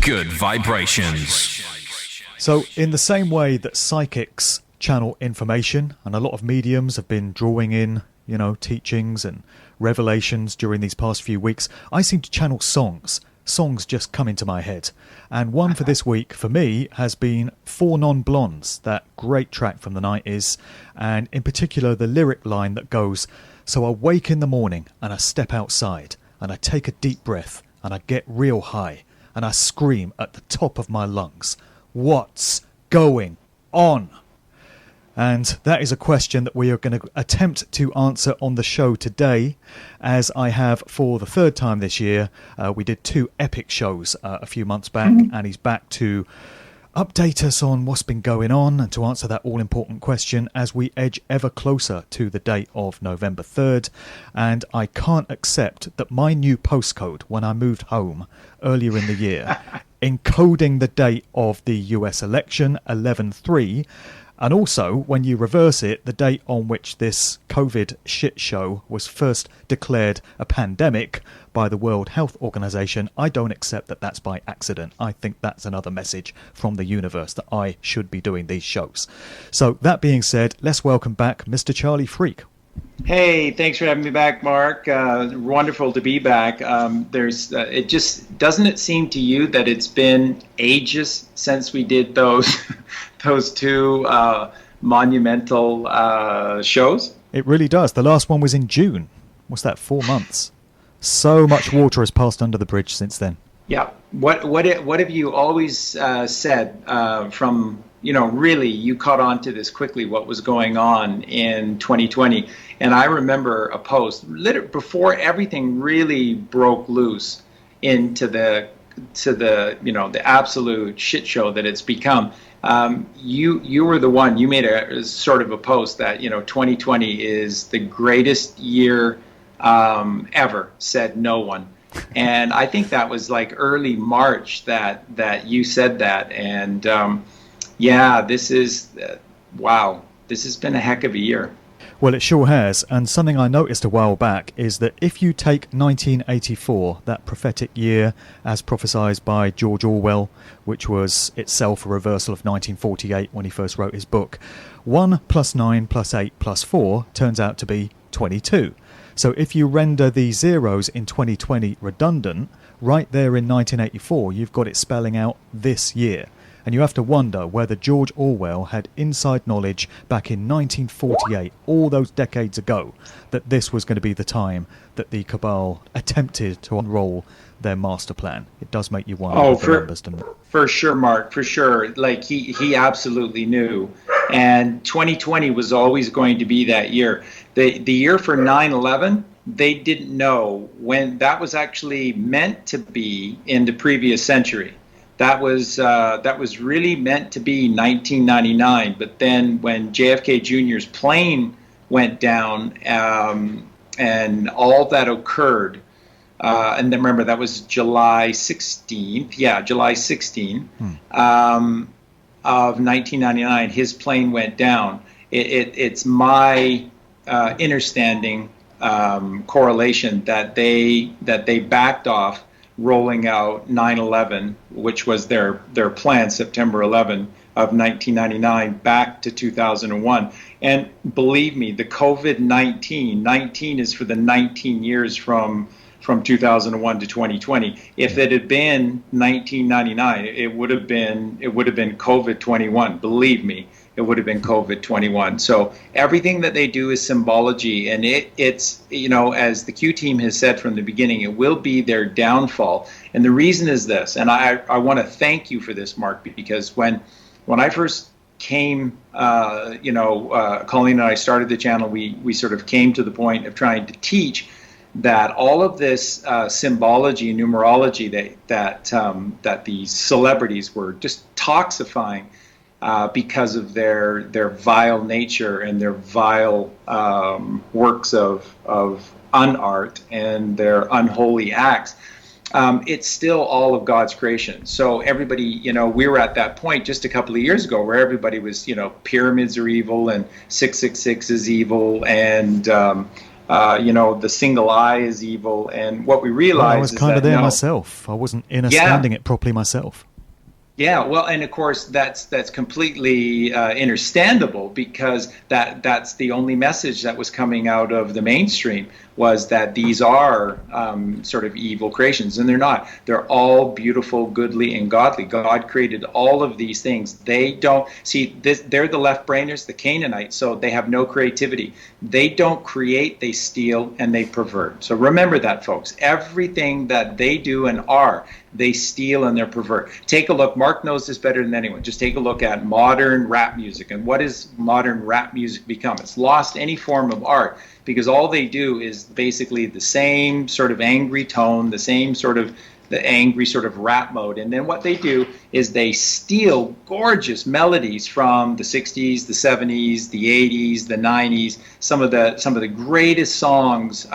Good vibrations. So in the same way that psychics channel information, and a lot of mediums have been drawing in, teachings and revelations during these past few weeks, I seem to channel songs. Songs just come into my head. And one for this week, for me, has been Four Non-Blondes, that great track from the 90s, and in particular the lyric line that goes, "So I wake in the morning and I step outside and I take a deep breath and I get real high and I scream at the top of my lungs, what's going on?" And that is a question that we are going to attempt to answer on the show today, as I have for the third time this year. We did two epic shows a few months back, and he's back to update us on what's been going on and to answer that all-important question as we edge ever closer to the date of November 3rd. And I can't accept that my new postcode when I moved home earlier in the year, encoding the date of the US election, 11/3, and also, when you reverse it, the date on which this COVID shit show was first declared a pandemic by the World Health Organization, I don't accept that that's by accident. I think that's another message from the universe that I should be doing these shows. So that being said, let's welcome back Mr. Charlie Freak. Hey, thanks for having me back, Mark. Wonderful to be back. It just doesn't it seem to you that it's been ages since we did those those two monumental shows? It really does. The last one was in June. What's that? 4 months. So much water has passed under the bridge since then. Yeah. What have you always said from? Really, you caught on to this quickly, what was going on in 2020. And I remember a post before everything really broke loose into the absolute shit show that it's become. You were the one, you made a sort of a post that, 2020 is the greatest year ever, said no one. And I think that was like early March that you said that. And, yeah, this is, wow, this has been a heck of a year. Well, it sure has. And something I noticed a while back is that if you take 1984, that prophetic year as prophesied by George Orwell, which was itself a reversal of 1948 when he first wrote his book, 1 + 9 + 8 + 4 turns out to be 22. So if you render the zeros in 2020 redundant, right there in 1984, you've got it spelling out this year. And you have to wonder whether George Orwell had inside knowledge back in 1948, all those decades ago, that this was going to be the time that the cabal attempted to unroll their master plan. It does make you wonder with the numbers, doesn't it? For sure, Mark, for sure. Like, he absolutely knew. And 2020 was always going to be that year. The year for 9/11, they didn't know when that was actually meant to be in the previous century. That was really meant to be 1999, but then when JFK Jr.'s plane went down and all that occurred, and then remember that was July 16th, July 16th of 1999. His plane went down. It's my understanding correlation that they backed off rolling out 9/11, which was their plan, September 11 of 1999, back to 2001. And believe me, the COVID-19 is for the 19 years from 2001 to 2020. If it had been 1999, it would have been COVID-21. Believe me, it would have been COVID-21. So everything that they do is symbology, and it's as the Q team has said from the beginning, it will be their downfall. And the reason is this, and I want to thank you for this, Mark, because when I first came, Colleen and I started the channel, we sort of came to the point of trying to teach that all of this symbology and numerology that these celebrities were just toxifying because of their vile nature and their vile works of unart and their unholy acts. It's still all of God's creation. So everybody, we were at that point just a couple of years ago where everybody was, pyramids are evil and 666 is evil and the single eye is evil. And what we Well, realize I was is kind that of there no, myself. I wasn't yeah, understanding it properly myself. yeah, well, and of course that's completely understandable, because that's the only message that was coming out of the mainstream, was that these are sort of evil creations, and they're not. They're all beautiful, goodly, and godly. God created all of these things. They don't see this. They're the left brainers, the Canaanites, so they have no creativity. They don't create, they steal, and they pervert. So remember that, folks. Everything that they do and are, they steal and they pervert. Take a look. Mark knows this better than anyone. Just take a look at modern rap music. And what has modern rap music become? It's lost any form of art, because all they do is basically the same sort of angry tone, the angry sort of rap mode. And then what they do is they steal gorgeous melodies from the 60s, the 70s, the 80s, the 90s, some of the greatest songs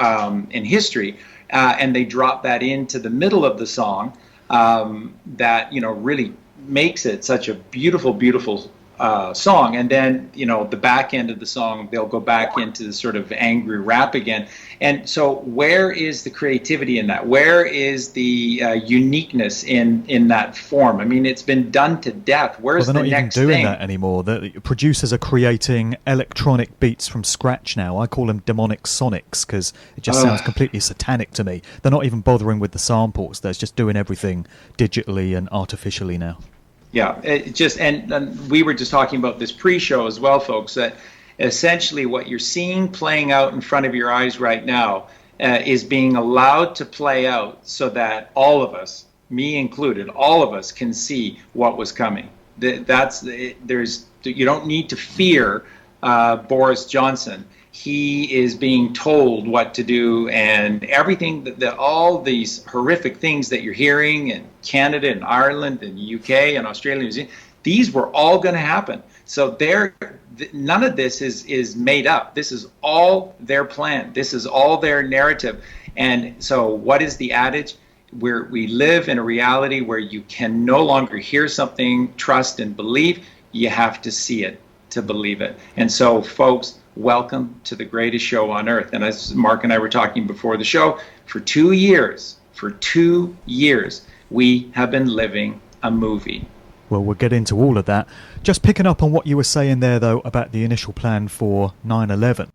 in history, and they drop that into the middle of the song. That really makes it such a beautiful, beautiful song. And then the back end of the song, they'll go back into the sort of angry rap again. And so, where is the creativity in that? Where is the uniqueness in that form? I mean, it's been done to death. Where's Well, they're the not even next doing thing? that anymore. The producers are creating electronic beats from scratch now. I call them demonic sonics because it just sounds completely satanic to me. They're not even bothering with the samples. They're just doing everything digitally and artificially now. Yeah, it just and we were just talking about this pre-show as well, folks, that essentially what you're seeing playing out in front of your eyes right now is being allowed to play out so that all of us, me included, all of us can see what was coming. You don't need to fear Boris Johnson. He is being told what to do, and everything all these horrific things that you're hearing in Canada and Ireland and the UK and Australia and New Zealand, these were all going to happen. So none of this is made up. This is all their plan. This is all their narrative. And so what is the adage? We live in a reality where you can no longer hear something, trust, and believe. You have to see it to believe it. And so, folks, welcome to the greatest show on earth. And as Mark and I were talking before the show, for 2 years, we have been living a movie. Well, we'll get into all of that. Just picking up on what you were saying there, though, about the initial plan for 9/11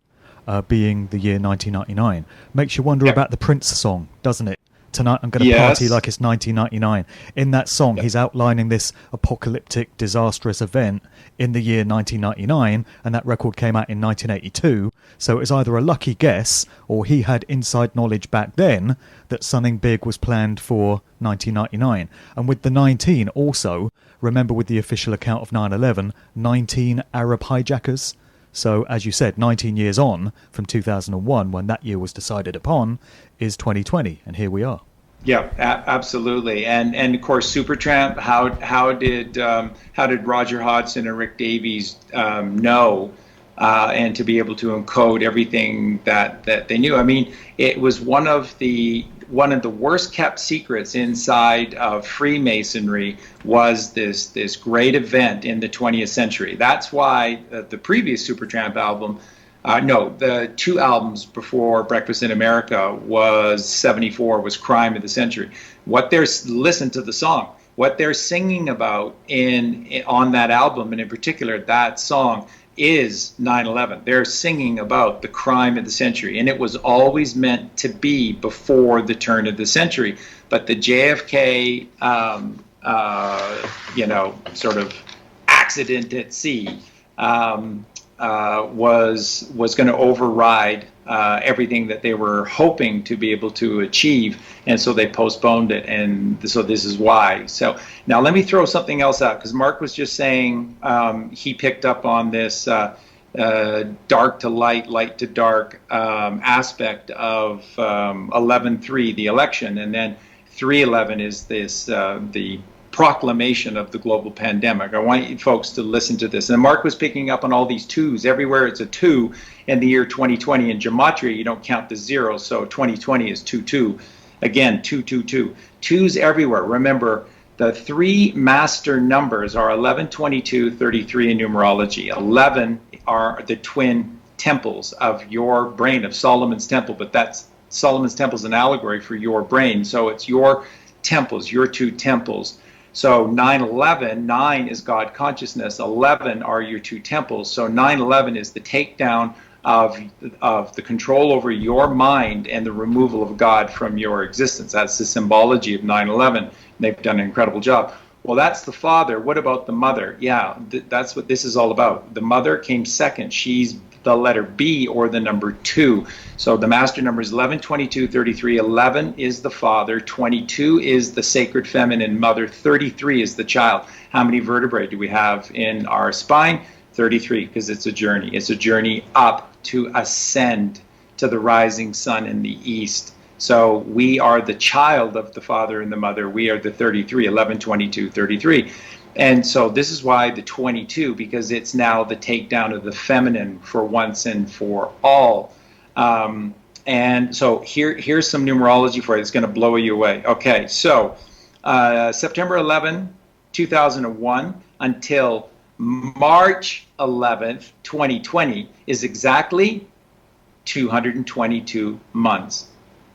being the year 1999. Makes you wonder about the Prince song, doesn't it? Tonight I'm going to party like it's 1999. In that song, he's outlining this apocalyptic, disastrous event in the year 1999, and that record came out in 1982. So it was either a lucky guess, or he had inside knowledge back then that something big was planned for 1999. And with the 19 also, remember with the official account of 9/11, 19 Arab hijackers. So, as you said, 19 years on from 2001, when that year was decided upon, is 2020, and here we are. Yeah, absolutely, and of course, Supertramp. How did Roger Hodgson and Rick Davies know, and to be able to encode everything that they knew? I mean, it was one of the worst kept secrets inside of Freemasonry was this great event in the 20th century. That's why the previous Supertramp album, the two albums before Breakfast in America was 74, was Crime of the Century. Listen to the song. What they're singing about on that album, and in particular that song, is 9/11. They're singing about the crime of the century, and it was always meant to be before the turn of the century. But the JFK, sort of accident at sea was going to override everything that they were hoping to be able to achieve, and so they postponed it, and so this is why. So now let me throw something else out, because Mark was just saying he picked up on this dark to light, light to dark aspect of 11/3, the election, and then 3/11 is this the proclamation of the global pandemic. I want you folks to listen to this. And Mark was picking up on all these twos. Everywhere it's a two in the year 2020. In gematria, you don't count the zero, so 2020 is 2-2. Again, 2-2-2. Twos everywhere. Remember, the three master numbers are 11, 22, 33 in numerology. 11 are the twin temples of your brain, of Solomon's temple, but that's Solomon's temple is an allegory for your brain. So it's your temples, your two temples. So 9/11, 9 is God consciousness, 11 are your two temples. So 9/11 is the takedown of the control over your mind and the removal of God from your existence. That's the symbology of 9/11. They've done an incredible job. Well, that's the father. What about the mother? Yeah, that's what this is all about. The mother came second. She's the letter B, or the number 2. So the master number is 11, 22, 33. 11 is the father. 22 is the sacred feminine mother. 33 is the child. How many vertebrae do we have in our spine? 33, because it's a journey. It's a journey up to ascend to the rising sun in the east. So we are the child of the father and the mother. We are the 33, 11, 22, 33. And so this is why the 22, because it's now the takedown of the feminine for once and for all. And so here's some numerology for you. It's going to blow you away. Okay, so September 11, 2001 until March 11th, 2020 is exactly 222 months.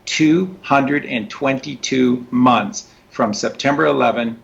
222 months from September 11,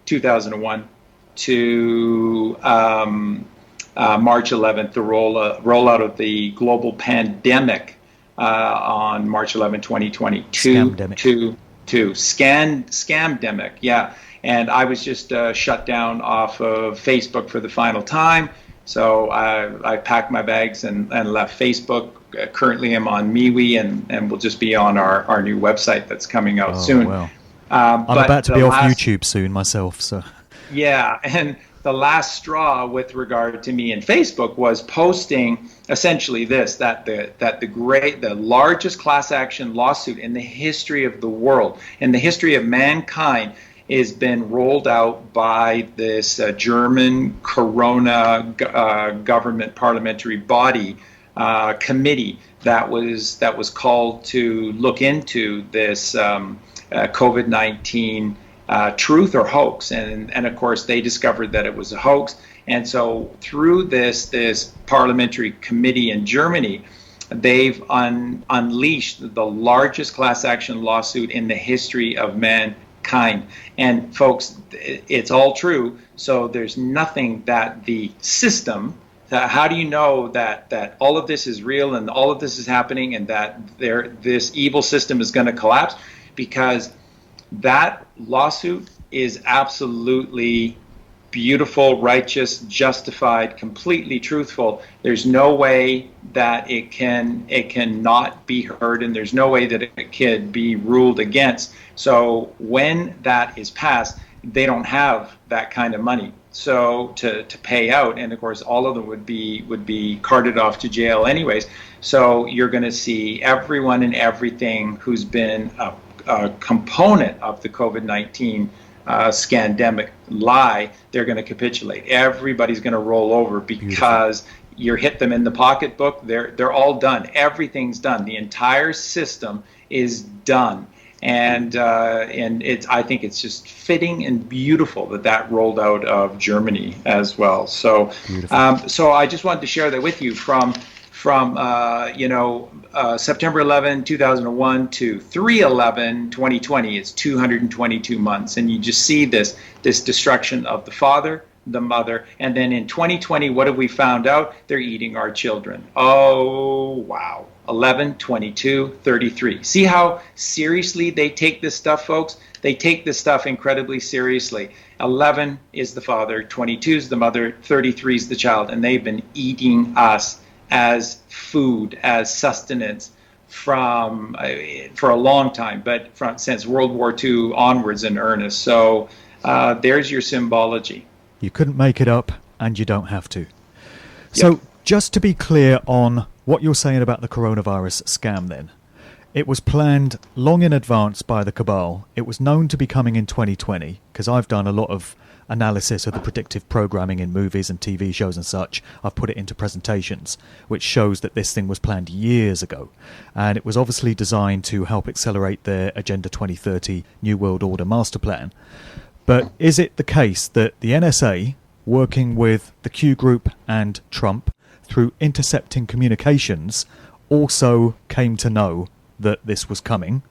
2001 to March 11th, the rollout of the global pandemic on March 11, 2020. Scamdemic, yeah. And I was just shut down off of Facebook for the final time. So I packed my bags and left Facebook. Currently I'm on MeWe and we'll just be on our new website that's coming out soon. Wow. I'm about to be off YouTube soon myself. So yeah, and the last straw with regard to me and Facebook was posting essentially this, that the largest class action lawsuit in the history of the world, in the history of mankind, has been rolled out by this German Corona government parliamentary body committee that was called to look into this COVID-19 truth or hoax, and of course they discovered that it was a hoax. And so through this parliamentary committee in Germany, they've unleashed the largest class action lawsuit in the history of mankind. And folks, it's all true. So there's nothing that the system, how do you know that all of this is real and all of this is happening and that this evil system is going to collapse? Because that lawsuit is absolutely beautiful, righteous, justified, completely truthful. There's no way that it can not be heard, and there's no way that it can be ruled against. So when that is passed, they don't have that kind of money so to pay out, and of course all of them would be carted off to jail anyways. So you're going to see everyone and everything who's been a component of the COVID-19 scandemic lie, they're going to capitulate. Everybody's going to roll over because you hit them in the pocketbook. They're all done. Everything's done. The entire system is done. And I think it's just fitting and beautiful that rolled out of Germany as well. So so I just wanted to share that with you from September 11, 2001 to 3/11/2020. It's 222 months, and you just see this destruction of the father, the mother, and then in 2020, what have we found out? They're eating our children. Oh wow. 11, 22, 33. See how seriously they take this stuff, folks? They take this stuff incredibly seriously. 11 is the father, 22 is the mother, 33 is the child, and they've been eating us as food, as sustenance for a long time, but since World War II onwards in earnest. So there's your symbology. You couldn't make it up, and you don't have to. So just to be clear on what you're saying about the coronavirus scam then, it was planned long in advance by the cabal. It was known to be coming in 2020, because I've done a lot of analysis of the predictive programming in movies and TV shows and such. I've put it into presentations, which shows that this thing was planned years ago. And it was obviously designed to help accelerate their Agenda 2030 New World Order master plan. But is it the case that the NSA, working with the Q Group and Trump, through intercepting communications, also came to know that this was coming.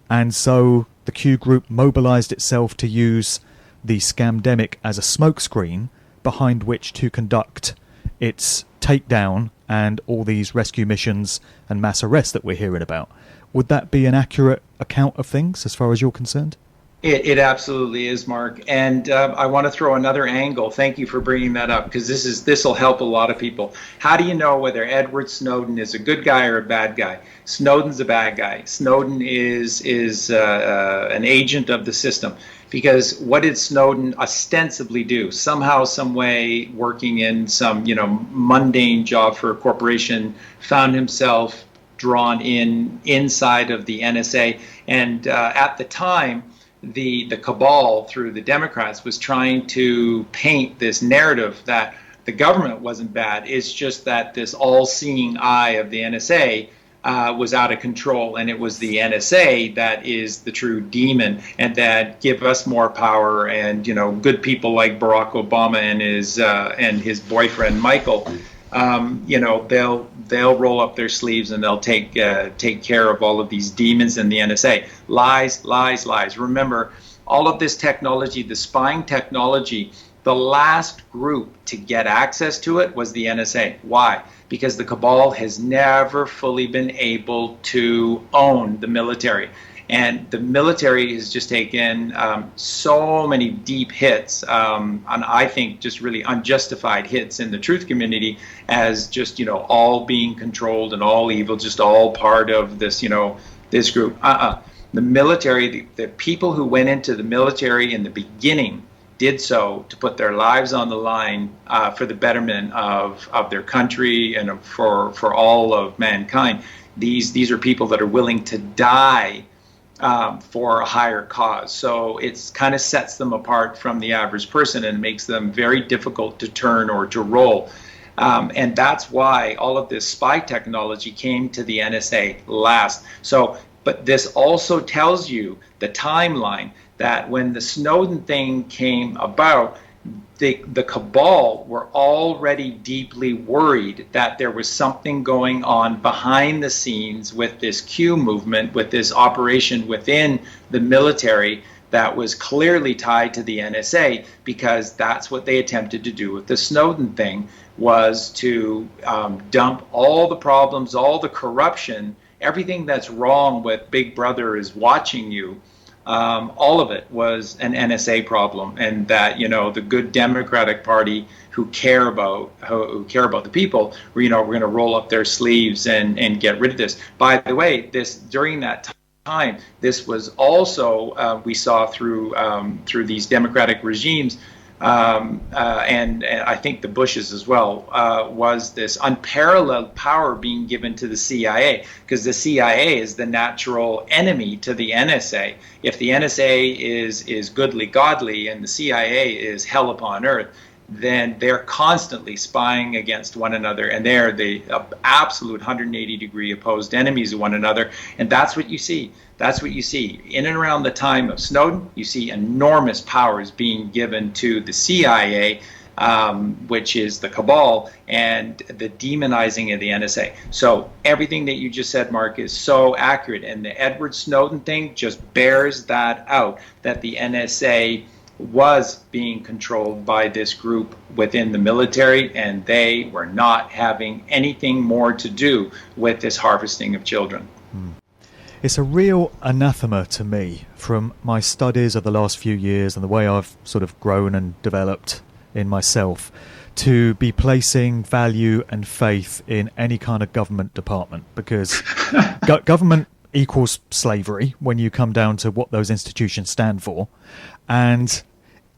And so the Q group mobilized itself to use the scamdemic as a smokescreen behind which to conduct its takedown and all these rescue missions and mass arrests that we're hearing about. Would that be an accurate account of things as far as you're concerned? It absolutely is, Mark. And I want to throw another angle. Thank you for bringing that up, because this will help a lot of people. How do you know whether Edward Snowden is a good guy or a bad guy? Snowden's a bad guy. Snowden is an agent of the system. Because what did Snowden ostensibly do? Somehow, some way, working in some mundane job for a corporation, found himself drawn inside of the NSA. And at the time, the cabal through the Democrats was trying to paint this narrative that the government wasn't bad. It's just that this all-seeing eye of the NSA was out of control, and it was the NSA that is the true demon, and that give us more power. And good people like Barack Obama and his boyfriend Michael, they'll roll up their sleeves and they'll take care of all of these demons in the NSA. Lies, lies, lies. Remember, all of this technology, the spying technology, the last group to get access to it was the NSA. Why? Because the cabal has never fully been able to own the military. And the military has just taken so many deep hits, and I think just really unjustified hits in the truth community, as just all being controlled and all evil, just all part of this this group. The military, the people who went into the military in the beginning did so to put their lives on the line for the betterment of their country and for all of mankind. These are people that are willing to die for a higher cause. So it kind of sets them apart from the average person and makes them very difficult to turn or to roll. And that's why all of this spy technology came to the NSA last. But this also tells you the timeline, that when the Snowden thing came about, the cabal were already deeply worried that there was something going on behind the scenes with this Q movement, with this operation within the military that was clearly tied to the NSA, because that's what they attempted to do with the Snowden thing, was to dump all the problems, all the corruption, everything that's wrong with Big Brother is watching you. All of it was an NSA problem, and that the good Democratic Party who care about the people, we're going to roll up their sleeves and get rid of this. By the way, during that time, this was also we saw through these Democratic regimes. And I think the Bushes as well, was this unparalleled power being given to the CIA, because the CIA is the natural enemy to the NSA. If the NSA is goodly godly and the CIA is hell upon earth, then they're constantly spying against one another, and they're the absolute 180-degree opposed enemies of one another. And that's what you see. That's what you see. In and around the time of Snowden, you see enormous powers being given to the CIA, which is the cabal, and the demonizing of the NSA. So everything that you just said, Mark, is so accurate. And the Edward Snowden thing just bears that out, that the NSA was being controlled by this group within the military, and they were not having anything more to do with this harvesting of children. It's a real anathema to me, from my studies of the last few years and the way I've sort of grown and developed in myself, to be placing value and faith in any kind of government department, because government equals slavery when you come down to what those institutions stand for. And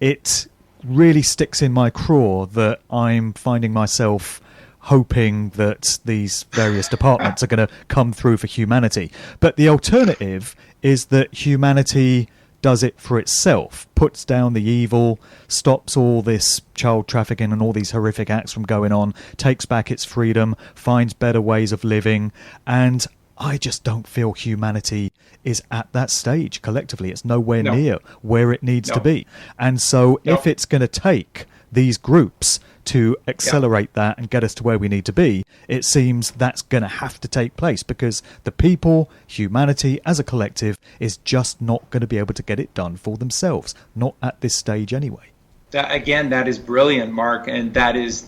it really sticks in my craw that I'm finding myself hoping that these various departments are going to come through for humanity. But the alternative is that humanity does it for itself, puts down the evil, stops all this child trafficking and all these horrific acts from going on, takes back its freedom, finds better ways of living. And I just don't feel humanity is at that stage collectively. It's nowhere near where it needs to be. And so if it's going to take these groups to accelerate that and get us to where we need to be, it seems that's going to have to take place because the people, humanity as a collective, is just not going to be able to get it done for themselves, not at this stage anyway. That is brilliant, Mark, and that is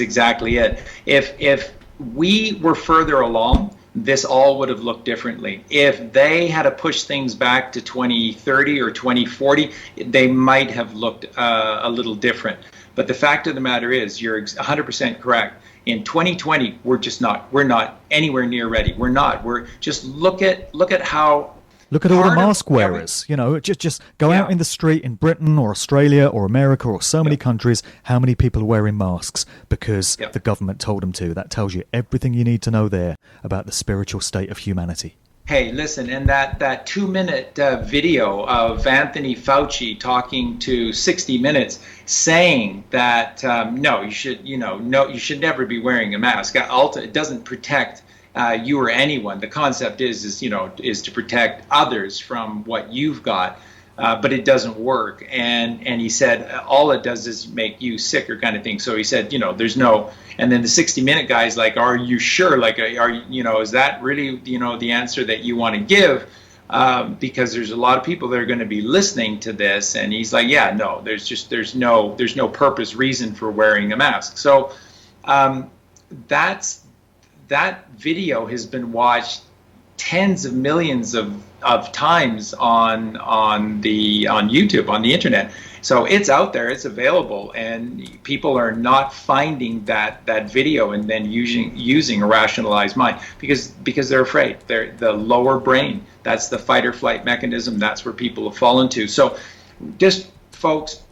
exactly it. If we were further along, this all would have looked differently. If they had to push things back to 2030 or 2040, they might have looked a little different. But the fact of the matter is, you're 100% correct. In 2020, we're not anywhere near ready. We're just look at how. Look at all the mask wearers, just go out in the street in Britain or Australia or America or so many countries, how many people are wearing masks because the government told them to. That tells you everything you need to know there about the spiritual state of humanity. Hey, listen, and that 2-minute video of Anthony Fauci talking to 60 Minutes saying that, you should never be wearing a mask. It doesn't protect you or anyone. The concept is to protect others from what you've got, but it doesn't work. And he said all it does is make you sicker, kind of thing. So he said, there's no. And then the 60-minute guy's like, are you sure? Like, is that really the answer that you want to give? Because there's a lot of people that are going to be listening to this. And he's like, yeah, no, there's no purpose, reason for wearing a mask. So that video has been watched tens of millions of times on YouTube, on the internet. So it's out there, it's available, and people are not finding that video and then using a rationalized mind because they're afraid. They're the lower brain. That's the fight or flight mechanism. That's where people have fallen to. So just folks,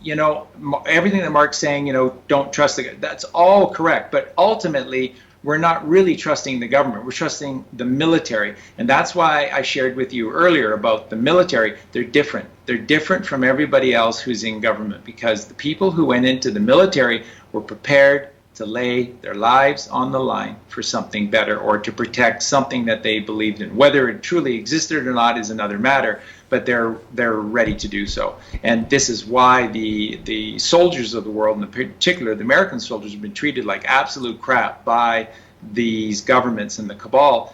everything that Mark's saying, don't trust the guy. That's all correct, but ultimately we're not really trusting the government. We're trusting the military. And that's why I shared with you earlier about the military. They're different. They're different from everybody else who's in government because the people who went into the military were prepared to lay their lives on the line for something better or to protect something that they believed in. Whether it truly existed or not is another matter, but they're ready to do so. And this is why the soldiers of the world, in particular the American soldiers, have been treated like absolute crap by these governments and the cabal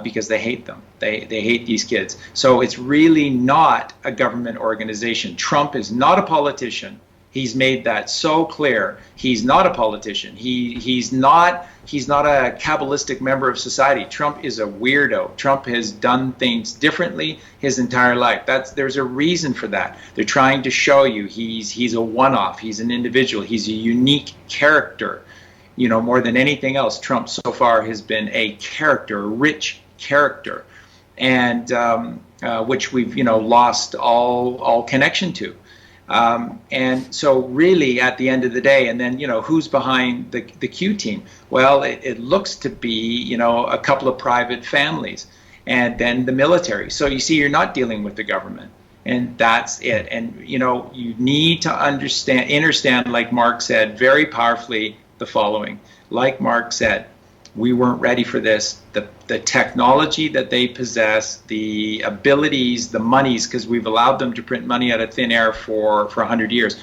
because they hate them. They hate these kids. So it's really not a government organization. Trump is not a politician. He's made that so clear. He's not a politician. He's not a Kabbalistic member of society. Trump is a weirdo. Trump has done things differently his entire life. There's a reason for that. They're trying to show you he's a one-off. He's an individual. He's a unique character. More than anything else, Trump so far has been a character, a rich character, and which we've lost all connection to. And so really at the end of the day, and then, who's behind the Q team? Well, it looks to be, a couple of private families and then the military. So you see, you're not dealing with the government, and that's it. And, you need to understand, like Mark said, very powerfully the following. Like Mark said, we weren't ready for this. The technology that they possess, the abilities, the monies, because we've allowed them to print money out of thin air for 100 years.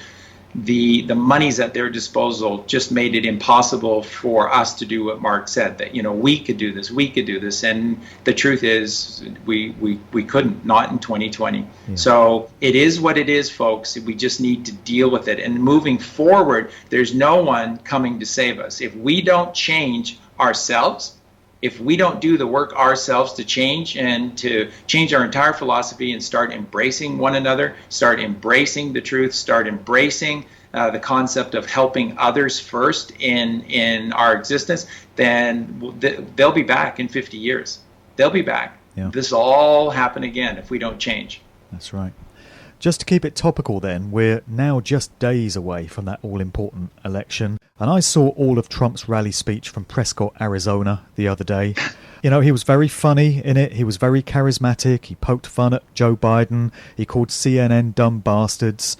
The monies at their disposal just made it impossible for us to do what Mark said, that we could do this, and the truth is we couldn't, not in 2020. Yeah. So it is what it is, folks. We just need to deal with it, and moving forward, there's no one coming to save us. If we don't change ourselves, if we don't do the work ourselves to change and to change our entire philosophy and start embracing one another, start embracing the truth, start embracing the concept of helping others first in our existence, then they'll be back in 50 years. They'll be back. Yeah. This will all happen again if we don't change. That's right. Just to keep it topical then, we're now just days away from that all-important election. And I saw all of Trump's rally speech from Prescott, Arizona the other day. You know, he was very funny in it. He was very charismatic. He poked fun at Joe Biden. He called CNN dumb bastards.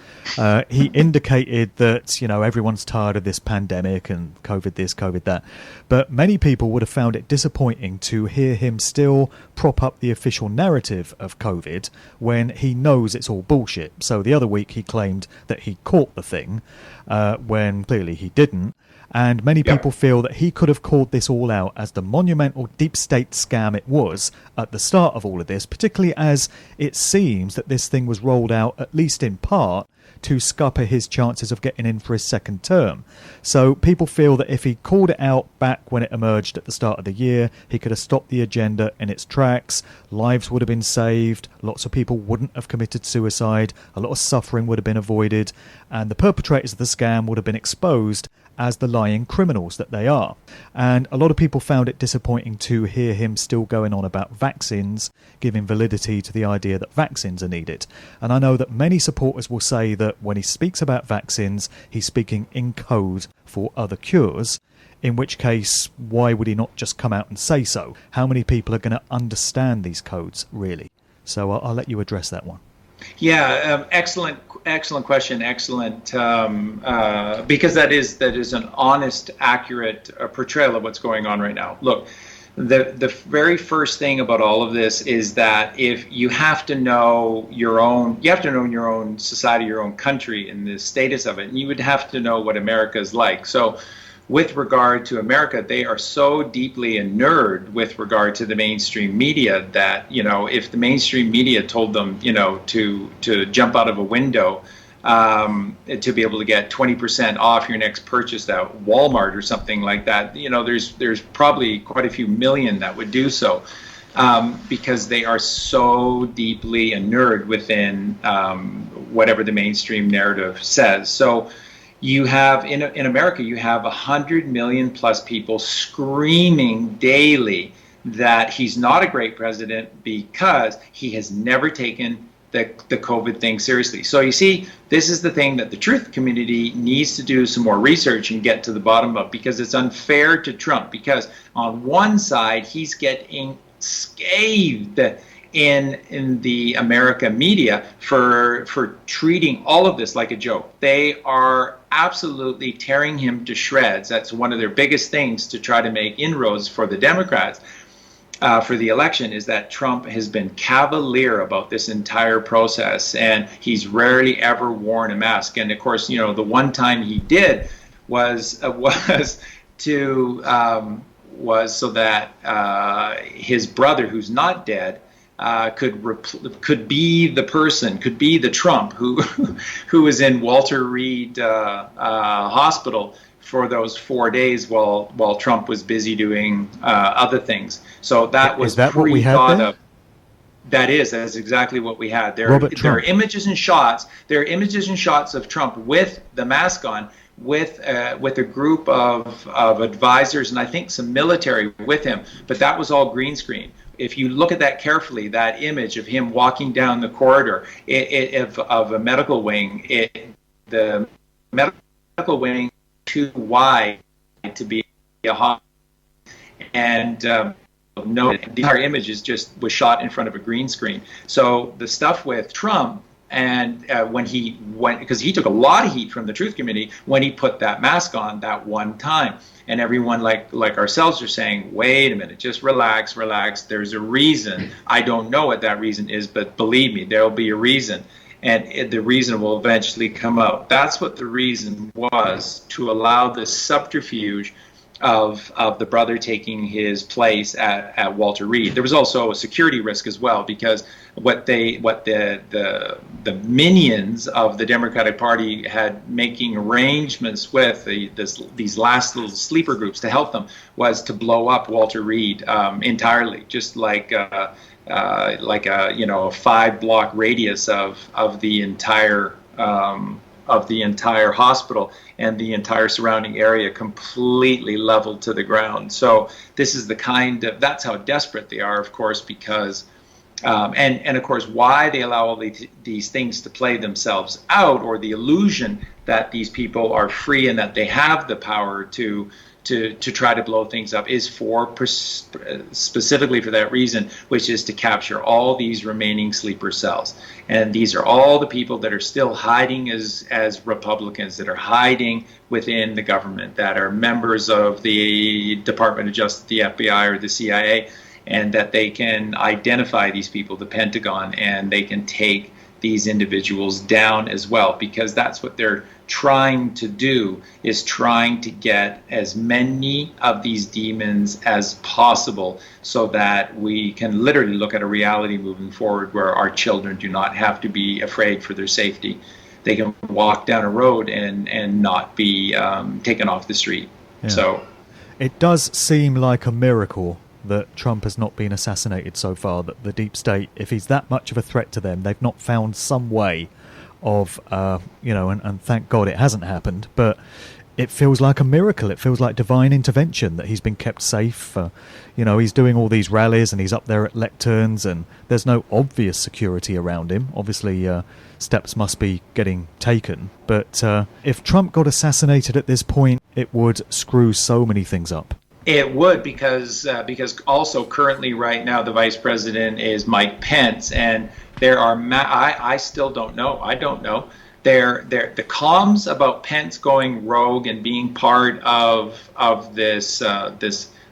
He indicated that, you know, everyone's tired of this pandemic and COVID this, COVID that. But many people would have found it disappointing to hear him still prop up the official narrative of COVID when he knows it's all bullshit. So the other week he claimed that he caught the thing when clearly he didn't. And many people feel that he could have called this all out as the monumental deep state scam it was at the start of all of this, particularly as it seems that this thing was rolled out, at least in part, to scupper his chances of getting in for his second term. So people feel that if he called it out back when it emerged at the start of the year, he could have stopped the agenda in its tracks, lives would have been saved, lots of people wouldn't have committed suicide, a lot of suffering would have been avoided, and the perpetrators of the scam would have been exposed as the lying criminals that they are. And a lot of people found it disappointing to hear him still going on about vaccines, giving validity to the idea that vaccines are needed. And I know that many supporters will say that when he speaks about vaccines, he's speaking in code for other cures, in which case, why would he not just come out and say so? How many people are going to understand these codes, really? So I'll let you address that one. Yeah, excellent question. Excellent, because that is an honest, accurate portrayal of what's going on right now. Look, the very first thing about all of this is that if you have to know your own society, your own country, and the status of it, and you would have to know what America is like. So, with regard to America, they are so deeply inured with regard to the mainstream media that, you know, if the mainstream media told them, you know, to jump out of a window to be able to get 20% off your next purchase at Walmart or something like that, you know, there's probably quite a few million that would do so because they are so deeply inured within whatever the mainstream narrative says. So you have, in America, you have 100 million plus people screaming daily that he's not a great president because he has never taken the COVID thing seriously. So you see, this is the thing that the truth community needs to do some more research and get to the bottom of, because it's unfair to Trump, because on one side, he's getting scathed in the America media for treating all of this like a joke. They are absolutely tearing him to shreds. That's one of their biggest things to try to make inroads for the Democrats for the election, is that Trump has been cavalier about this entire process, and he's rarely ever worn a mask. And of course, you know, the one time he did was so that his brother, who's not dead, could be the person, could be the Trump who was in Walter Reed Hospital for those 4 days while Trump was busy doing other things. So that was what we had then? That's exactly what we had. There are images and shots. There are images and shots of Trump with the mask on, with a group of advisors and I think some military with him. But that was all green screen. If you look at that carefully, that image of him walking down the corridor of a medical wing, the medical wing too wide to be a hospital, and no, the entire image was shot in front of a green screen. So the stuff with Trump, and when he went, because he took a lot of heat from the truth committee when he put that mask on that one time. And everyone like ourselves are saying, wait a minute, just relax. There's a reason. I don't know what that reason is, but believe me, there'll be a reason. And the reason will eventually come out. That's what the reason was, to allow this subterfuge of the brother taking his place at Walter Reed. There was also a security risk as well, because what the minions of the Democratic Party had making arrangements with these last little sleeper groups to help them was to blow up Walter Reed entirely, just like a 5-block radius of the entire hospital and the entire surrounding area completely leveled to the ground. So this is that's how desperate they are, of course, because and of course why they allow all these things to play themselves out, or the illusion that these people are free and that they have the power to to try to blow things up is specifically for that reason, which is to capture all these remaining sleeper cells. And these are all the people that are still hiding as Republicans, that are hiding within the government, that are members of the Department of Justice, the FBI, or the CIA, and that they can identify these people, the Pentagon, and they can take these individuals down as well, because that's what they're trying to do, is trying to get as many of these demons as possible so that we can literally look at a reality moving forward where our children do not have to be afraid for their safety. They can walk down a road and not be taken off the street. Yeah. So it does seem like a miracle that Trump has not been assassinated so far, that the deep state, if he's that much of a threat to them, they've not found some way of, and thank God it hasn't happened, but it feels like a miracle. It feels like divine intervention that he's been kept safe. He's doing all these rallies and he's up there at lecterns and there's no obvious security around him. Obviously, steps must be getting taken. But if Trump got assassinated at this point, it would screw so many things up. It would, because also currently right now the vice president is Mike Pence, and there are I still don't know. I don't know. The comms about Pence going rogue and being part of this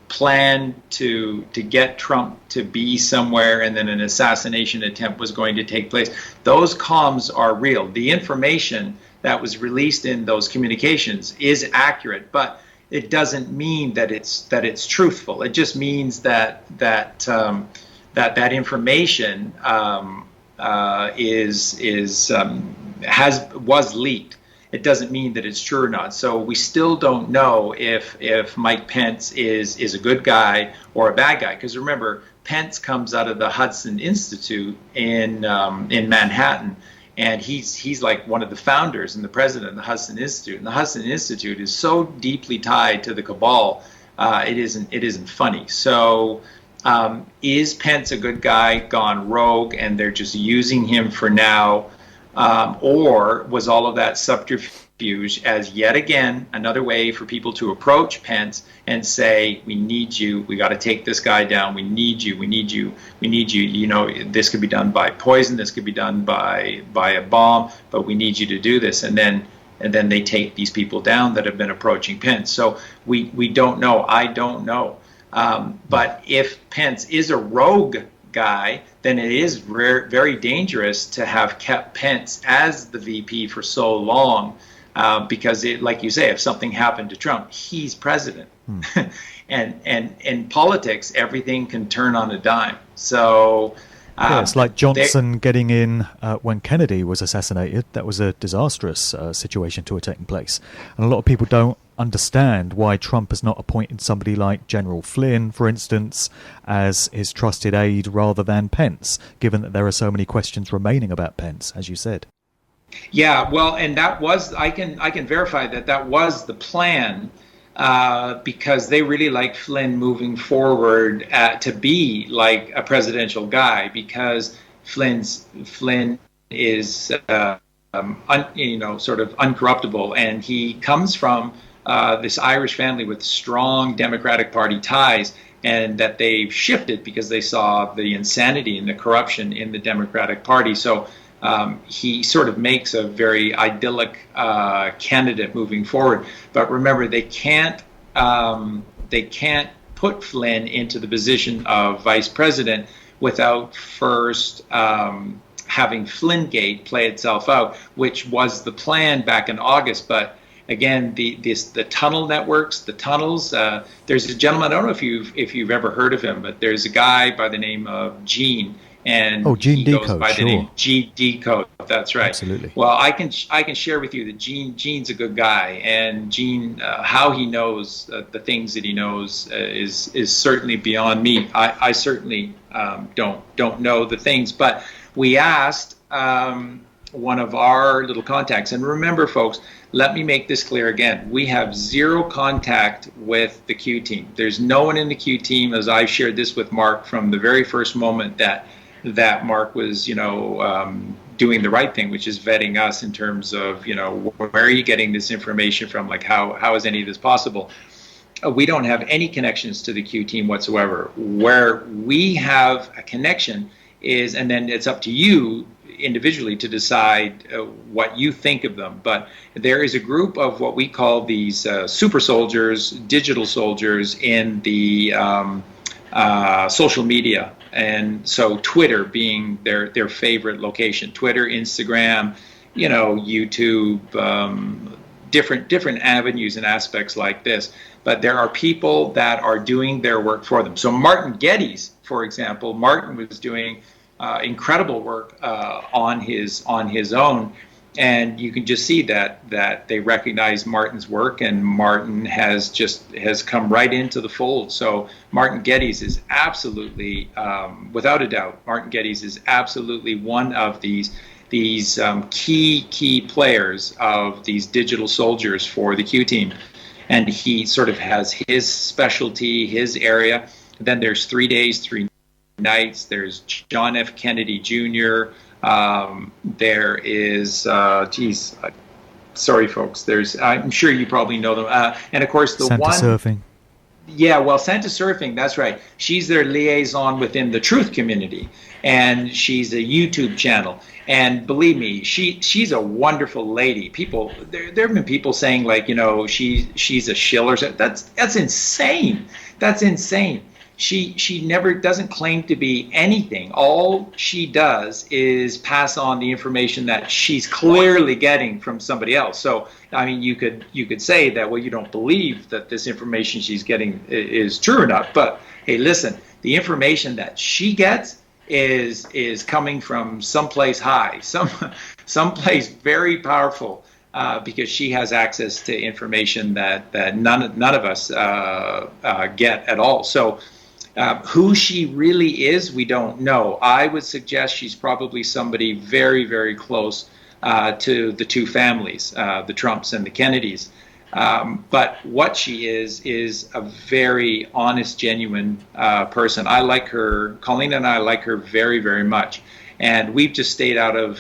plan to get Trump to be somewhere, and then an assassination attempt was going to take place. Those comms are real. The information that was released in those communications is accurate, but it doesn't mean that it's truthful. It just means that information was leaked. It doesn't mean that it's true or not. So we still don't know if Mike Pence is a good guy or a bad guy. Because remember, Pence comes out of the Hudson Institute in Manhattan. And he's like one of the founders and the president of the Hudson Institute. And the Hudson Institute is so deeply tied to the cabal, it isn't funny. So is Pence a good guy gone rogue and they're just using him for now? Or was all of that subterfuge as yet again another way for people to approach Pence and say, we need you, we got to take this guy down, we need you, this could be done by poison, this could be done by a bomb, but we need you to do this, and then they take these people down that have been approaching Pence. So we don't know. I don't know. But if Pence is a rogue guy, then it is very dangerous to have kept Pence as the VP for so long, because like you say, if something happened to Trump, he's president. and in politics, everything can turn on a dime. So it's like Johnson getting in when Kennedy was assassinated. That was a disastrous situation to have taken place. And a lot of people don't understand why Trump has not appointed somebody like General Flynn, for instance, as his trusted aide rather than Pence, given that there are so many questions remaining about Pence, as you said. Yeah, well, and that was, I can verify that was the plan, because they really like Flynn moving forward to be like a presidential guy, because Flynn is sort of uncorruptible, and he comes from this Irish family with strong Democratic Party ties, and that they've shifted because they saw the insanity and the corruption in the Democratic Party. So he sort of makes a very idyllic candidate moving forward. But remember, they can't put Flynn into the position of vice president without first having Flynngate play itself out, which was the plan back in August. But again, the tunnel networks, the tunnels. There's a gentleman, I don't know if you've ever heard of him, but there's a guy by the name of Gene. And Gene he goes Decode, by the name Gene Decode. That's right. Absolutely. Well, I can share with you that Gene's a good guy, and Gene, how he knows the things that he knows is certainly beyond me. I certainly don't know the things, but we asked one of our little contacts, and remember, folks, let me make this clear again. We have zero contact with the Q team. There's no one in the Q team, as I've shared this with Mark from the very first moment that Mark was, doing the right thing, which is vetting us in terms of, where are you getting this information from? Like, how is any of this possible? we don't have any connections to the Q team whatsoever. Where we have a connection is, and then it's up to you individually to decide what you think of them. But there is a group of what we call these super soldiers, digital soldiers in the social media. And so Twitter being their favorite location, Twitter, Instagram, YouTube, different avenues and aspects like this. But there are people that are doing their work for them. So Martin Geddes, for example, Martin was doing incredible work on his own, and you can just see that they recognize Martin's work, and Martin has come right into the fold. So Martin Geddes is absolutely, without a doubt, Martin Geddes is absolutely one of these key players of these digital soldiers for the Q team. And he sort of has his specialty, his area. Then there's 3 days, 3 nights. There's John F. Kennedy Jr. There is, sorry folks. I'm sure you probably know them. And of course the Santa one. Surfing. Yeah, well, Santa Surfing, that's right. She's their liaison within the truth community, and she's a YouTube channel. And believe me, she's a wonderful lady. People, there have been people saying like, she's a shill or something. That's insane. That's insane. She never doesn't claim to be anything. All she does is pass on the information that she's clearly getting from somebody else. So, I mean, you could say that, well, you don't believe that this information she's getting is true or not. But hey, listen, the information that she gets is coming from someplace high, someplace very powerful, because she has access to information that none of us get at all. So. Who she really is, we don't know. I would suggest she's probably somebody very, very close to the two families, the Trumps and the Kennedys. But what she is a very honest, genuine person. I like her. Colleen and I like her very, very much. And we've just stayed out of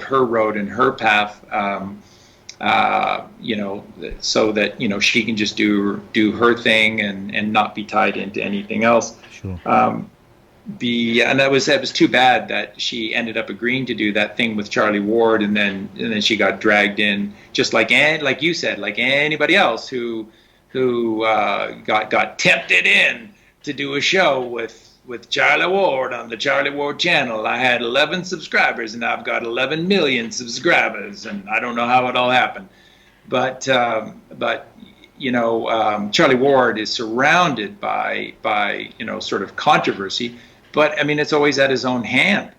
her road and her path. So that she can just do her thing and not be tied into anything else. Sure. And that was too bad that she ended up agreeing to do that thing with Charlie Ward, and then she got dragged in, just like you said, like anybody else who got tempted in to do a show with Charlie Ward on the Charlie Ward channel. I had 11 subscribers, and I've got 11 million subscribers, and I don't know how it all happened. But Charlie Ward is surrounded by sort of controversy. But I mean, it's always at his own hand.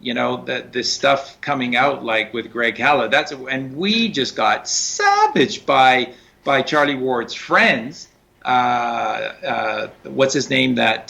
That this stuff coming out like with Greg Hallett. And we just got savaged by Charlie Ward's friends. What's his name? That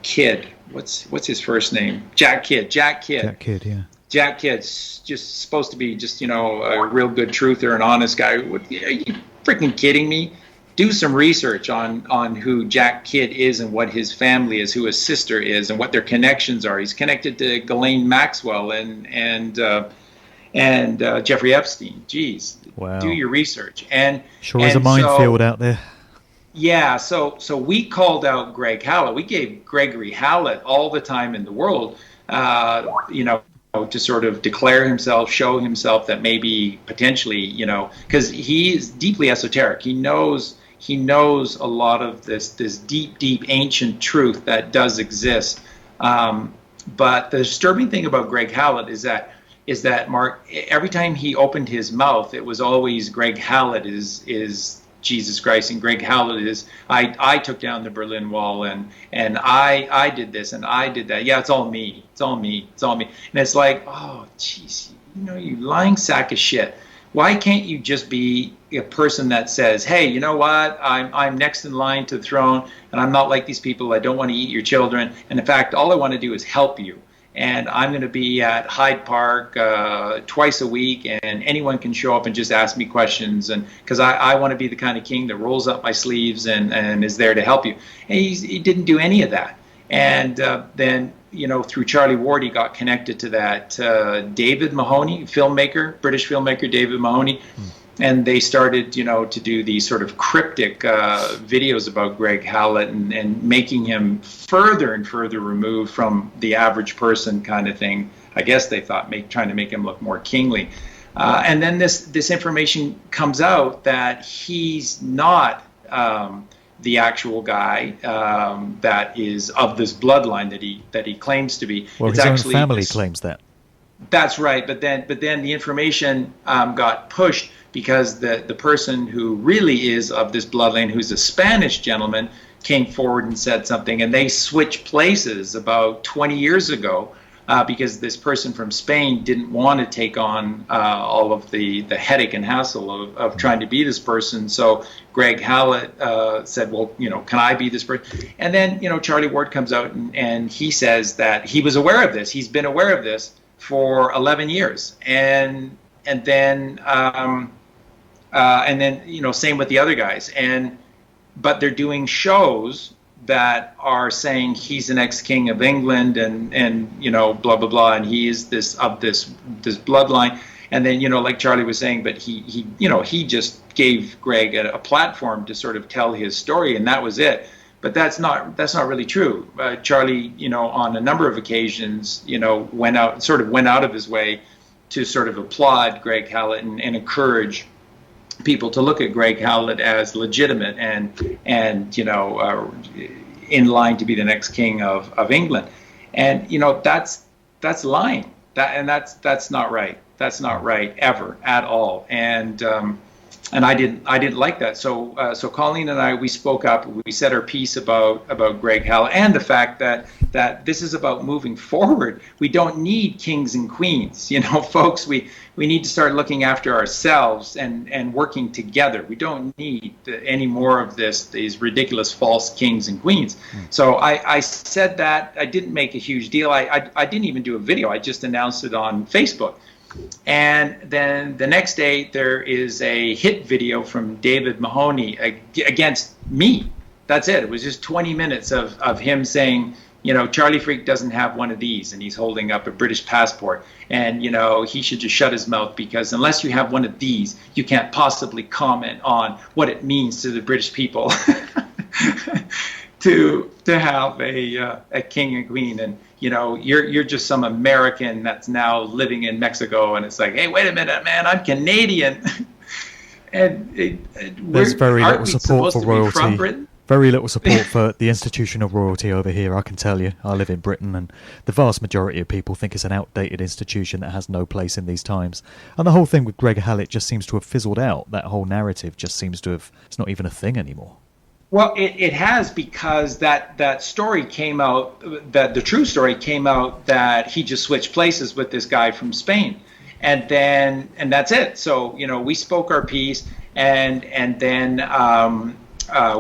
kid. What's his first name? Jack Kidd. Yeah. Jack Kidd's just supposed to be just a real good truther, an honest guy. Are you freaking kidding me? Do some research on who Jack Kidd is and what his family is, who his sister is, and what their connections are. He's connected to Ghislaine Maxwell and Jeffrey Epstein. Jeez, wow. Do your research. And sure is a minefield out there. Yeah, so we called out Greg Hallett. We gave Gregory Hallett all the time in the world, to sort of declare himself, show himself that maybe potentially, because he is deeply esoteric. He knows a lot of this deep ancient truth that does exist. But the disturbing thing about Greg Hallett is that Mark, every time he opened his mouth, it was always Greg Hallett is Jesus Christ, and Greg Hallett is I took down the Berlin Wall, and I did this and I did that. Yeah, it's all me. And it's like, oh geez, you lying sack of shit. Why can't you just be a person that says, hey, you know what? I'm next in line to the throne, and I'm not like these people. I don't want to eat your children. And in fact, all I want to do is help you. And I'm going to be at Hyde Park twice a week, and anyone can show up and just ask me questions. And because I want to be the kind of king that rolls up my sleeves and is there to help you. And he didn't do any of that. And then, through Charlie Ward, he got connected to that David Mahoney, British filmmaker David Mahoney. and they started, to do these sort of cryptic videos about Greg Hallett and making him further and further removed from the average person kind of thing. I guess they thought trying to make him look more kingly. And then this information comes out that he's not the actual guy that is of this bloodline that he claims to be. Well, it's his actually own family claims that. That's right, but then the information got pushed because the person who really is of this bloodline, who's a Spanish gentleman, came forward and said something, and they switched places about 20 years ago because this person from Spain didn't want to take on all of the headache and hassle of trying to be this person. So Greg Hallett said, well, can I be this person? And then, Charlie Ward comes out and he says that he was aware of this. He's been aware of this for 11 years. And then same with the other guys. But they're doing shows that are saying he's an ex-king of England and blah blah blah, and he is this bloodline. And then like Charlie was saying, but he just gave Greg a platform to sort of tell his story, and that was it. But that's not really true. Charlie, on a number of occasions, went out of his way to sort of applaud Greg Hallett and encourage people to look at Greg Hallett as legitimate and in line to be the next king of England. And that's lying. That's not right. That's not right ever at all. And I didn't like that. So Colleen and I, we spoke up. We said our piece about Greg Hallett and the fact that this is about moving forward. We don't need kings and queens, folks. We need to start looking after ourselves and working together. We don't need any more of these ridiculous false kings and queens. So I said that. I didn't make a huge deal. I didn't even do a video. I just announced it on Facebook. And then the next day, there is a hit video from David Mahoney against me. That's it. It was just 20 minutes of him saying, Charlie Freak doesn't have one of these, and he's holding up a British passport. And, he should just shut his mouth because unless you have one of these, you can't possibly comment on what it means to the British people to have a king and queen. And you're just some American that's now living in Mexico, and it's like, hey, wait a minute, man, I'm Canadian. There's very little support for royalty. Very little support for the institution of royalty over here, I can tell you. I live in Britain, and the vast majority of people think it's an outdated institution that has no place in these times. And the whole thing with Greg Hallett just seems to have fizzled out. That whole narrative just seems to have, it's not even a thing anymore. Well, it has, because that story came out, that the true story came out that he just switched places with this guy from Spain. And that's it. So, we spoke our piece, and then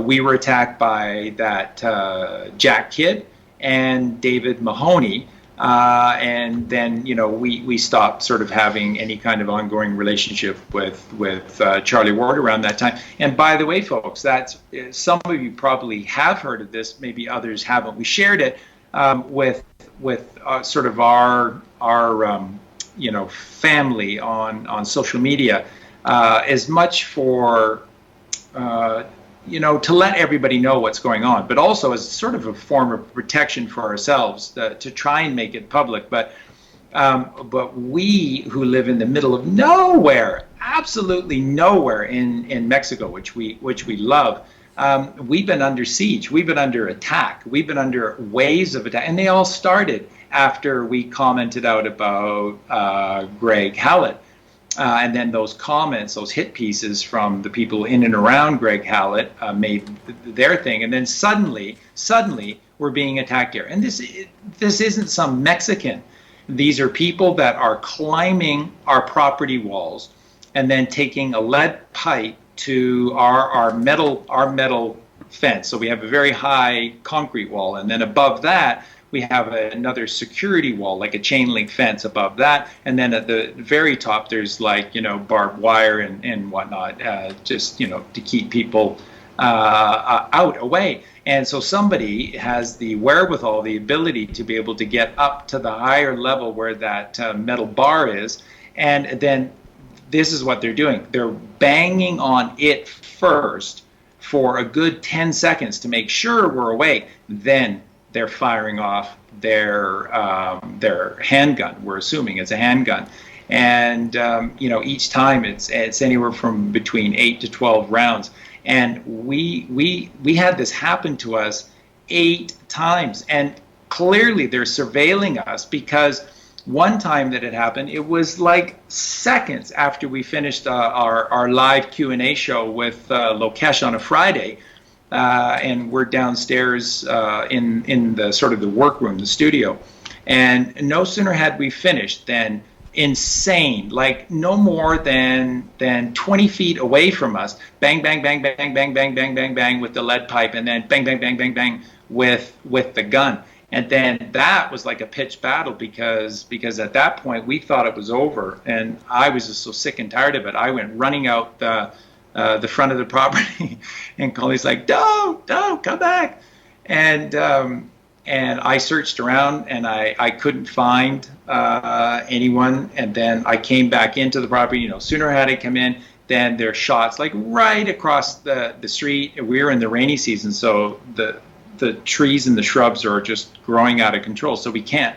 we were attacked by that Jack Kidd and David Mahoney. And then, we stopped sort of having any kind of ongoing relationship with Charlie Ward around that time. And by the way, folks, some of you probably have heard of this, maybe others haven't. We shared it with sort of our family on social media, as much for to let everybody know what's going on, but also as sort of a form of protection for ourselves to try and make it public. But we who live in the middle of nowhere, absolutely nowhere in Mexico, which we love, we've been under siege. We've been under attack. We've been under waves of attack, and they all started after we commented out about Greg Hallett. And then those comments, those hit pieces from the people in and around Greg Hallett made their thing. And then suddenly we're being attacked here. And this isn't some Mexican. These are people that are climbing our property walls and then taking a lead pipe to our metal fence. So we have a very high concrete wall. And then above that, we have another security wall, like a chain link fence above that. And then at the very top, there's barbed wire and whatnot, just, to keep people away. And so somebody has the wherewithal, the ability to be able to get up to the higher level where that metal bar is. And then this is what they're doing. They're banging on it first for a good 10 seconds to make sure we're awake. Then they're firing off their handgun. We're assuming it's a handgun. And, each time it's anywhere from between 8 to 12 rounds. And we had this happen to us 8 times. And clearly they're surveilling us, because one time that it happened, it was like seconds after we finished our live Q&A show with Lokesh on a Friday. And we're downstairs in the sort of the workroom, the studio. And no sooner had we finished than insane, like no more than 20 feet away from us, bang, bang, bang, bang, bang, bang, bang, bang, bang with the lead pipe, and then bang, bang, bang, bang, bang with the gun. And then that was like a pitched battle, because at that point we thought it was over, and I was just so sick and tired of it. I went running out the front of the property, and Colleen's like, don't come back. And I searched around, and I couldn't find anyone. And then I came back into the property. Sooner had I come in, then there's shots like right across the street. We're in the rainy season, so the trees and the shrubs are just growing out of control. So we can't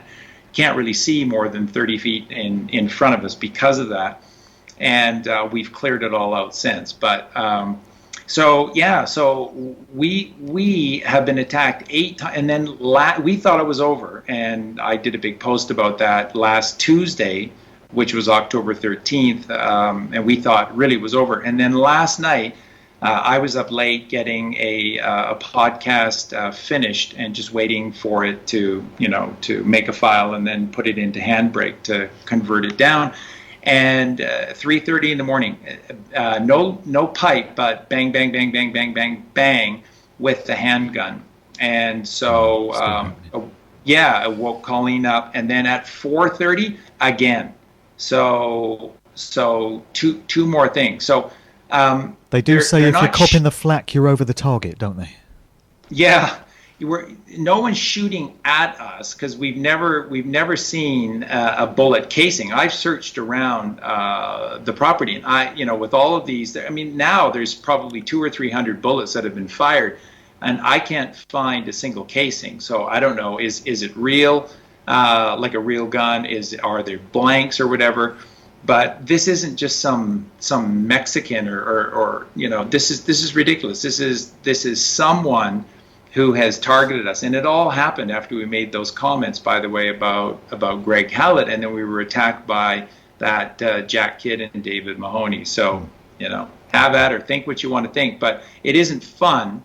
really see more than 30 feet in front of us because of that. And we've cleared it all out since. But so we have been attacked 8 times, and then we thought it was over. And I did a big post about that last Tuesday, which was October 13th, and we thought really it was over. And then last night, I was up late getting a podcast finished, and just waiting for it to make a file and then put it into Handbrake to convert it down. And 3:30 in the morning, no pipe, but bang, bang, bang, bang, bang, bang, bang with the handgun. And so, I woke Colleen up, and then at 4:30 again. So two more things. So they do say if you're copping the flak, you're over the target, don't they? Yeah. No one's shooting at us, because we've never seen a bullet casing. I've searched around the property, and with all of these, now there's probably 200 or 300 bullets that have been fired, and I can't find a single casing. So I don't know, is it real, like a real gun? Are there blanks or whatever? But this isn't just some Mexican or this is ridiculous. This is someone who has targeted us. And it all happened after we made those comments, by the way, about Greg Hallett, and then we were attacked by that Jack Kidd and David Mahoney. So, have at or think what you want to think, but it isn't fun.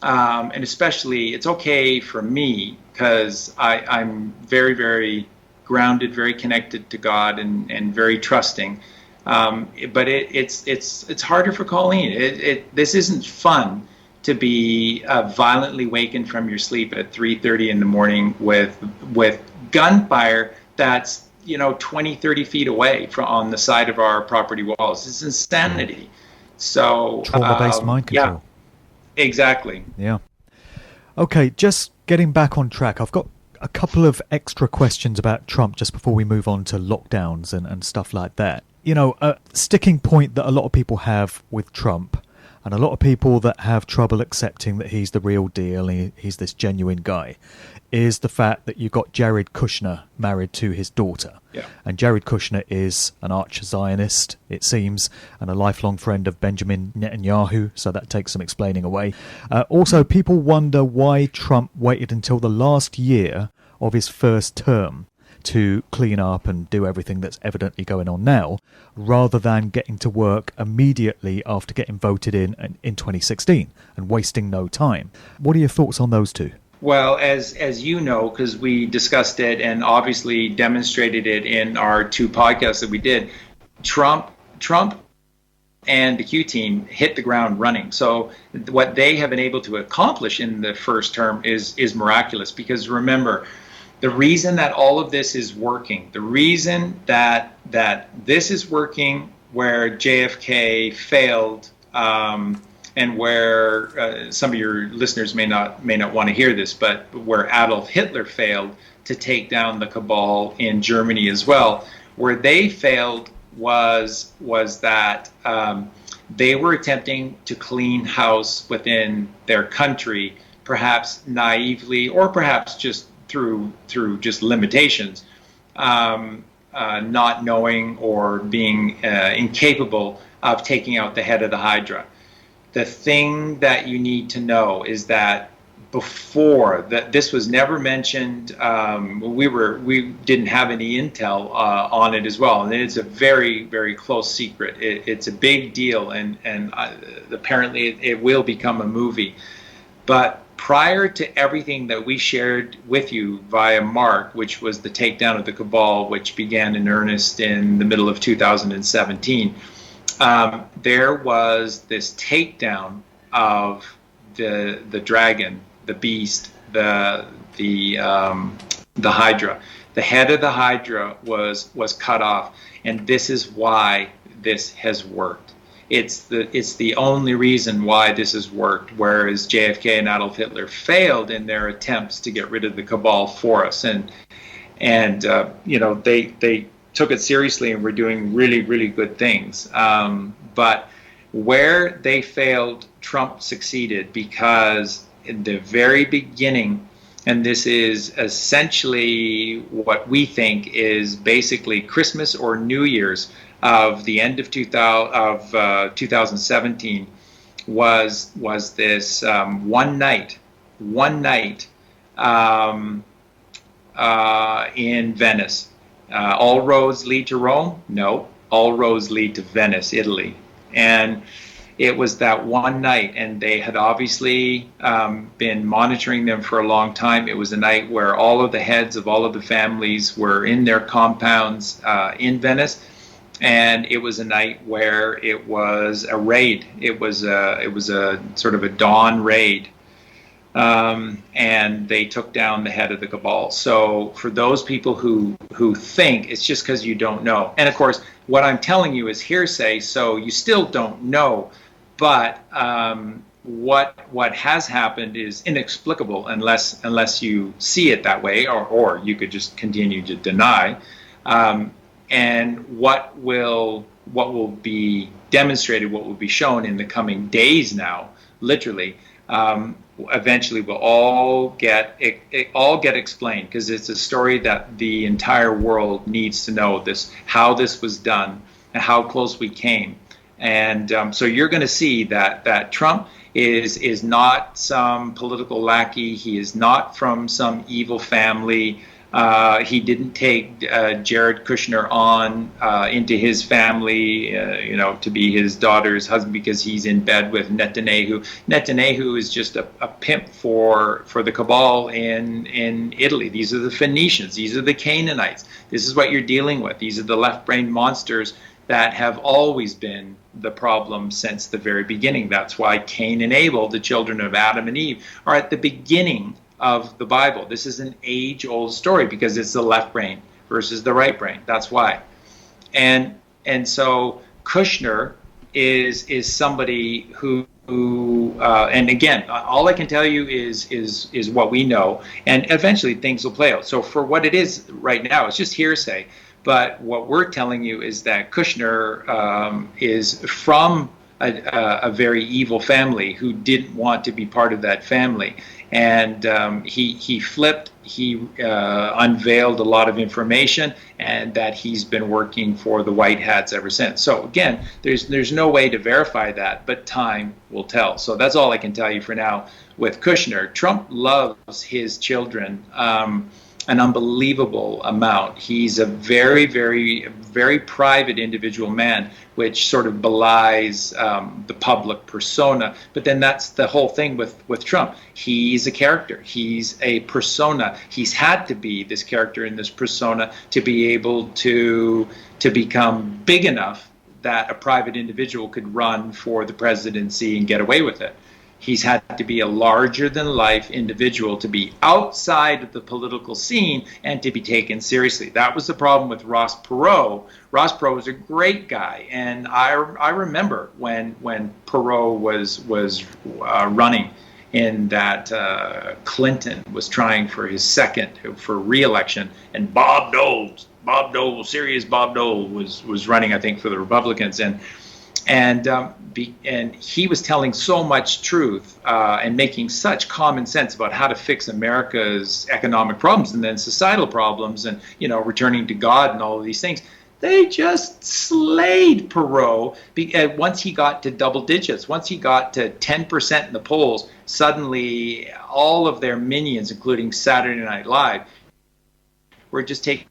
And especially, it's okay for me, because I'm very, very grounded, very connected to God, and very trusting. But it's harder for Colleen. This isn't fun, to be violently wakened from your sleep at 3:30 in the morning with gunfire that's 20, 30 feet away on the side of our property walls. It's insanity. So trauma-based mind control. Yeah, exactly. Yeah. Okay, just getting back on track. I've got a couple of extra questions about Trump just before we move on to lockdowns and stuff like that. A sticking point that a lot of people have with Trump, and a lot of people that have trouble accepting that he's the real deal, he's this genuine guy, is the fact that you got Jared Kushner married to his daughter. Yeah. And Jared Kushner is an arch-Zionist, it seems, and a lifelong friend of Benjamin Netanyahu, so that takes some explaining away. Also, people wonder why Trump waited until the last year of his first term to clean up and do everything that's evidently going on now, rather than getting to work immediately after getting voted in 2016 and wasting no time. What are your thoughts on those two? Well, as you know, because we discussed it and obviously demonstrated it in our 2 podcasts that we did, Trump and the Q team hit the ground running. So what they have been able to accomplish in the first term is miraculous, because remember, the reason that all of this is working, the reason that this is working where JFK failed, and where some of your listeners may not want to hear this, but where Adolf Hitler failed to take down the cabal in Germany as well, where they failed was that they were attempting to clean house within their country, perhaps naively or perhaps just through just limitations, not knowing or being incapable of taking out the head of the Hydra. The thing that you need to know is that before that, this was never mentioned. We didn't have any intel on it as well, and it's a very, very close secret. It's a big deal, and apparently it will become a movie. But prior to everything that we shared with you via Mark, which was the takedown of the cabal, which began in earnest in the middle of 2017, there was this takedown of the dragon, the beast, the Hydra. The head of the Hydra was cut off, and this is why this has worked. It's the only reason why this has worked, whereas JFK and Adolf Hitler failed in their attempts to get rid of the cabal for us, and they took it seriously and were doing really, really good things. But where they failed, Trump succeeded, because in the very beginning, and this is essentially what we think is basically Christmas or New Year's of the end of 2017, was this one night in Venice. All roads lead to Rome? No, all roads lead to Venice, Italy. And it was that one night, and they had obviously been monitoring them for a long time. It was a night where all of the heads of all of the families were in their compounds in Venice, and it was a night where it was a raid. It was a sort of a dawn raid, and they took down the head of the cabal. So for those people who think it's just because you don't know, and of course what I'm telling you is hearsay, so you still don't know. But what has happened is inexplicable unless you see it that way, or you could just continue to deny. And what will be demonstrated, what will be shown in the coming days now, literally, eventually will all get explained, because it's a story that the entire world needs to know, how this was done and how close we came. And so you're going to see that Trump is not some political lackey. He is not from some evil family. He didn't take Jared Kushner on into his family, to be his daughter's husband because he's in bed with Netanyahu. Netanyahu is just a pimp for the cabal in Italy. These are the Phoenicians. These are the Canaanites. This is what you're dealing with. These are the left-brained monsters that have always been the problem since the very beginning. That's why Cain and Abel, the children of Adam and Eve, are at the beginning of the Bible. This is an age-old story because it's the left brain versus the right brain. That's why. And so Kushner is somebody who and again, all I can tell you is what we know, and eventually things will play out. So for what it is right now, it's just hearsay. But what we're telling you is that Kushner is from a very evil family who didn't want to be part of that family. And he flipped, he unveiled a lot of information, and that he's been working for the White Hats ever since. So again, there's no way to verify that, but time will tell. So that's all I can tell you for now with Kushner. Trump loves his children an unbelievable amount. He's a very, very, very private individual man, which sort of belies the public persona. But then that's the whole thing with Trump. He's a character. He's a persona. He's had to be this character and this persona to be able to become big enough that a private individual could run for the presidency and get away with it. He's had to be a larger-than-life individual to be outside of the political scene and to be taken seriously. That was the problem with Ross Perot. Ross Perot was a great guy, and I remember when Perot was running in that Clinton was trying for his second for re-election, and Bob Dole Bob Dole, serious Bob Dole was running, I think, for the Republicans, and he was telling so much truth and making such common sense about how to fix America's economic problems and then societal problems, and returning to God and all of these things. They just slayed Perot once he got to double digits. Once he got to 10% in the polls, suddenly all of their minions, including Saturday Night Live, were just taking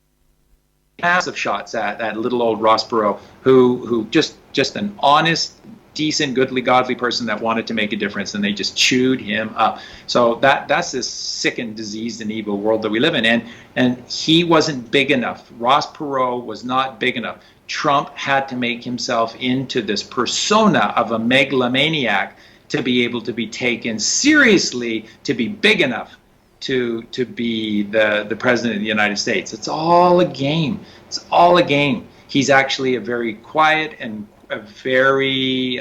massive shots at that little old Ross Perot, who just an honest, decent, goodly, godly person that wanted to make a difference, and they just chewed him up. So that's this sick and diseased and evil world that we live in, and he wasn't big enough. Ross Perot was not big enough. Trump had to make himself into this persona of a megalomaniac to be able to be taken seriously, to be big enough to be the president of the United States. It's all a game. It's all a game. He's actually a very quiet and a very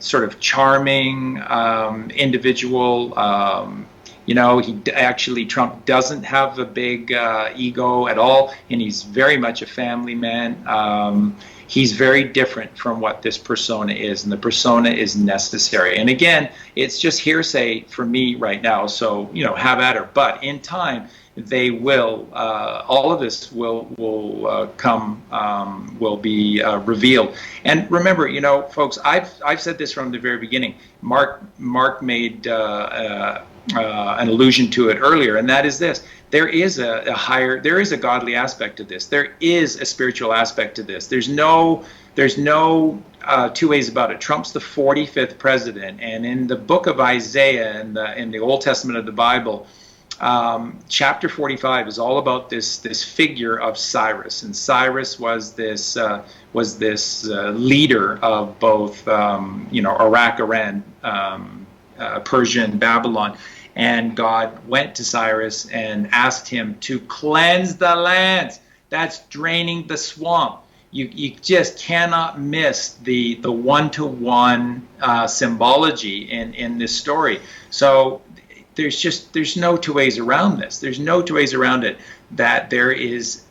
sort of charming individual. Trump doesn't have a big ego at all, and he's very much a family man. He's very different from what this persona is, and the persona is necessary. And again, it's just hearsay for me right now, so have at her. But in time, they will. All of this will be revealed. And remember, folks, I've said this from the very beginning. Mark made an allusion to it earlier, and that is this: there is there is a godly aspect to this. There is a spiritual aspect to this. There's no two ways about it. Trump's the 45th president, and in the book of Isaiah, in the Old Testament of the Bible, chapter 45 is all about this figure of Cyrus, and Cyrus was this leader of both Iraq, Iran, Persia, and Babylon. And God went to Cyrus and asked him to cleanse the lands. That's draining the swamp. You just cannot miss the one-to-one symbology in this story. So there's no two ways around this. There's no two ways around it, that there is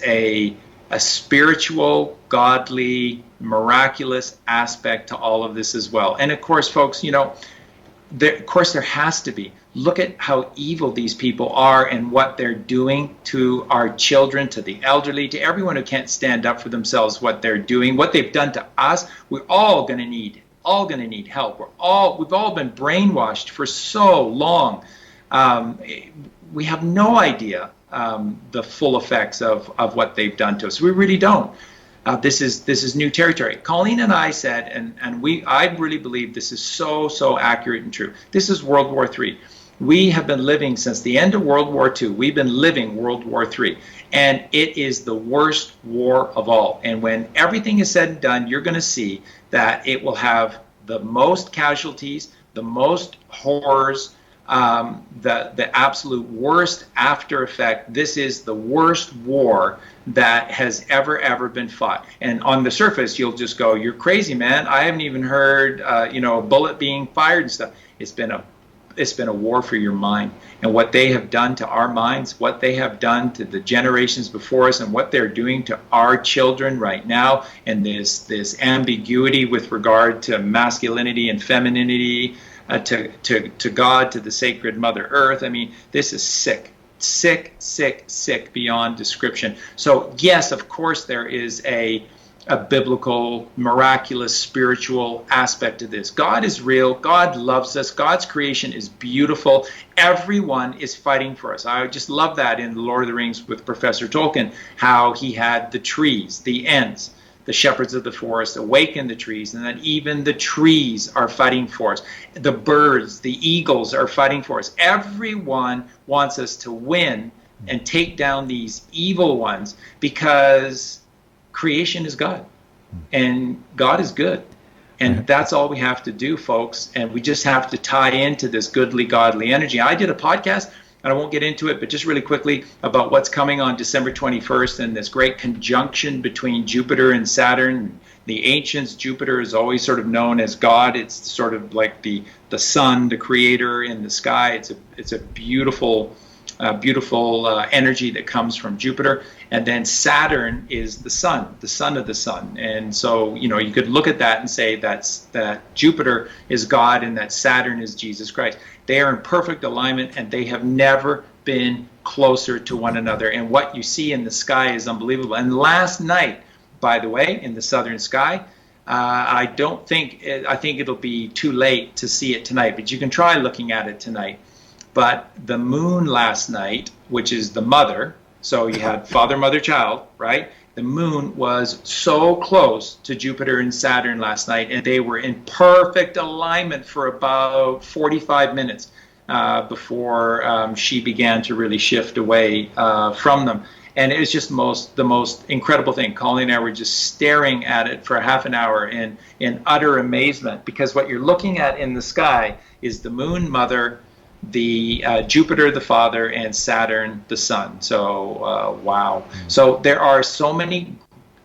a spiritual, godly, miraculous aspect to all of this as well. And of course, folks, there has to be. Look at how evil these people are and what they're doing to our children, to the elderly, to everyone who can't stand up for themselves. What they're doing, what they've done to us. We're all going to need help. We've all been brainwashed for so long. We have no idea the full effects of what they've done to us. We really don't. This is new territory. Colleen and I said, and I really believe this is so accurate and true. This is World War III. We have been living since the end of World War II. We've been living World War III, and it is the worst war of all. And when everything is said and done, you're going to see that it will have the most casualties, the most horrors, the absolute worst after effect. This is the worst war that has ever been fought. And on the surface, you'll just go, "You're crazy, man. I haven't even heard a bullet being fired and stuff." It's been a war for your mind. And what they have done to our minds, what they have done to the generations before us, and what they're doing to our children right now, and this ambiguity with regard to masculinity and femininity, to God, to the sacred Mother Earth. I mean, this is sick beyond description. So yes, of course, there is a biblical, miraculous, spiritual aspect to this. God is real. God loves us. God's creation is beautiful. Everyone is fighting for us. I just love that in The Lord of the Rings with Professor Tolkien, how he had the trees, the Ents, the shepherds of the forest awaken the trees, and that even the trees are fighting for us. The birds, the eagles are fighting for us. Everyone wants us to win and take down these evil ones, because creation is God, and God is good. And that's all we have to do, folks. And we just have to tie into this goodly, godly energy. I did a podcast, and I won't get into it, but just really quickly, about what's coming on December 21st and this great conjunction between Jupiter and Saturn. The ancients, Jupiter is always sort of known as God. It's sort of like the sun, the creator in the sky. It's a beautiful beautiful energy that comes from Jupiter. And then Saturn is the son of the sun. And so, you could look at that and say that Jupiter is God and that Saturn is Jesus Christ. They are in perfect alignment, and they have never been closer to one another. And what you see in the sky is unbelievable. And last night, by the way, in the southern sky, I think it'll be too late to see it tonight, but you can try looking at it tonight. But the moon last night, which is the mother, so you had father, mother, child, right? The moon was so close to Jupiter and Saturn last night, and they were in perfect alignment for about 45 minutes before she began to really shift away from them. And it was just the most incredible thing. Colleen and I were just staring at it for a half an hour in utter amazement, because what you're looking at in the sky is the moon, mother, the Jupiter, the father, and Saturn, the son. So, wow. So there are so many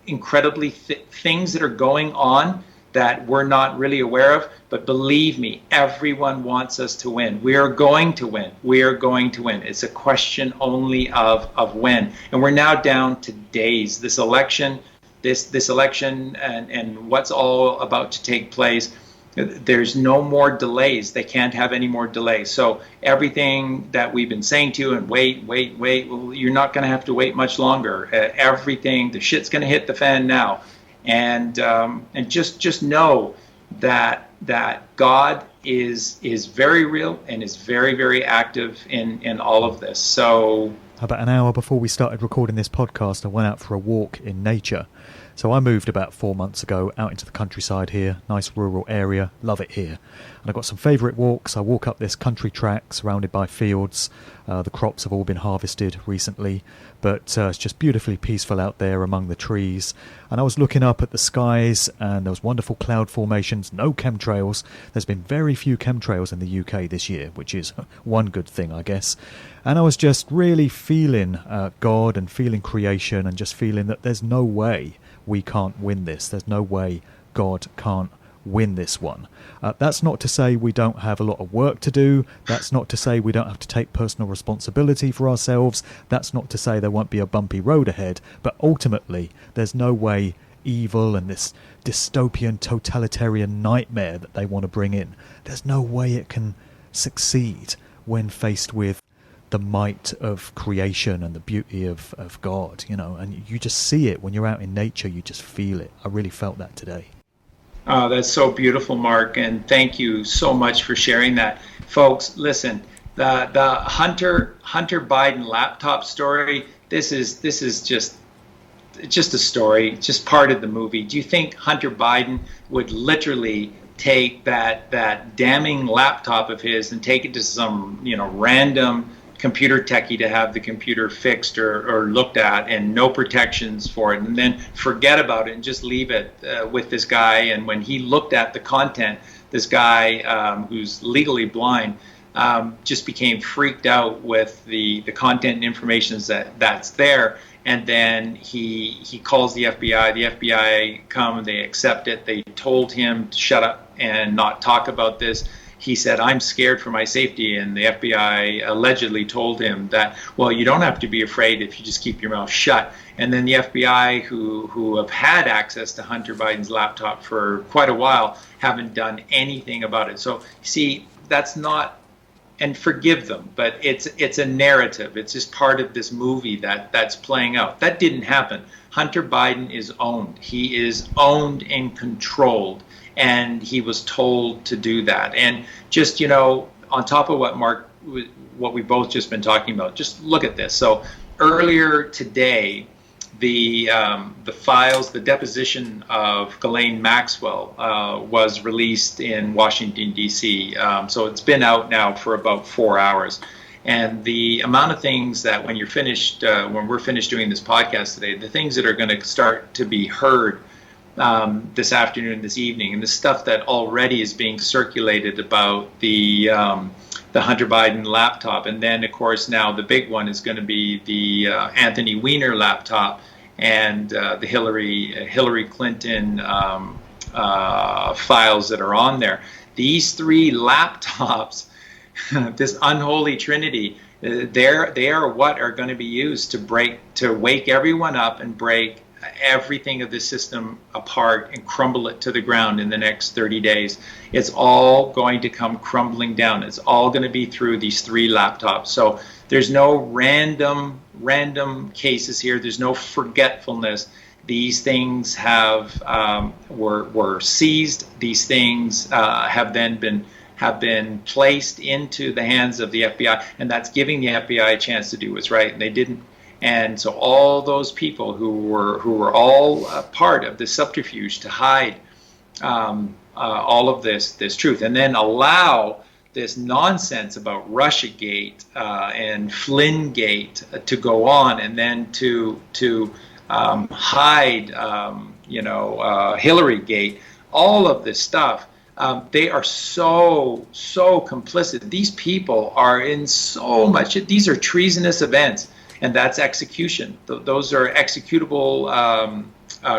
incredibly things that are going on that we're not really aware of. But believe me, everyone wants us to win. We are going to win. We are going to win. It's a question only of when. And we're now down to days. This election, and what's all about to take place, there's no more delays. They can't have any more delays. So everything that we've been saying to you, and wait, well, you're not going to have to wait much longer. Everything, the shit's going to hit the fan now. And just know that God is very real and is very, very active in all of this. So about an hour before we started recording this podcast, I went out for a walk in nature. So I moved about 4 months ago out into the countryside here, nice rural area, love it here. And I've got some favourite walks. I walk up this country track surrounded by fields. The crops have all been harvested recently, but it's just beautifully peaceful out there among the trees. And I was looking up at the skies, and there was wonderful cloud formations, no chemtrails. There's been very few chemtrails in the UK this year, which is one good thing, I guess. And I was just really feeling God and feeling creation, and just feeling that there's no way we can't win this. There's no way God can't win this one. That's not to say we don't have a lot of work to do. That's not to say we don't have to take personal responsibility for ourselves. That's not to say there won't be a bumpy road ahead. But ultimately, there's no way evil and this dystopian totalitarian nightmare that they want to bring in, there's no way it can succeed when faced with the might of creation and the beauty of God, and you just see it when you're out in nature. You just feel it. I really felt that today. Oh, that's so beautiful, Mark, and thank you so much for sharing that. Folks, listen, the Hunter Biden laptop story, this is just a story, just part of the movie. Do you think Hunter Biden would literally take that damning laptop of his and take it to some random computer techie to have the computer fixed or looked at, and no protections for it, and then forget about it and just leave it with this guy? And when he looked at the content, this guy who's legally blind just became freaked out with the content and information that's there. And then he calls the FBI. The FBI come and they accept it. They told him to shut up and not talk about this. He said, "I'm scared for my safety," and the FBI allegedly told him that, well, you don't have to be afraid if you just keep your mouth shut. And then the FBI, who have had access to Hunter Biden's laptop for quite a while, haven't done anything about it. So, see, that's not, and forgive them, but it's a narrative. It's just part of this movie that's playing out. That didn't happen. Hunter Biden is owned. He is owned and controlled. And he was told to do that. And just, on top of what we've both just been talking about, just look at this. So earlier today, the files, the deposition of Ghislaine Maxwell was released in Washington, D.C. So it's been out now for about 4 hours. And the amount of things that when we're finished doing this podcast today, the things that are going to start to be heard this afternoon, this evening, and the stuff that already is being circulated about the Hunter Biden laptop. And then, of course, now the big one is going to be the Anthony Weiner laptop and the Hillary Clinton files that are on there. These three laptops, this unholy trinity, They are what are going to be used to wake everyone up and break everything of the system apart and crumble it to the ground in the next 30 days. It's all going to come crumbling down. It's all going to be through these 3 laptops. So there's no random cases here. There's no forgetfulness. These things were seized. These things have been placed into the hands of the FBI, and that's giving the FBI a chance to do what's right. And they didn't. And so all those people who were all part of the subterfuge to hide all of this truth, and then allow this nonsense about Russiagate and Flynngate to go on, and then to hide, Hillarygate, all of this stuff. They are so complicit. These people are in so much. These are treasonous events. And that's execution. Those are executable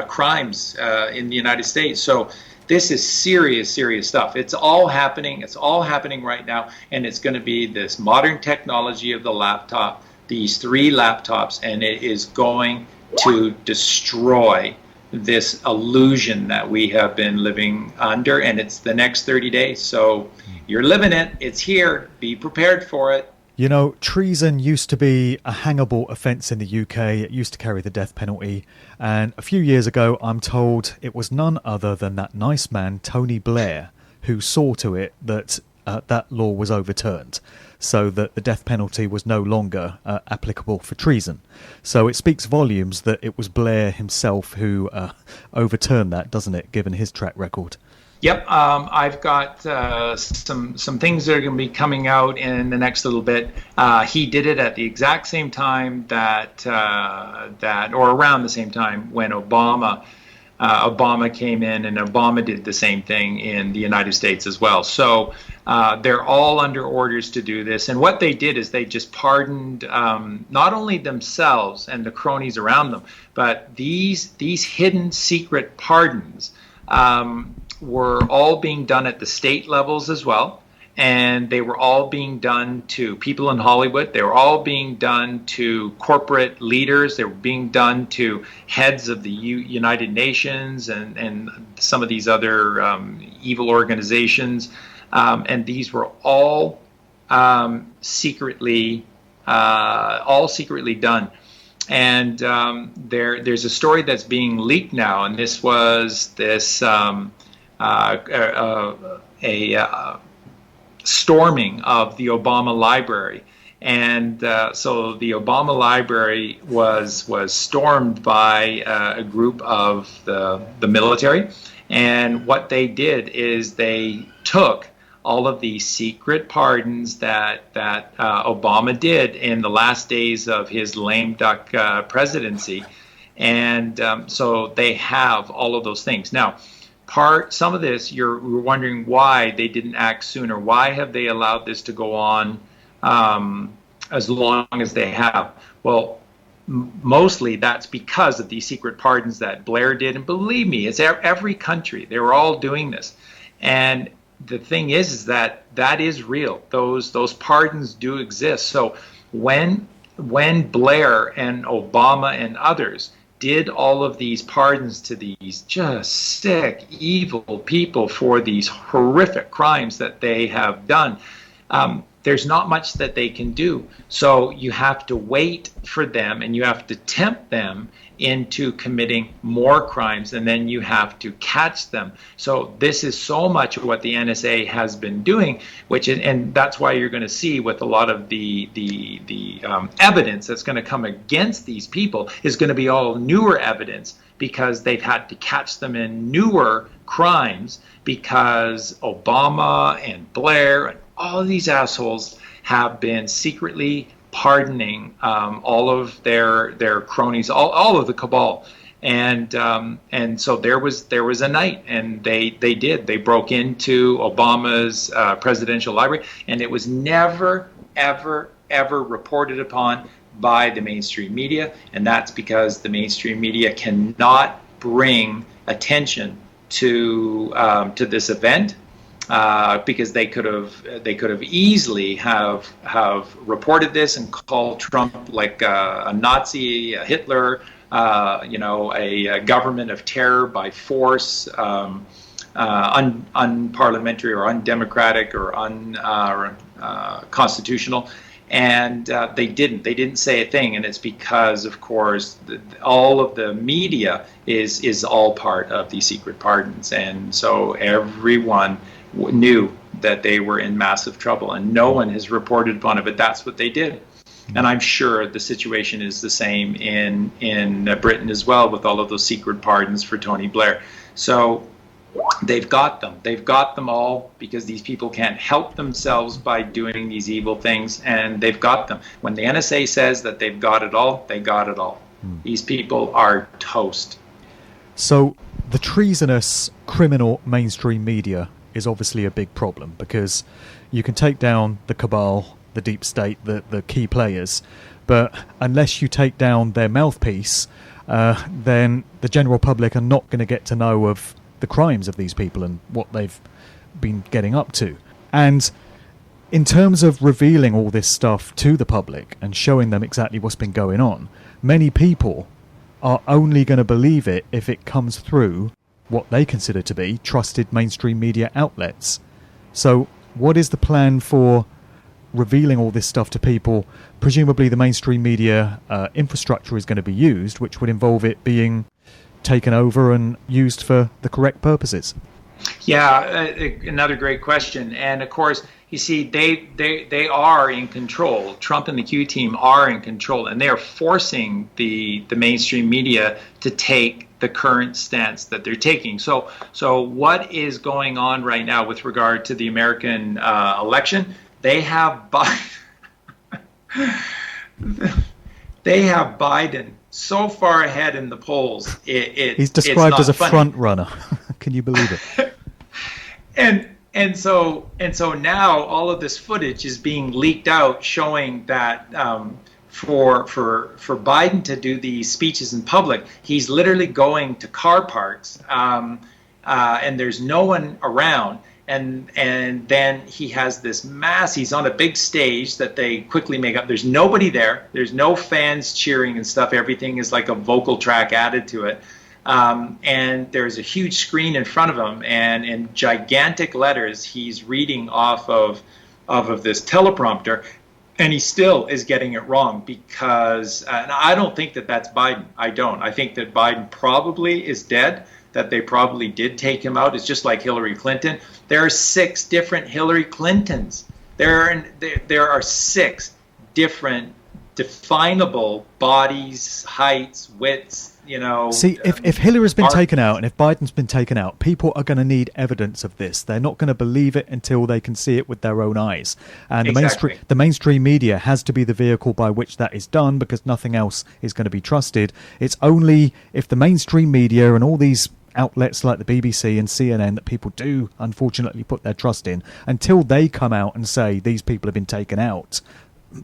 crimes in the United States. So this is serious stuff. It's all happening. It's all happening right now. And it's going to be this modern technology of the laptop, these 3 laptops, and it is going to destroy this illusion that we have been living under. And it's the next 30 days. So you're living it. It's here. Be prepared for it. You know, treason used to be a hangable offence in the UK. It used to carry the death penalty. And a few years ago, I'm told it was none other than that nice man, Tony Blair, who saw to it that that law was overturned, so that the death penalty was no longer applicable for treason. So it speaks volumes that it was Blair himself who overturned that, doesn't it, given his track record? Yep, I've got some things that are going to be coming out in the next little bit. He did it at the exact same time that or around the same time when Obama came in, and Obama did the same thing in the United States as well. So they're all under orders to do this. And what they did is they just pardoned not only themselves and the cronies around them, but these hidden secret pardons were all being done at the state levels as well, and they were all being done to people in Hollywood. They were all being done to corporate leaders. They were being done to heads of the United Nations and some of these other evil organizations, and these were all secretly done. And there's a story that's being leaked now, and this was a storming of the Obama Library. And so the Obama Library was stormed by a group of the military. And what they did is they took all of these secret pardons that Obama did in the last days of his lame duck presidency. And so they have all of those things. Now, some of this, you're wondering why they didn't act sooner. Why have they allowed this to go on as long as they have? Well, mostly that's because of these secret pardons that Blair did. And believe me, it's every country. They were all doing this. And the thing is that is real. Those pardons do exist. So when Blair and Obama and others did all of these pardons to these just sick, evil people for these horrific crimes that they have done, there's not much that they can do. So you have to wait for them, and you have to tempt them into committing more crimes, and then you have to catch them. So this is so much what the NSA has been doing, and that's why you're going to see with a lot of the evidence that's going to come against these people is going to be all newer evidence, because they've had to catch them in newer crimes, because Obama and Blair and all of these assholes have been secretly pardoning all of their cronies, all of the cabal, and so there was a night, and they broke into Obama's presidential library, and it was never ever reported upon by the mainstream media, and that's because the mainstream media cannot bring attention to this event. because they could have easily have reported this and called Trump like a Nazi, a Hitler, a government of terror by force, unparliamentary or undemocratic or unconstitutional. And they didn't. They didn't say a thing, and it's because, of course, all of the media is all part of these secret pardons, and so everyone knew that they were in massive trouble, and no one has reported upon it. But that's what they did, and I'm sure the situation is the same in Britain as well, with all of those secret pardons for Tony Blair. So they've got them. They've got them all because these people can't help themselves by doing these evil things, and they've got them. When the NSA says that they've got it all, they got it all. These people are toast. So the treasonous criminal mainstream media is obviously a big problem, because you can take down the cabal, the deep state, the key players, but unless you take down their mouthpiece, then the general public are not going to get to know of the crimes of these people and what they've been getting up to. And in terms of revealing all this stuff to the public and showing them exactly what's been going on, many people are only going to believe it if it comes through what they consider to be trusted mainstream media outlets. So what is the plan for revealing all this stuff to people? Presumably the mainstream media infrastructure is going to be used, which would involve it being taken over and used for the correct purposes. Yeah, another great question. And of course, you see, they are in control. Trump and the Q team are in control, and they are forcing the mainstream media to take the current stance that they're taking. So what is going on right now with regard to the American election? They have Biden so far ahead in the polls. He's described as a front runner. Can you believe it? And so now all of this footage is being leaked out, showing that for Biden to do these speeches in public, he's literally going to car parks, and there's no one around. And then he has this he's on a big stage that they quickly make up. There's nobody there. There's no fans cheering and stuff. Everything is like a vocal track added to it. And there's a huge screen in front of him, and in gigantic letters, he's reading off of this teleprompter, and he still is getting it wrong because, and I don't think that that's Biden. I don't. I think that Biden probably is dead, that they probably did take him out. It's just like Hillary Clinton. There are 6 different Hillary Clintons. There are 6 different definable bodies, heights, widths, See, if Hillary's been taken out and if Biden's been taken out, people are going to need evidence of this. They're not going to believe it until they can see it with their own eyes. And exactly. the mainstream media has to be the vehicle by which that is done, because nothing else is going to be trusted. It's only if the mainstream media and all these outlets like the BBC and CNN that people do unfortunately put their trust in, until they come out and say these people have been taken out,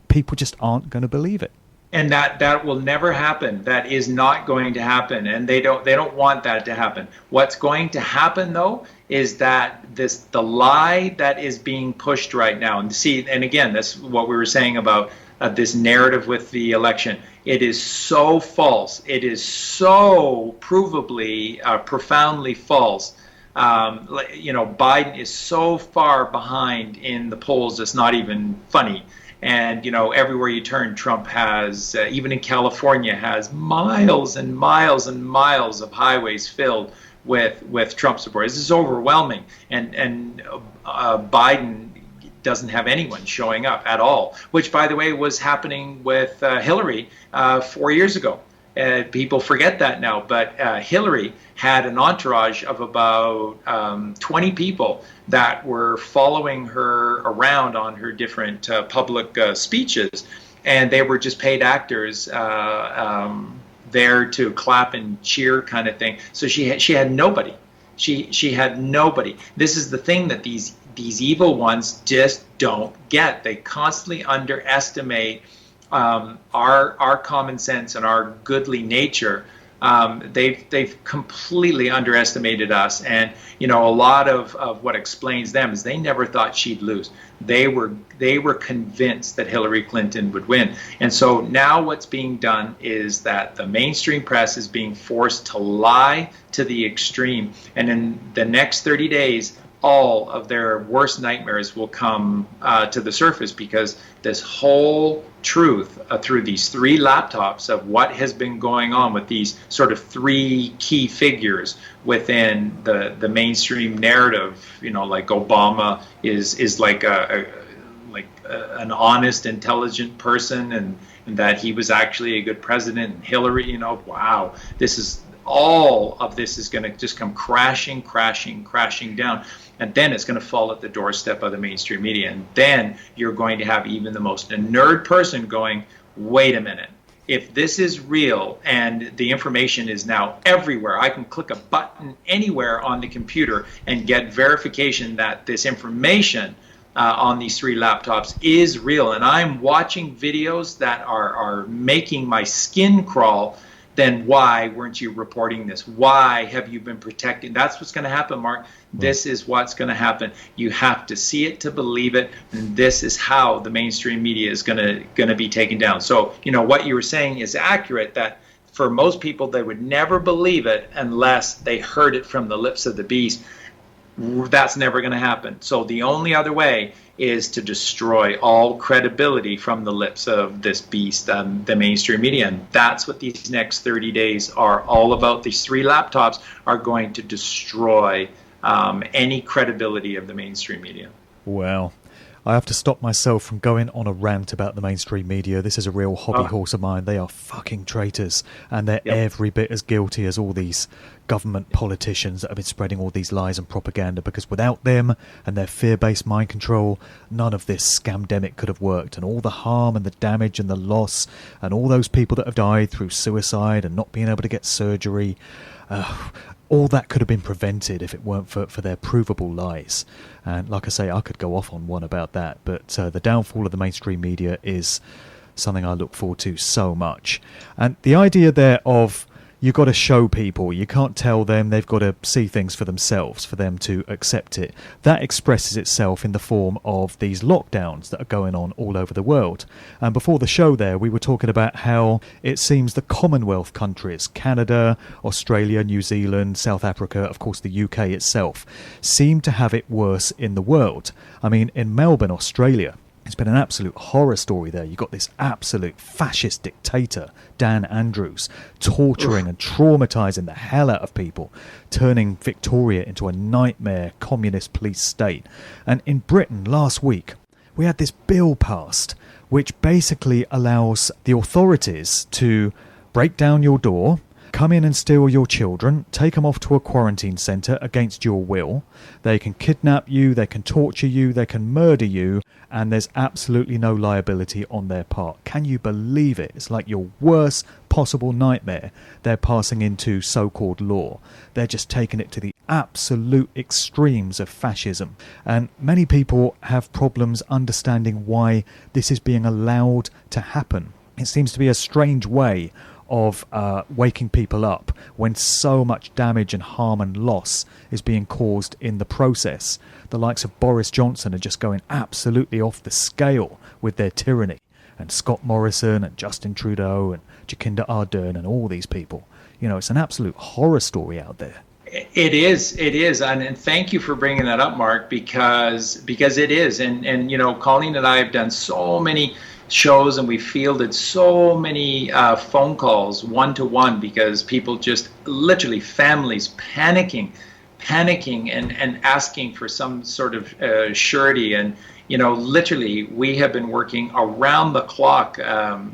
people just aren't going to believe it. And that will never happen. That is not going to happen, and they don't want that to happen. What's going to happen though is that the lie that is being pushed right now, and again, that's what we were saying about this narrative with the election. It is so false. It is so provably, profoundly false. Biden is so far behind in the polls, it's not even funny. And, everywhere you turn, Trump has, even in California, has miles and miles and miles of highways filled with Trump supporters. This is overwhelming. And Biden doesn't have anyone showing up at all, which, by the way, was happening with Hillary 4 years ago. People forget that now, but Hillary had an entourage of about 20 people that were following her around on her different public speeches, and they were just paid actors there to clap and cheer kind of thing. So she had nobody. She had nobody. This is the thing that these evil ones just don't get. They constantly underestimate our common sense and our goodly nature They've completely underestimated us, and a lot of what explains them is they never thought she'd lose. They were convinced that Hillary Clinton would win, and so now what's being done is that the mainstream press is being forced to lie to the extreme, and in the next 30 days. All of their worst nightmares will come to the surface, because this whole truth through these 3 laptops of what has been going on with these sort of 3 key figures within the mainstream narrative, like Obama is like an honest, intelligent person, and that he was actually a good president, and Hillary, wow, all of this is going to just come crashing down. And then it's going to fall at the doorstep of the mainstream media. And then you're going to have even the most nerd person going, wait a minute. If this is real and the information is now everywhere, I can click a button anywhere on the computer and get verification that this information on these 3 laptops is real. And I'm watching videos that are making my skin crawl. Then why weren't you reporting this? Why have you been protecting? That's what's going to happen, Mark. This is what's going to happen. You have to see it to believe it, and this is how the mainstream media is going to be taken down. So, what you were saying is accurate, that for most people, they would never believe it unless they heard it from the lips of the beast. That's never going to happen. So the only other way is to destroy all credibility from the lips of this beast, the mainstream media. And that's what these next 30 days are all about. These 3 laptops are going to destroy any credibility of the mainstream media. Well, I have to stop myself from going on a rant about the mainstream media. This is a real hobby horse of mine. They are fucking traitors, and they're every bit as guilty as all these government politicians that have been spreading all these lies and propaganda, because without them and their fear-based mind control, none of this scamdemic could have worked, and all the harm and the damage and the loss and all those people that have died through suicide and not being able to get surgery, all that could have been prevented if it weren't for their provable lies. And like I say, I could go off on one about that, but the downfall of the mainstream media is something I look forward to so much. And the idea there of you've got to show people, you can't tell them, they've got to see things for themselves for them to accept it. That expresses itself in the form of these lockdowns that are going on all over the world. And before the show there, we were talking about how it seems the Commonwealth countries, Canada, Australia, New Zealand, South Africa, of course the UK itself, seem to have it worse in the world. I mean, in Melbourne, Australia, it's been an absolute horror story there. You've got this absolute fascist dictator, Dan Andrews, torturing and traumatising the hell out of people, turning Victoria into a nightmare communist police state. And in Britain last week, we had this bill passed which basically allows the authorities to break down your door, come in and steal your children, take them off to a quarantine centre against your will. They can kidnap you, they can torture you, they can murder you, and there's absolutely no liability on their part. Can you believe it? It's like your worst possible nightmare they're passing into so-called law. They're just taking it to the absolute extremes of fascism. And many people have problems understanding why this is being allowed to happen. It seems to be a strange way of waking people up when so much damage and harm and loss is being caused in the process. The likes of Boris Johnson are just going absolutely off the scale with their tyranny, and Scott Morrison and Justin Trudeau and Jacinda Ardern and all these people. It's an absolute horror story out there. It is, and thank you for bringing that up, Mark, because it is, and Colleen and I have done so many shows, and we fielded so many phone calls one-to-one, because people just literally, families panicking and asking for some sort of surety. And literally we have been working around the clock,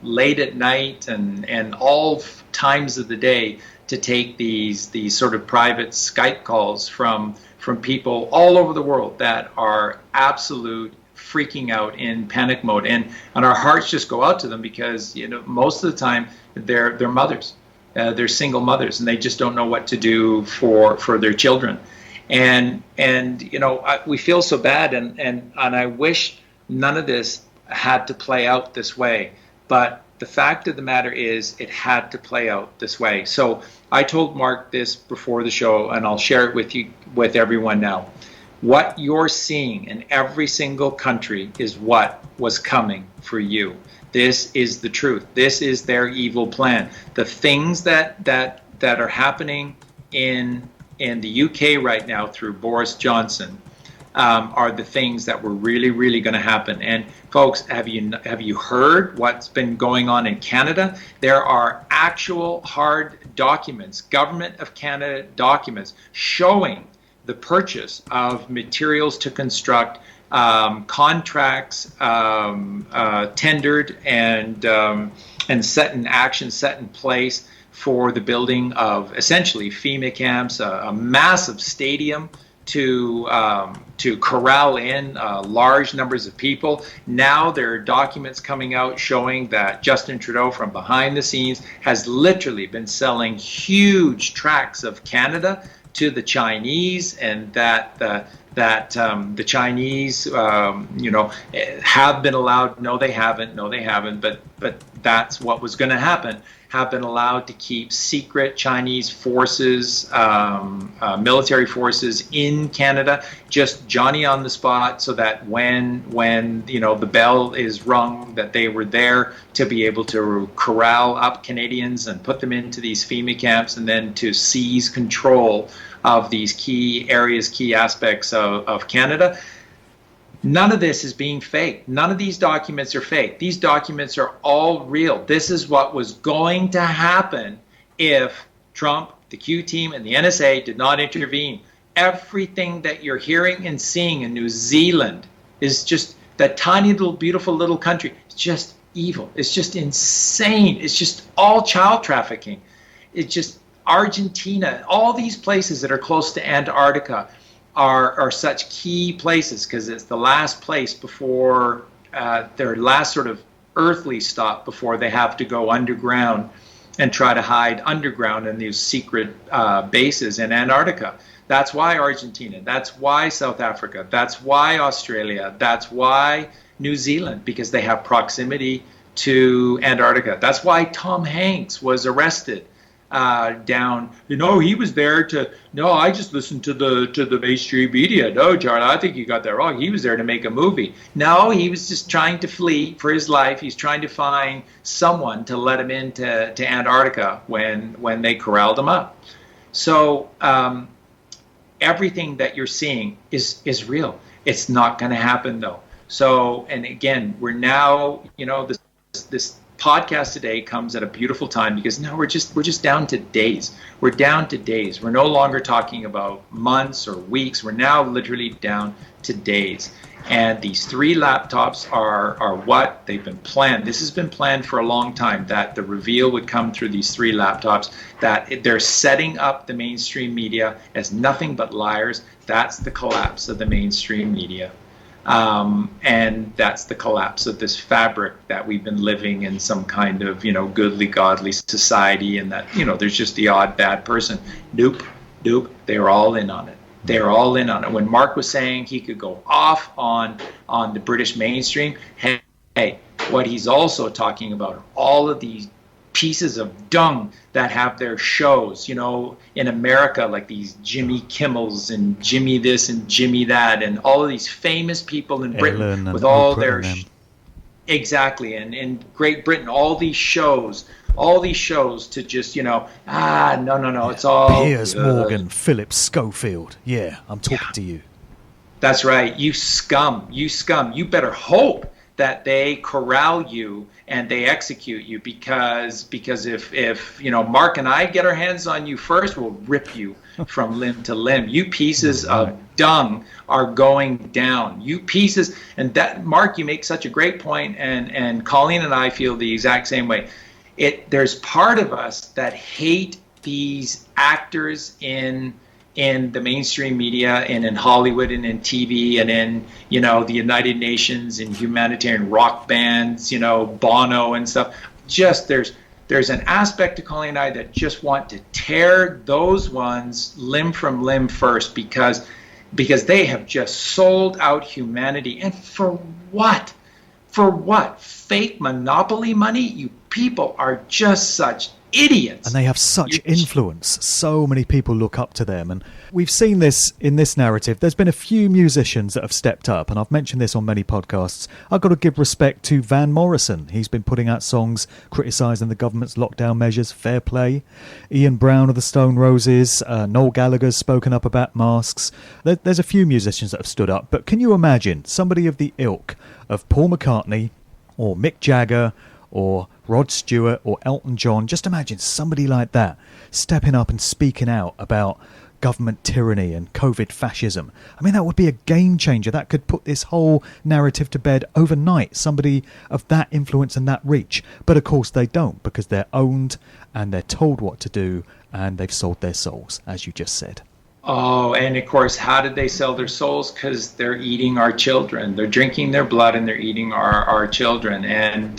late at night and all times of the day, to take these sort of private Skype calls from people all over the world that are absolute freaking out in panic mode, and our hearts just go out to them, because most of the time they're mothers, they're single mothers, and they just don't know what to do for their children, and we feel so bad, and I wish none of this had to play out this way, but the fact of the matter is it had to play out this way. So I told Mark this before the show, and I'll share it with you, with everyone now. What you're seeing in every single country is what was coming for you. This is the truth. This is their evil plan. The things that are happening in the UK right now through Boris Johnson are the things that were really going to happen. And folks, have you heard what's been going on in Canada? There are actual hard documents, Government of Canada documents, showing the purchase of materials to construct, contracts tendered and set in action, set in place for the building of essentially FEMA camps, a massive stadium to corral in large numbers of people. Now there are documents coming out showing that Justin Trudeau, from behind the scenes, has literally been selling huge tracts of Canada to the Chinese, and that the Chinese, have been allowed. No, they haven't. But that's what was going to happen. Have been allowed to keep secret Chinese forces, military forces in Canada, just Johnny on the spot, so that when the bell is rung, that they were there to be able to corral up Canadians and put them into these FEMA camps, and then to seize control of these key areas, key aspects of Canada. None of this is being faked. None of these documents are fake. These documents are all real. This is what was going to happen if Trump, the Q team, and the NSA did not intervene. Everything that you're hearing and seeing in New Zealand is just that tiny little, beautiful little country. It's just evil. It's just insane. It's just all child trafficking. It's just Argentina, all these places that are close to Antarctica are such key places, because it's the last place before their last sort of earthly stop before they have to go underground and try to hide underground in these secret bases in Antarctica. That's why Argentina, that's why South Africa, that's why Australia, that's why New Zealand, because they have proximity to Antarctica. That's why Tom Hanks was arrested down. He was there to. No, I just listened to the mainstream media. No, Charlie, I think you got that wrong. He was there to make a movie. No, he was just trying to flee for his life. He's trying to find someone to let him into Antarctica when they corralled him up. So everything that you're seeing is real. It's not going to happen though. So, and again, we're now, this podcast today comes at a beautiful time, because now we're just down to days. We're down to days. We're no longer talking about months or weeks. We're now literally down to days. And these 3 laptops are what they've been planned. This has been planned for a long time, that the reveal would come through these 3 laptops, that they're setting up the mainstream media as nothing but liars. That's the collapse of the mainstream media. And that's the collapse of this fabric that we've been living in, some kind of, goodly, godly society, and that, there's just the odd bad person. Nope. They're all in on it. They're all in on it. When Mark was saying he could go off on the British mainstream, hey, what he's also talking about are all of these pieces of dung that have their shows, in America, like these Jimmy Kimmels and Jimmy this and Jimmy that, and all of these famous people in Britain with all their exactly, and in Great Britain, all these shows to just, no, it's all Piers Morgan, Philip Schofield. Yeah, I'm talking to you. That's right. You scum. You better hope that they corral you and they execute you, because if Mark and I get our hands on you first, we'll rip you from limb to limb. You pieces of dung are going down. You pieces, and that, Mark, you make such a great point, and Colleen and I feel the exact same way. There's part of us that hate these actors in the mainstream media and in Hollywood and in TV and in, the United Nations and humanitarian rock bands, Bono and stuff. Just there's an aspect to Colleen and I that just want to tear those ones limb from limb first, because they have just sold out humanity. And for what? For what? Fake monopoly money? You people are just such idiots. And they have such influence. So many people look up to them. And we've seen this in this narrative. There's been a few musicians that have stepped up, and I've mentioned this on many podcasts. I've got to give respect to Van Morrison. He's been putting out songs criticising the government's lockdown measures. Fair play. Ian Brown of the Stone Roses. Noel Gallagher's spoken up about masks. There's a few musicians that have stood up. But can you imagine somebody of the ilk of Paul McCartney or Mick Jagger or Rod Stewart or Elton John? Just imagine somebody like that stepping up and speaking out about government tyranny and COVID fascism. I mean, that would be a game changer. That could put this whole narrative to bed overnight. Somebody of that influence and that reach. But of course they don't, because they're owned and they're told what to do, and they've sold their souls, as you just said. Oh, and of course, how did they sell their souls? Because they're eating our children. They're drinking their blood and they're eating our children. And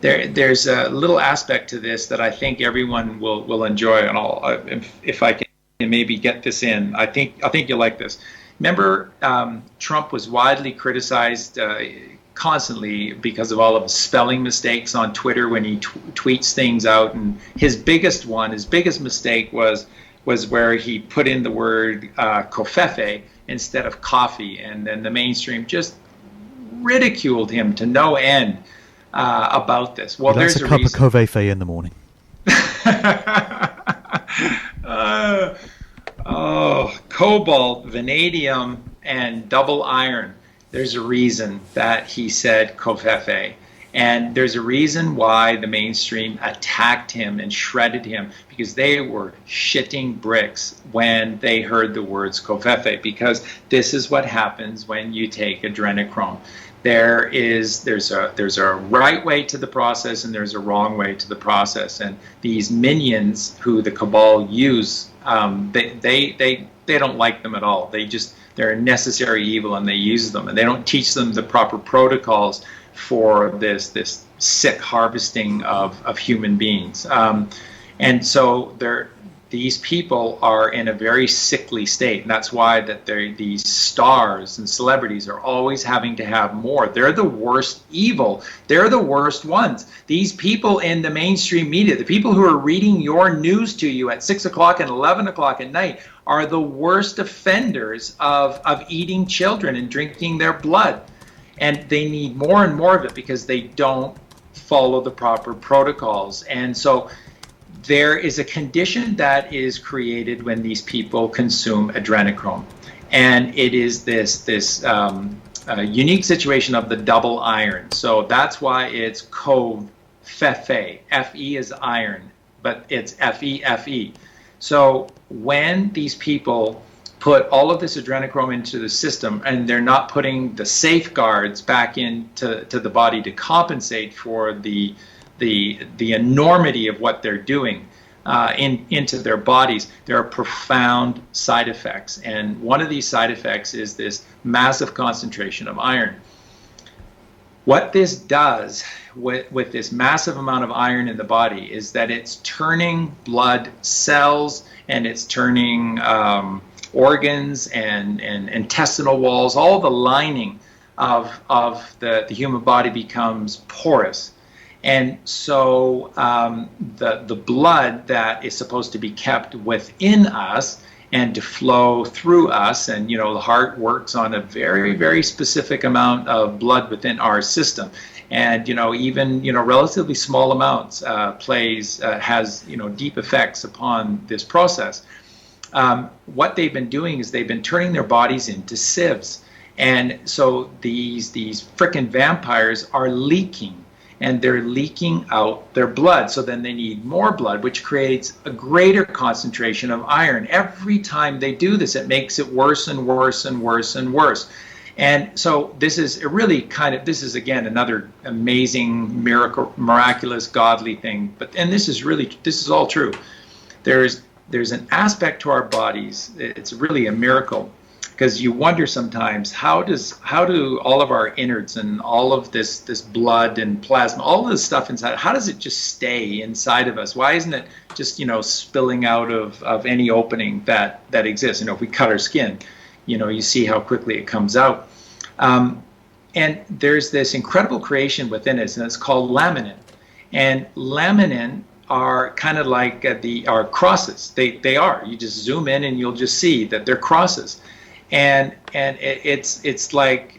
there's a little aspect to this that I think everyone will enjoy. And I'll, if I can maybe get this in, I think you'll like this. Remember, Trump was widely criticized constantly because of all of his spelling mistakes on Twitter when he tweets things out. And his biggest mistake was where he put in the word covfefe instead of coffee, and then the mainstream just ridiculed him to no end about this. Well, that's there's a cup of covfefe in the morning. Cobalt, vanadium, and double iron. There's a reason that he said covfefe. And there's a reason why the mainstream attacked him and shredded him, because they were shitting bricks when they heard the words covfefe, because this is what happens when you take adrenochrome. There's a right way to the process and there's a wrong way to the process. And these minions who the cabal use, they don't like them at all. They're a necessary evil, and they use them, and they don't teach them the proper protocols for this sick harvesting of human beings. And so these people are in a very sickly state, and that's why these stars and celebrities are always having to have more. They're the worst evil. They're the worst ones. These people in the mainstream media, the people who are reading your news to you at 6 o'clock and 11 o'clock at night, are the worst offenders of eating children and drinking their blood. And they need more and more of it because they don't follow the proper protocols. And so there is a condition that is created when these people consume adrenochrome. And it is this unique situation of the double iron. So that's why it's covfefe. Fe is iron, but it's Fe. So when these people put all of this adrenochrome into the system, and they're not putting the safeguards back into the body to compensate for the enormity of what they're doing into their bodies, there are profound side effects. And one of these side effects is this massive concentration of iron. What this does with this massive amount of iron in the body is that it's turning blood cells, and it's turning organs and intestinal walls. All the lining of the human body becomes porous. And so the blood that is supposed to be kept within us and to flow through us, and the heart works on a very, very specific amount of blood within our system. And even relatively small amounts has deep effects upon this process. What they've been doing is they've been turning their bodies into sieves. And so these frickin' vampires are leaking, and they're leaking out their blood. So then they need more blood, which creates a greater concentration of iron. Every time they do this, it makes it worse and worse and worse and worse. And so this is again another amazing, miraculous, godly thing. And this is all true. There's an aspect to our bodies. It's really a miracle, because you wonder sometimes, how do all of our innards and all of this blood and plasma, all of this stuff inside, how does it just stay inside of us? Why isn't it just spilling out of any opening that exists? If we cut our skin, you see how quickly it comes out. And there's this incredible creation within us, and it's called laminin. And laminin are kind of like are crosses. They are. You just zoom in and you'll just see that they're crosses, and it's like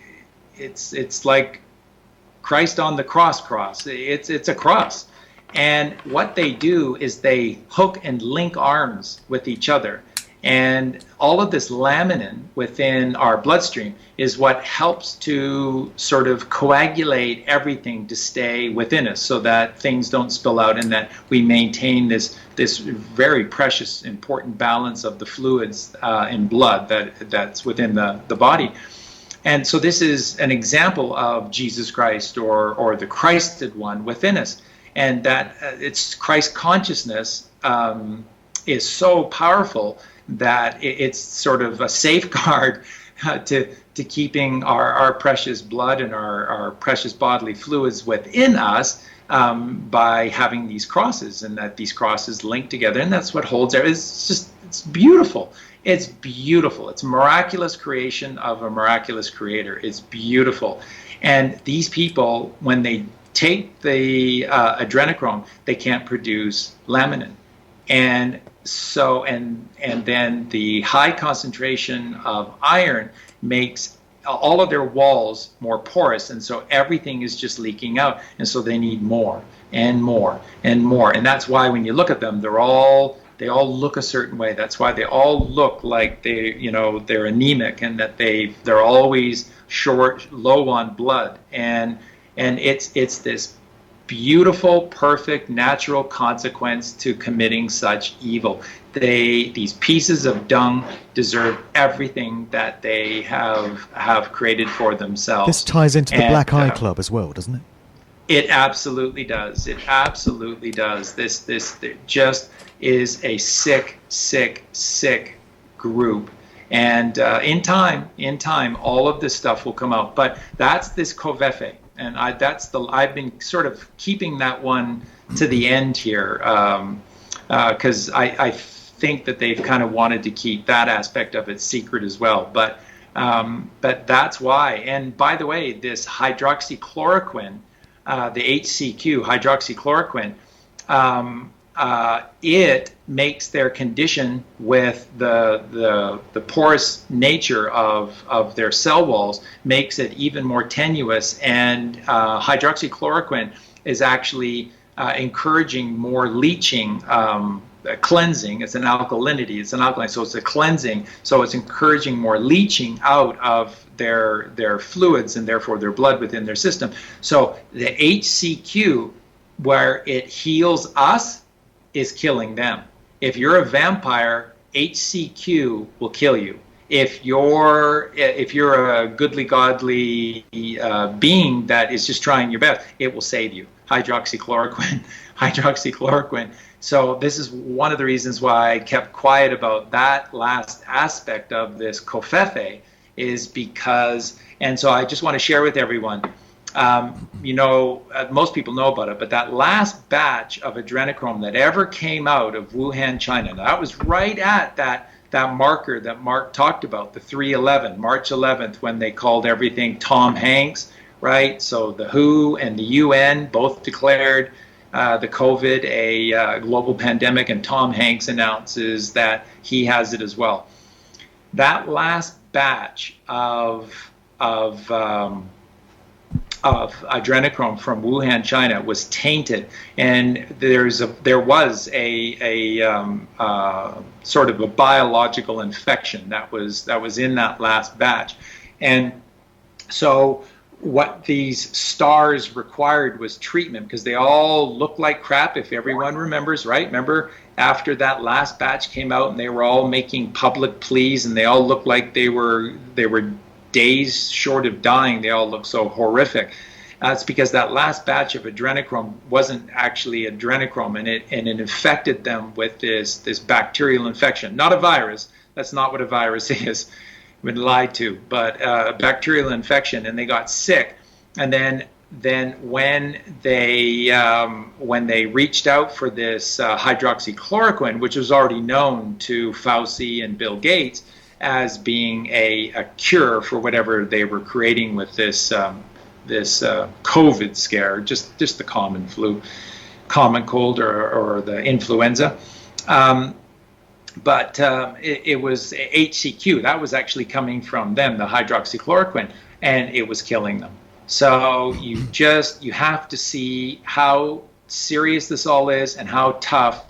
Christ on the cross. It's a cross, and what they do is they hook and link arms with each other. And all of this laminin within our bloodstream is what helps to sort of coagulate everything to stay within us so that things don't spill out and that we maintain this very precious, important balance of the fluids in blood that's within the body. And so this is an example of Jesus Christ or the Christed one within us. And that it's Christ consciousness is so powerful that it's sort of a safeguard to keeping our precious blood and our precious bodily fluids within us by having these crosses, and that these crosses link together, and that's what holds it. It's beautiful. It's beautiful. It's a miraculous creation of a miraculous creator. It's beautiful. And these people, when they take the adrenochrome, they can't produce laminin. And so, and then the high concentration of iron makes all of their walls more porous, and so everything is just leaking out, and so they need more and more and more. And that's why when you look at them, they all look a certain way. That's why they all look like they're anemic, and that they're always low on blood, and it's this beautiful, perfect, natural consequence to committing such evil. These pieces of dung deserve everything that they have created for themselves. This ties into the Black Eye Club as well, doesn't it? It absolutely does. It absolutely does. This just is a sick group. And in time, all of this stuff will come out. But that's this Covfefe. And I've been sort of keeping that one to the end here because I think that they've kind of wanted to keep that aspect of it secret as well. But that's why. And by the way, this hydroxychloroquine, the HCQ hydroxychloroquine, it makes their condition with the porous nature of their cell walls makes it even more tenuous, and hydroxychloroquine is actually encouraging more leaching, cleansing. It's an alkalinity, it's an alkaline, so it's a cleansing, so it's encouraging more leaching out of their fluids and therefore their blood within their system. So the HCQ, where it heals us, is killing them. If you're a vampire, HCQ will kill you. If you're a goodly, godly being that is just trying your best, it will save you. Hydroxychloroquine. So this is one of the reasons why I kept quiet about that last aspect of this Covfefe, is because, and so I just want to share with everyone, most people know about it, but that last batch of adrenochrome that ever came out of Wuhan, China, that was right at that marker that Mark talked about, the 3/11, March 11th, when they called everything Tom Hanks, right? So the WHO and the UN both declared the COVID a global pandemic, and Tom Hanks announces that he has it as well. That last batch of adrenochrome from Wuhan, China, was tainted, and there was a sort of a biological infection that was in that last batch, and so what these stars required was treatment, because they all look like crap, if everyone remembers, right? Remember after that last batch came out and they were all making public pleas and they all looked like they were days short of dying. They all look so horrific. It's because that last batch of adrenochrome wasn't actually adrenochrome, and it infected them with this bacterial infection, not a virus. That's not what a virus is. Been lied to, but a bacterial infection, and they got sick. And then when they reached out for this hydroxychloroquine, which was already known to Fauci and Bill Gates as being a cure for whatever they were creating with this COVID scare, just the common flu. common cold or the influenza. But it was HCQ. That was actually coming from them, the hydroxychloroquine, and it was killing them. So you have to see how serious this all is and how tough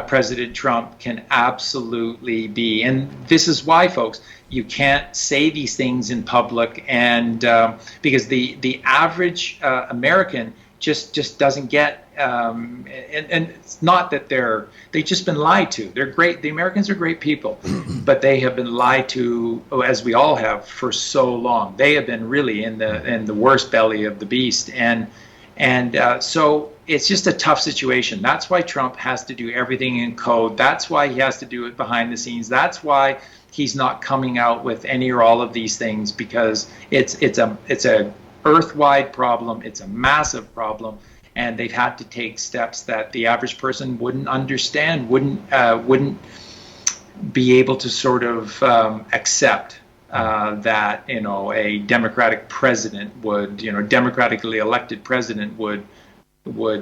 President Trump can absolutely be. And this is why, folks, you can't say these things in public, and because the average American just doesn't get. And it's not that they've just been lied to. They're great. The Americans are great people, but they have been lied to, as we all have, for so long. They have been really in the worst belly of the beast, and so it's just a tough situation. That's why Trump has to do everything in code. That's why he has to do it behind the scenes. That's why he's not coming out with any or all of these things, because it's a earth-wide problem. It's a massive problem. And they've had to take steps that the average person wouldn't understand, wouldn't be able to sort of accept that a democratic president would, democratically elected president would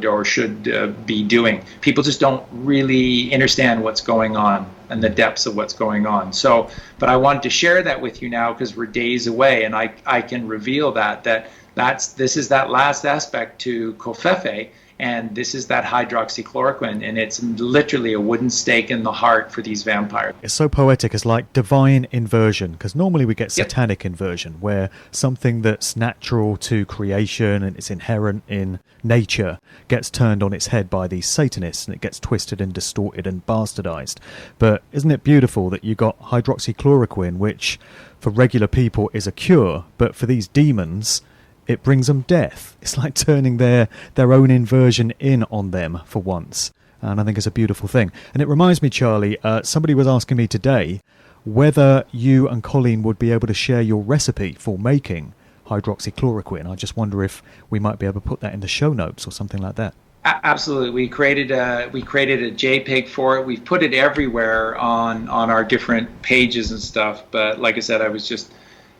or should be doing. People just don't really understand what's going on and the depths of what's going on. So, but I wanted to share that with you now because we're days away, and I can reveal this is that last aspect to covfefe, and this is that hydroxychloroquine, and it's literally a wooden stake in the heart for these vampires. It's so poetic. It's like divine inversion, because normally we get satanic inversion, where something that's natural to creation and it's inherent in nature gets turned on its head by these Satanists, and it gets twisted and distorted and bastardized. But isn't it beautiful that you got hydroxychloroquine, which for regular people is a cure, but for these demons it brings them death. It's like turning their own inversion in on them for once. And I think it's a beautiful thing. And it reminds me, Charlie, somebody was asking me today whether you and Colleen would be able to share your recipe for making hydroxychloroquine. I just wonder if we might be able to put that in the show notes or something like that. Absolutely. We created a JPEG for it. We've put it everywhere on our different pages and stuff. But like I said, I was just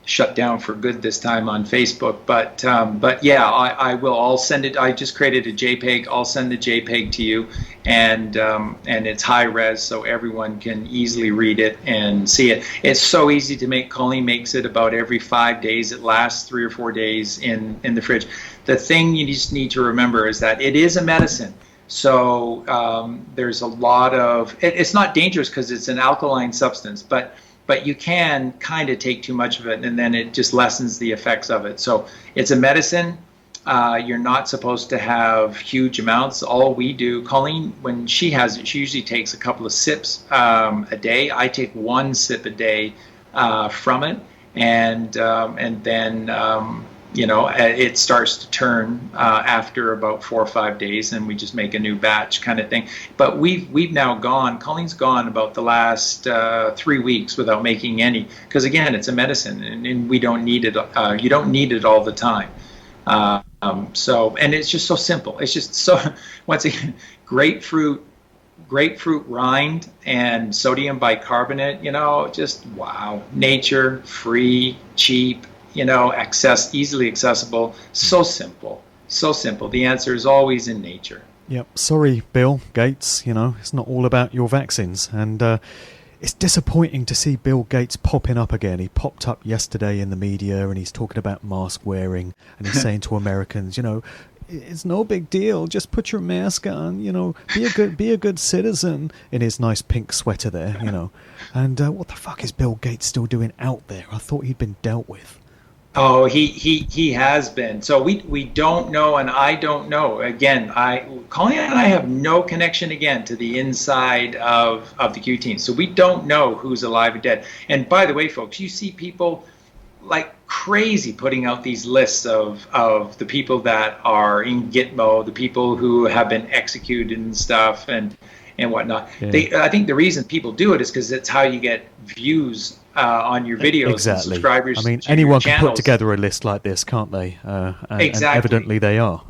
shut down for good this time on Facebook, but yeah, I will. I'll send it. I just created a JPEG. I'll send the JPEG to you, and it's high res, so everyone can easily read it and see it. It's so easy to make. Colleen makes it about every 5 days. It lasts 3 or 4 days in the fridge. The thing you just need to remember is that it is a medicine. So there's a lot of. It's not dangerous because it's an alkaline substance, but you can kind of take too much of it, and then it just lessens the effects of it. So it's a medicine. You're not supposed to have huge amounts. All we do, Colleen, when she has it, she usually takes a couple of sips a day. I take 1 sip a day from it, and then it starts to turn after about 4 or 5 days, and we just make a new batch kind of thing. But we've now Colleen's gone about the last 3 weeks without making any, because again, it's a medicine, and we don't need it. You don't need it all the time. And it's just so simple. It's just so, once again, grapefruit rind and sodium bicarbonate, just wow. Nature, free, cheap, easily accessible. So simple. The answer is always in nature. Yep. Sorry, Bill Gates, it's not all about your vaccines. And it's disappointing to see Bill Gates popping up again. He popped up yesterday in the media, and he's talking about mask wearing, and he's saying to Americans, it's no big deal. Just put your mask on. Be a good citizen, in his nice pink sweater there. And what the fuck is Bill Gates still doing out there? I thought he'd been dealt with. Oh, he has been. So we don't know, and I don't know. Again, Colleen and I have no connection again to the inside of the Q team. So we don't know who's alive or dead. And by the way, folks, you see people like crazy putting out these lists of the people that are in Gitmo, the people who have been executed and stuff and whatnot. Yeah. I think the reason people do it is because it's how you get views on your videos. Exactly. And subscribers. I mean, anyone can put together a list like this, can't they? Exactly. And evidently they are.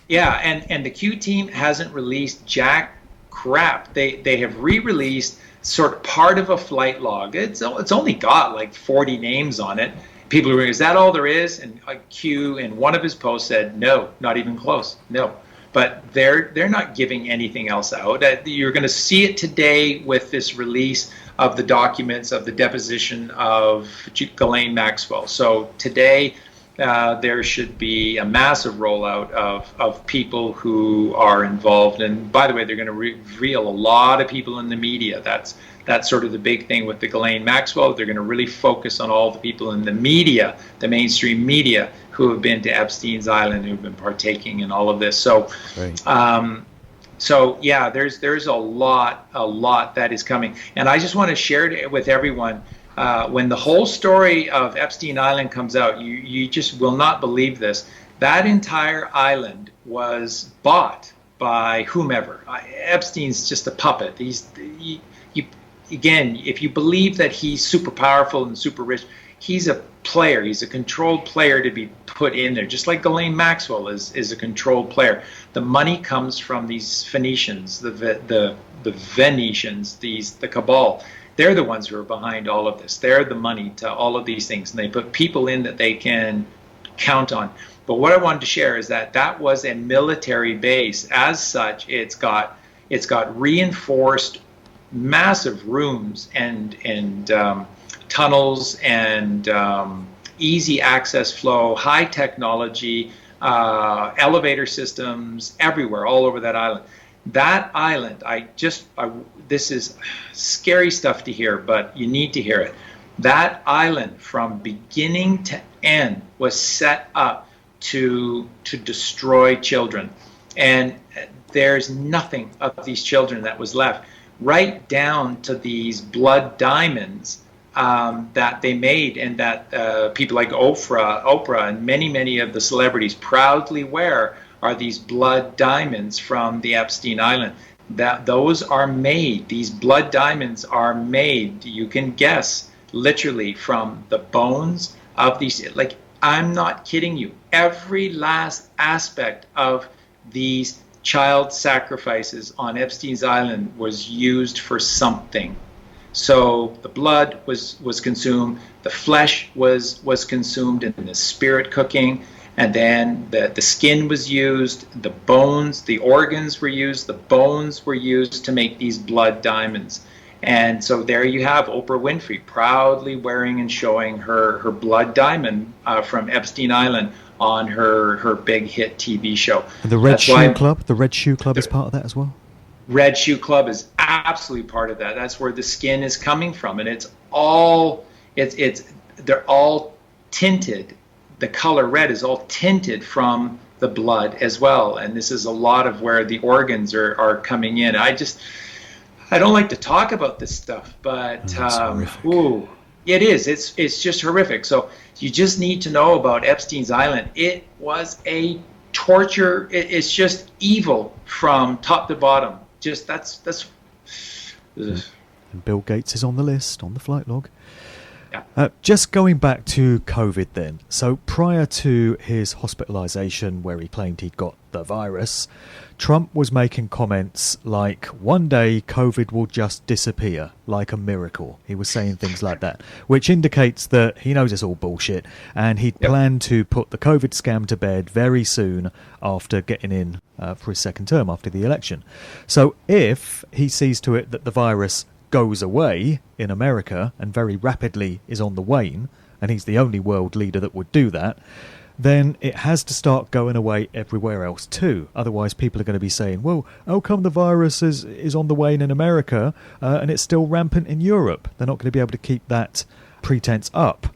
Yeah, and the Q team hasn't released jack crap. They have re-released sort of part of a flight log. It's only got like 40 names on it. People are going, is that all there is? And Q in one of his posts said, no, not even close. No. but they're not giving anything else out. You're going to see it today with this release of the documents of the deposition of Ghislaine Maxwell. So today there should be a massive rollout of people who are involved. And by the way, they're going to reveal a lot of people in the media. That's sort of the big thing with the Ghislaine Maxwell. They're going to really focus on all the people in the media, the mainstream media, who have been to Epstein's Island, who've been partaking in all of this. So, right. So yeah, there's a lot that is coming, and I just want to share it with everyone. When the whole story of Epstein Island comes out, you just will not believe this. That entire island was bought by whomever. Epstein's just a puppet. Again, if you believe that he's super powerful and super rich, he's a player. He's a controlled player to be put in there, just like Ghislaine Maxwell is a controlled player. The money comes from these Phoenicians, the Venetians, the cabal. They're the ones who are behind all of this. They're the money to all of these things, and they put people in that they can count on. But what I wanted to share is that was a military base. As such, it's got reinforced massive rooms and tunnels and easy access flow, high technology, elevator systems everywhere, all over that island. That island, this is scary stuff to hear, but you need to hear it. That island, from beginning to end, was set up to destroy children. And there's nothing of these children that was left, right down to these blood diamonds that they made, and that people like Oprah and many of the celebrities proudly wear, are these blood diamonds from the Epstein Island. Those are made, these blood diamonds are made, you can guess, literally from the bones of these, like, I'm not kidding you. Every last aspect of these child sacrifices on Epstein's Island was used for something. So the blood was consumed, the flesh was consumed in the spirit cooking, and then the skin was used, the bones, the organs were used, the bones were used to make these blood diamonds. And so there you have Oprah Winfrey proudly wearing and showing her blood diamond from Epstein Island on her big hit TV show. And the Red Shoe Club is part of that as well? Red Shoe Club is absolutely part of that. That's where the skin is coming from, and they're all tinted. The color red is all tinted from the blood as well, and this is a lot of where the organs are coming in. I don't like to talk about this stuff, but it is. It's just horrific. So you just need to know about Epstein's Island. It was a torture. It's just evil from top to bottom. Just that's. And Bill Gates is on the list, on the flight log. Yeah. Just going back to COVID then. So prior to his hospitalisation, where he claimed he'd got the virus, Trump was making comments like, one day COVID will just disappear, like a miracle. He was saying things like that, which indicates that he knows it's all bullshit, and he'd planned to put the COVID scam to bed very soon after getting in for his second term after the election. So if he sees to it that the virus goes away in America and very rapidly is on the wane, and he's the only world leader that would do that, then it has to start going away everywhere else too. Otherwise people are going to be saying, well, how come the virus is on the wane in America and it's still rampant in Europe? They're not going to be able to keep that pretense up.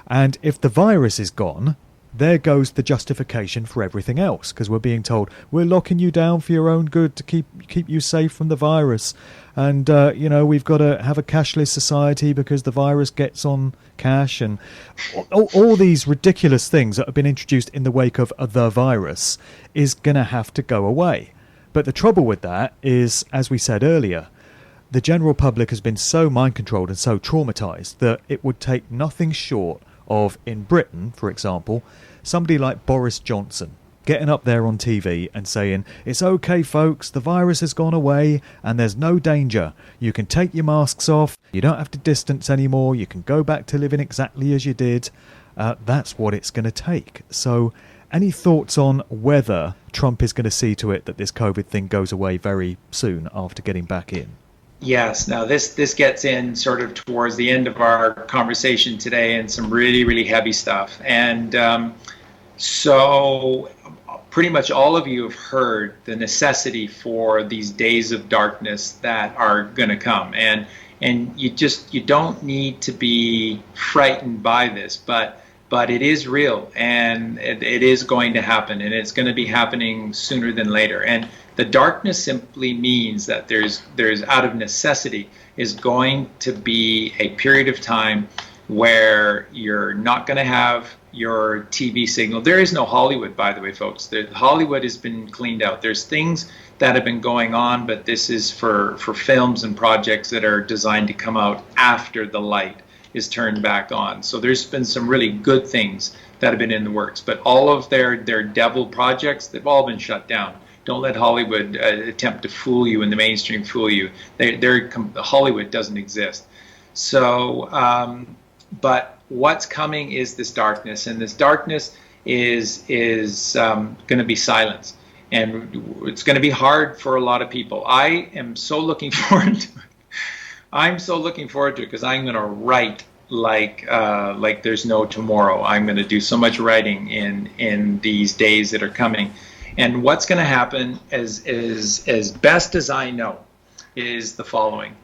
And if the virus is gone, there goes the justification for everything else, because we're being told we're locking you down for your own good to keep you safe from the virus, and we've got to have a cashless society because the virus gets on cash, and all these ridiculous things that have been introduced in the wake of the virus is going to have to go away. But the trouble with that is, as we said earlier, the general public has been so mind controlled and so traumatized that it would take nothing short of, in Britain, for example, somebody like Boris Johnson getting up there on TV and saying, it's okay folks, the virus has gone away and there's no danger. You can take your masks off, you don't have to distance anymore, you can go back to living exactly as you did. That's what it's going to take. So Any thoughts on whether Trump is going to see to it that this COVID thing goes away very soon after getting back in? Yes. Now this gets in sort of towards the end of our conversation today, and some really, really heavy stuff. And so pretty much all of you have heard the necessity for these days of darkness that are going to come. And you don't need to be frightened by this, but it is real, and it is going to happen, and it's going to be happening sooner than later. And the darkness simply means that there's out of necessity is going to be a period of time where you're not going to have your TV signal. There is no Hollywood, by the way, folks. Hollywood has been cleaned out. There's things that have been going on, but this is for films and projects that are designed to come out after the light is turned back on. So there's been some really good things that have been in the works, but all of their devil projects, they've all been shut down. Don't let Hollywood attempt to fool you and the mainstream fool you. Hollywood doesn't exist. So, but what's coming is this darkness, and this darkness is going to be silence, and it's going to be hard for a lot of people. I am so looking forward to it. I'm so looking forward to it because I'm going to write like there's no tomorrow. I'm going to do so much writing in these days that are coming. And what's going to happen, as best as I know, is the following.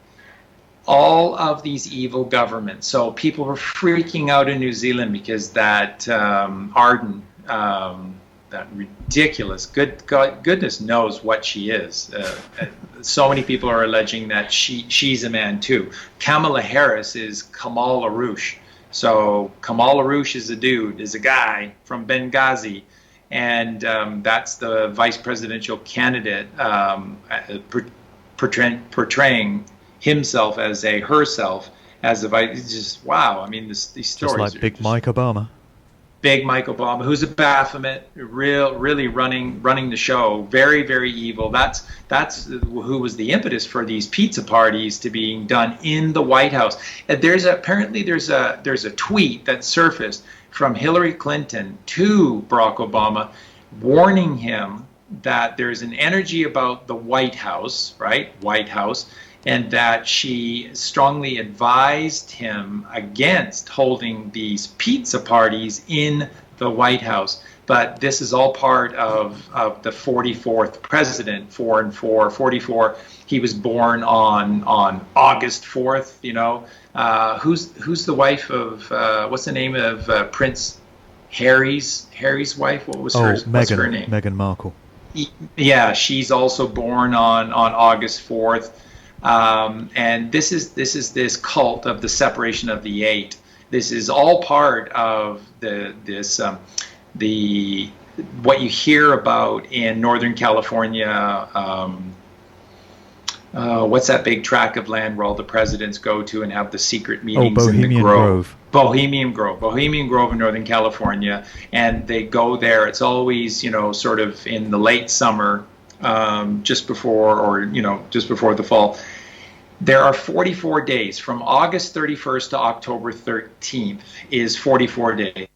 All of these evil governments, so people were freaking out in New Zealand because that Arden, that ridiculous, goodness knows what she is. So many people are alleging that she's a man too. Kamala Harris is Kamal Aroush. So Kamal Aroush is a guy from Benghazi. And that's the vice presidential candidate portraying himself as herself as a vice. It's just wow. I mean, these stories. Just like Big Mike Obama. Big Mike Obama, who's a Baphomet, really running the show. Very, very evil. That's who was the impetus for these pizza parties to being done in the White House. And there's a tweet that surfaced from Hillary Clinton to Barack Obama, warning him that there's an energy about the White House, right? White House, and that she strongly advised him against holding these pizza parties in the White House. But this is all part of the 44th president, 4 and 4, 44. He was born on August 4th, you know. Who's the wife of, what's the name of Prince Harry's wife? What was what's her name? Meghan Markle. Yeah, she's also born on August 4th. And this is this cult of the separation of the eight. This is all part of what you hear about in Northern California. What's that big tract of land where all the presidents go to and have the secret meetings in the Grove? Bohemian Grove in Northern California. And they go there. It's always, sort of in the late summer, just before the fall. There are 44 days. From August 31st to October 13th is 44 days.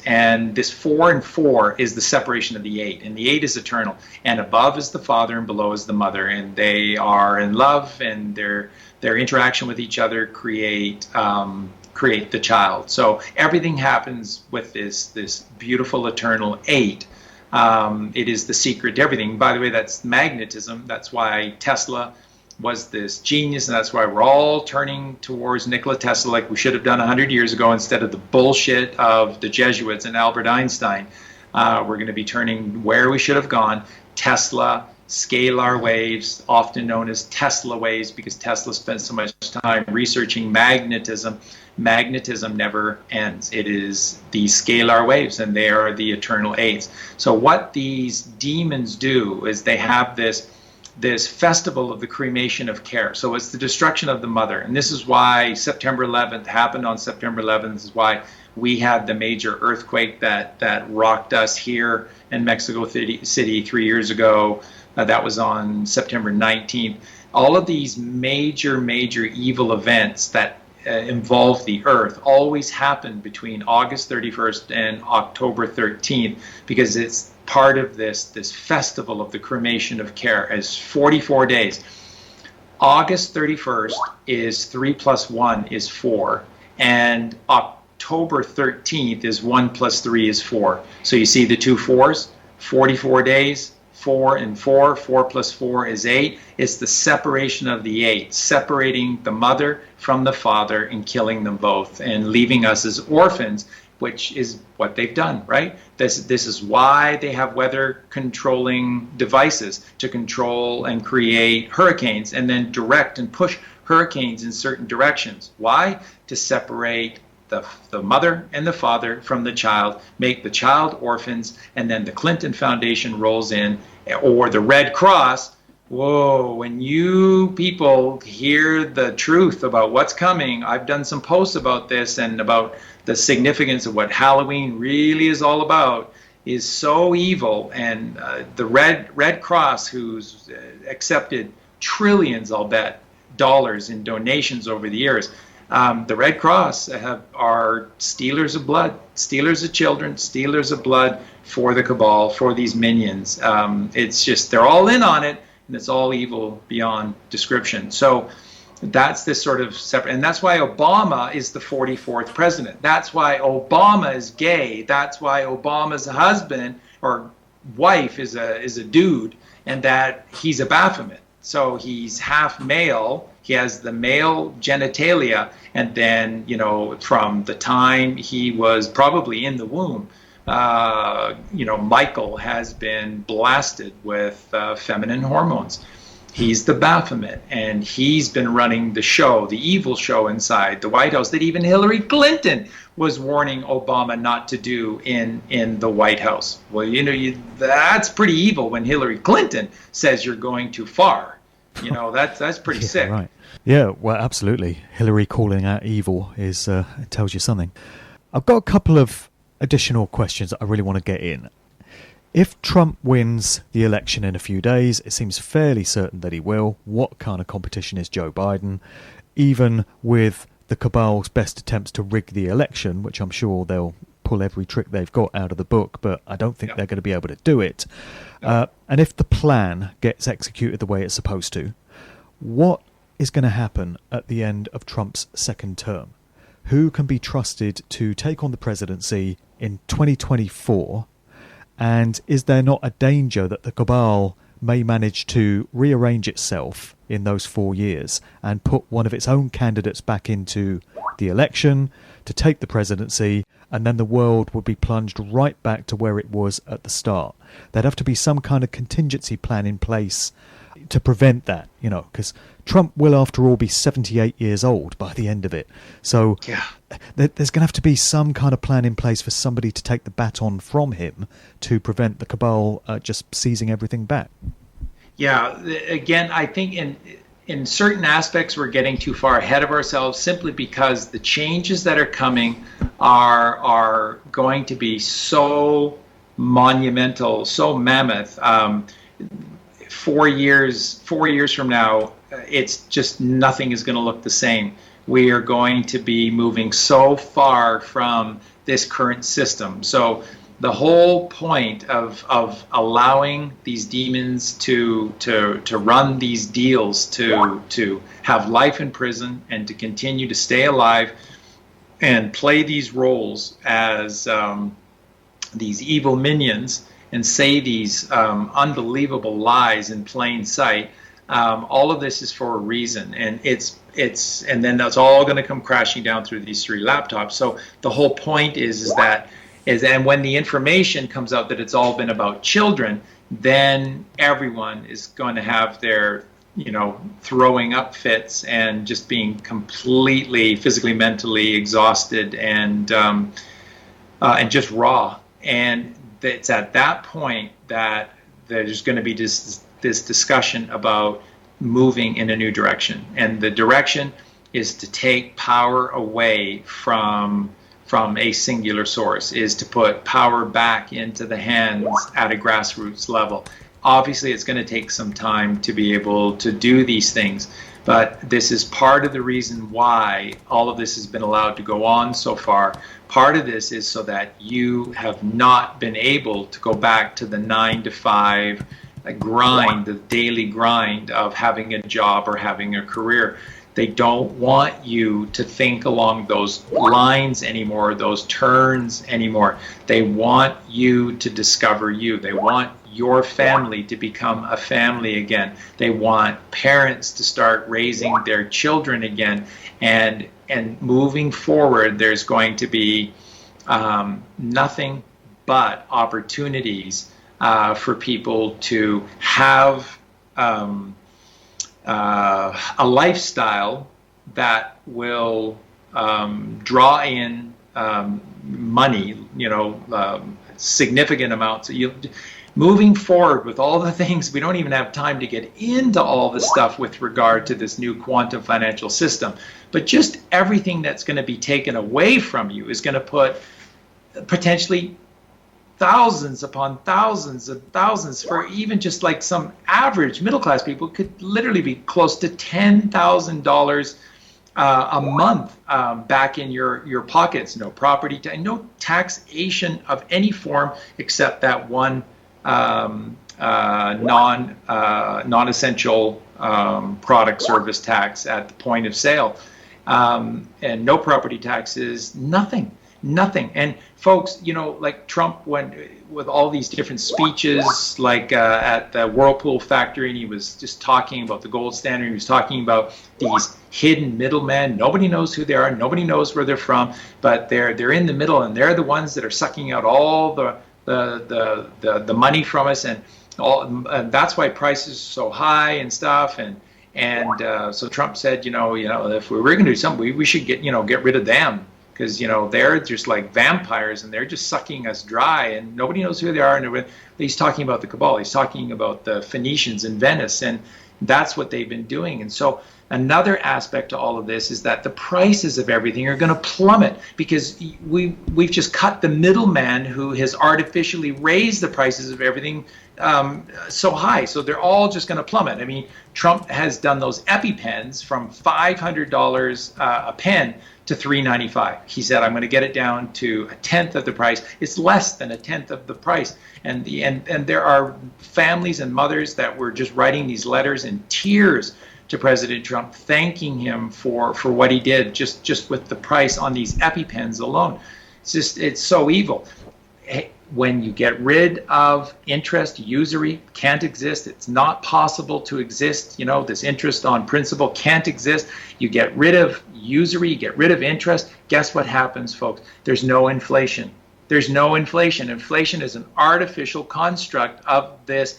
And this 4 and 4 is the separation of the 8, and the 8 is eternal. And above is the Father, and below is the Mother, and they are in love, and their interaction with each other create the child. So everything happens with this beautiful eternal 8. It is the secret to everything. By the way, that's magnetism. That's why Tesla was this genius, and that's why we're all turning towards Nikola Tesla like we should have done 100 years ago instead of the bullshit of the Jesuits and Albert Einstein. We're going to be turning where we should have gone. Tesla, scalar waves, often known as Tesla waves, because Tesla spent so much time researching magnetism. Magnetism never ends. It is these scalar waves, and they are the eternal 8s. So what these demons do is they have this festival of the cremation of care. So it's the destruction of the mother. And this is why September 11th happened on September 11th. This is why we had the major earthquake that rocked us here in Mexico City 3 years ago. That was on September 19th. All of these major evil events that involve the earth always happen between August 31st and October 13th, because it's part of this festival of the cremation of care, as 44 days. August 31st is 3 plus 1 is 4, and October 13th is 1 plus 3 is 4. So you see the two fours, 44 days, 4 and 4, 4 plus 4 is 8. It's the separation of the 8, separating the mother from the father and killing them both and leaving us as orphans, which is what they've done, right? This is why they have weather controlling devices to control and create hurricanes and then direct and push hurricanes in certain directions. Why? To separate the mother and the father from the child, make the child orphans, and then the Clinton Foundation rolls in, or the Red Cross. Whoa, when you people hear the truth about what's coming, I've done some posts about this and about the significance of what Halloween really is all about, is so evil. And the Red Cross, who's accepted trillions, I'll bet, dollars in donations over the years, the Red Cross are stealers of blood, stealers of children, stealers of blood for the cabal, for these minions. It's just, they're all in on it, and it's all evil beyond description. So that's this sort of separate, and that's why Obama is the 44th president. That's why Obama is gay. That's why Obama's husband or wife is a dude, and that he's a Baphomet. So he's half male. He has the male genitalia, and then, you know, from the time he was probably in the womb, you know, Michael has been blasted with feminine hormones. He's the Baphomet, and he's been running the show, the evil show inside the White House that even Hillary Clinton was warning Obama not to do in the White House. Well, you know, that's pretty evil when Hillary Clinton says you're going too far. You know, that's pretty sick. Right. Yeah, well, absolutely. Hillary calling out evil is it tells you something. I've got a couple of additional questions that I really want to get in. If Trump wins the election in a few days, it seems fairly certain that he will. What kind of competition is Joe Biden? Even with the cabal's best attempts to rig the election, which I'm sure they'll pull every trick they've got out of the book, but I don't think they're going to be able to do it. And if the plan gets executed the way it's supposed to, what is going to happen at the end of Trump's second term? Who can be trusted to take on the presidency in 2024? And is there not a danger that the cabal may manage to rearrange itself in those 4 years and put one of its own candidates back into the election to take the presidency, and then the world would be plunged right back to where it was at the start? There'd have to be some kind of contingency plan in place to prevent that, you know, because Trump will, after all, be 78 years old by the end of it. So there's going to have to be some kind of plan in place for somebody to take the baton from him to prevent the cabal just seizing everything back. Yeah, again, I think in certain aspects we're getting too far ahead of ourselves, simply because the changes that are coming are going to be so monumental, so mammoth. 4 years from now, it's just nothing is going to look the same. We are going to be moving so far from this current system. So the whole point of allowing these demons to run these deals, to have life in prison and to continue to stay alive and play these roles as these evil minions and say these unbelievable lies in plain sight, all of this is for a reason, and and then that's all going to come crashing down through these 3 laptops. So the whole point is and when the information comes out that it's all been about children, then everyone is going to have their, you know, throwing up fits and just being completely physically, mentally exhausted and just raw. And it's at that point that there's going to be this discussion about moving in a new direction. And the direction is to take power away from a singular source, is to put power back into the hands at a grassroots level. Obviously, it's going to take some time to be able to do these things, But this is part of the reason why all of this has been allowed to go on so far. Part of this is so that you have not been able to go back to the 9 to 5 grind, the daily grind of having a job or having a career. They don't want you to think along those lines anymore, those turns anymore. They want you to discover you. They want your family to become a family again. They want parents to start raising their children again. And moving forward, there's going to be nothing but opportunities for people to have a lifestyle that will draw in money, significant amounts. Moving forward with all the things, we don't even have time to get into all the stuff with regard to this new quantum financial system, but just everything that's going to be taken away from you is going to put potentially thousands upon thousands of thousands, for even just like some average middle class people, could literally be close to $10,000 a month back in your pockets. No property, no taxation of any form except that one non-essential product service tax at the point of sale, and no property taxes, nothing. And folks, like Trump went with all these different speeches, like at the Whirlpool factory, and he was just talking about the gold standard. He was talking about these hidden middlemen. Nobody knows who they are. Nobody knows where they're from, but they're in the middle, and they're the ones that are sucking out all the money from us, and that's why prices are so high and stuff. And so Trump said, if we were going to do something, we should get rid of them, because they're just like vampires and they're just sucking us dry, and nobody knows who they are. And he's talking about the cabal. He's talking about the Phoenicians in Venice, and that's what they've been doing. And so another aspect to all of this is that the prices of everything are going to plummet, because we've just cut the middleman who has artificially raised the prices of everything so high. So they're all just going to plummet. I mean, Trump has done those EpiPens from $500 a pen to $395. He said, I'm going to get it down to a tenth of the price. It's less than a tenth of the price. And there are families and mothers that were just writing these letters in tears to President Trump, thanking him for what he did just with the price on these EpiPens alone. It's so evil. When you get rid of interest, usury can't exist. It's not possible to exist. This interest on principal can't exist. You get rid of usury, you get rid of interest. Guess what happens, folks? There's no inflation. There's no inflation. Inflation is an artificial construct of this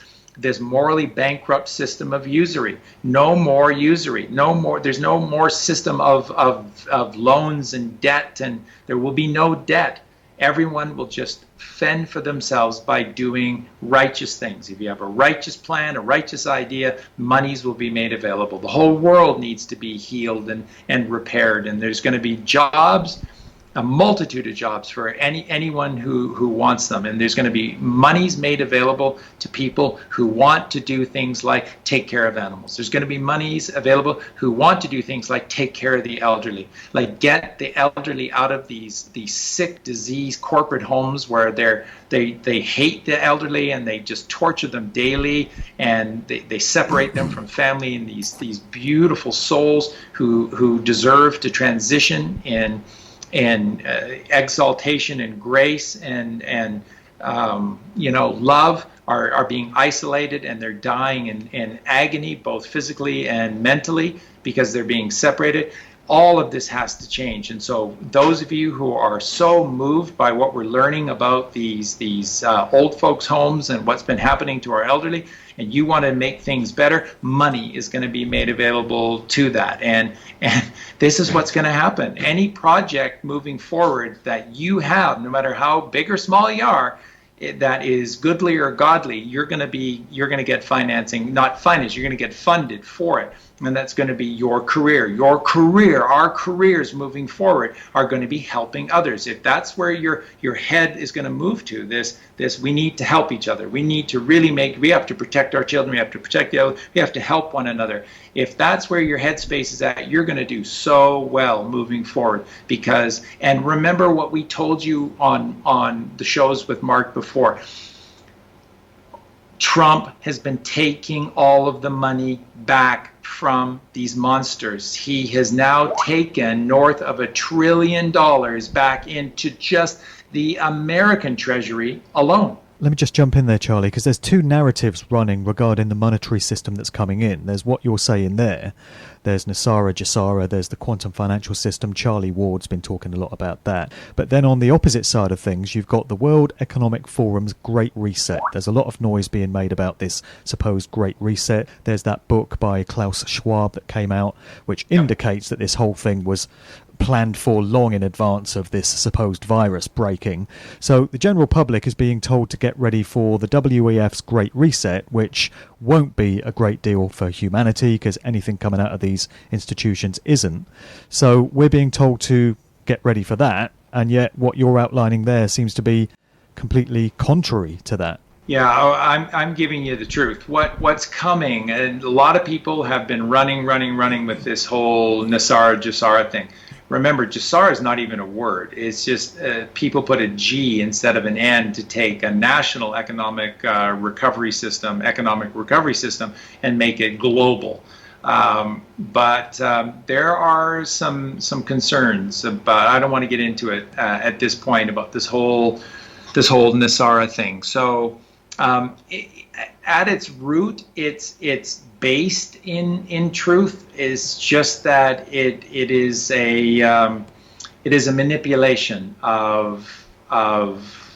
morally bankrupt system of usury. No more usury. No more. There's no more system of loans and debt, and there will be no debt. Everyone will just fend for themselves by doing righteous things. If you have a righteous plan, a righteous idea, monies will be made available. The whole world needs to be healed and repaired, and there's going to be jobs, a multitude of jobs for anyone who wants them. And there's going to be monies made available to people who want to do things like take care of animals. There's going to be monies available who want to do things like take care of the elderly, like get the elderly out of these sick, disease corporate homes where they hate the elderly and they just torture them daily, and they separate them from family, and these beautiful souls who deserve to transition in exaltation and grace and love are being isolated, and they're dying in agony, both physically and mentally, because they're being separated. All of this has to change. And so those of you who are so moved by what we're learning about these old folks' homes and what's been happening to our elderly, and you want to make things better, money is going to be made available to that. And this is what's going to happen. Any project moving forward that you have, no matter how big or small you are, that is goodly or godly, you're going to get financing, not finance, you're going to get funded for it. and that's going to be your career. Your career, our careers moving forward are going to be helping others. If that's where your head is going to move to, this we need to help each other. We need to really we have to protect our children. We have to protect the other. We have to help one another. If that's where your headspace is at, you're going to do so well moving forward. And remember what we told you on the shows with Mark before. Trump has been taking all of the money back from these monsters. He has now taken north of $1 trillion back into just the American Treasury alone. Let me just jump in there, Charlie, because there's two narratives running regarding the monetary system that's coming in. There's what you're saying there. There's Nasara Jassara, there's the quantum financial system. Charlie Ward's been talking a lot about that. But then on the opposite side of things, you've got the World Economic Forum's Great Reset. There's a lot of noise being made about this supposed Great Reset. There's that book by Klaus Schwab that came out, which indicates that this whole thing was planned for long in advance of this supposed virus breaking. So the general public is being told to get ready for the WEF's Great Reset, which won't be a great deal for humanity because anything coming out of these institutions isn't. So we're being told to get ready for that, and yet what you're outlining there seems to be completely contrary to that. Yeah, I'm giving you the truth. What's coming, and a lot of people have been running with this whole Nasara Jassara thing. Remember, Jassara is not even a word. It's just people put a G instead of an N to take a national economic recovery system, and make it global. But there are some concerns about. I don't want to get into it at this point about this whole Nasara thing. So at its root, it's based in truth. Is just that it is a manipulation of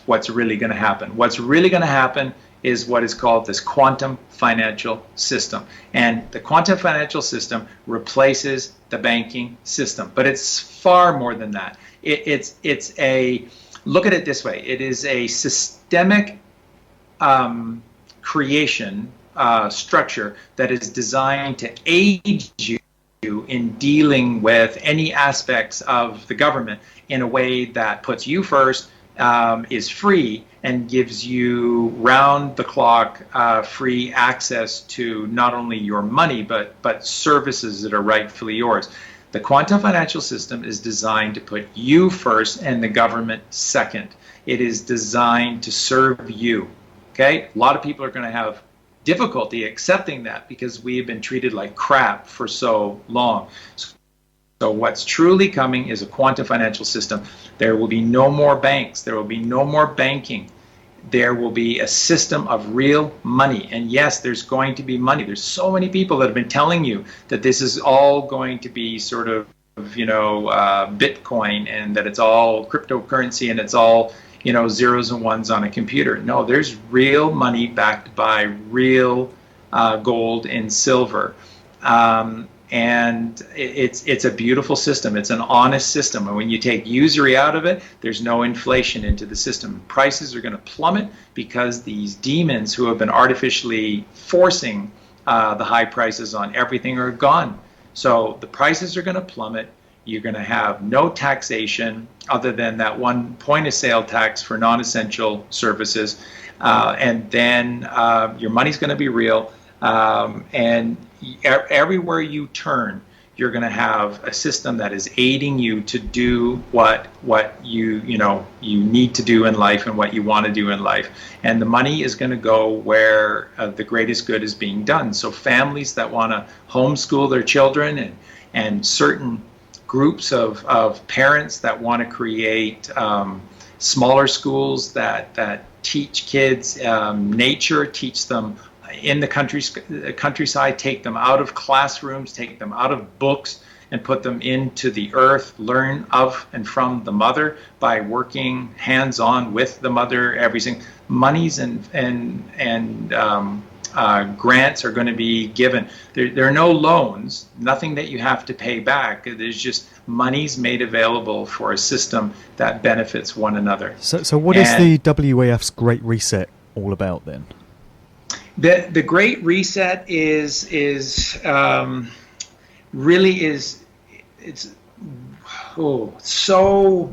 what's really going to happen. What's really going to happen is what is called this quantum financial system, and the quantum financial system replaces the banking system. But it's far more than that. It's a look at it this way. It is a systemic creation structure that is designed to aid you in dealing with any aspects of the government in a way that puts you first, is free, and gives you round-the-clock free access to not only your money but services that are rightfully yours. The quantum financial system is designed to put you first and the government second. It is designed to serve you. Okay? A lot of people are going to have difficulty accepting that because we have been treated like crap for so long. So what's truly coming is a quantum financial system. There will be no more banks. There will be no more banking. There will be a system of real money. And yes, there's going to be money. There's so many people that have been telling you that this is all going to be sort of, Bitcoin, and that it's all cryptocurrency and it's all, zeros and ones on a computer. No, there's real money backed by real gold and silver. And it's a beautiful system. It's an honest system. And when you take usury out of it, there's no inflation into the system. Prices are going to plummet because these demons who have been artificially forcing the high prices on everything are gone. So the prices are going to plummet. You're going to have no taxation other than that one point-of-sale tax for non-essential services. And then your money's going to be real. And everywhere you turn, you're going to have a system that is aiding you to do what you need to do in life and what you want to do in life. And the money is going to go where the greatest good is being done. So families that want to homeschool their children and certain groups of parents that want to create smaller schools that teach kids nature, teach them in the countryside, take them out of classrooms, take them out of books, and put them into the earth, learn of and from the mother by working hands-on with the mother. Everything, monies and grants are going to be given. There are no loans, nothing that you have to pay back. There's just monies made available for a system that benefits one another. So what is the WEF's Great Reset all about then? The Great Reset is really is, it's so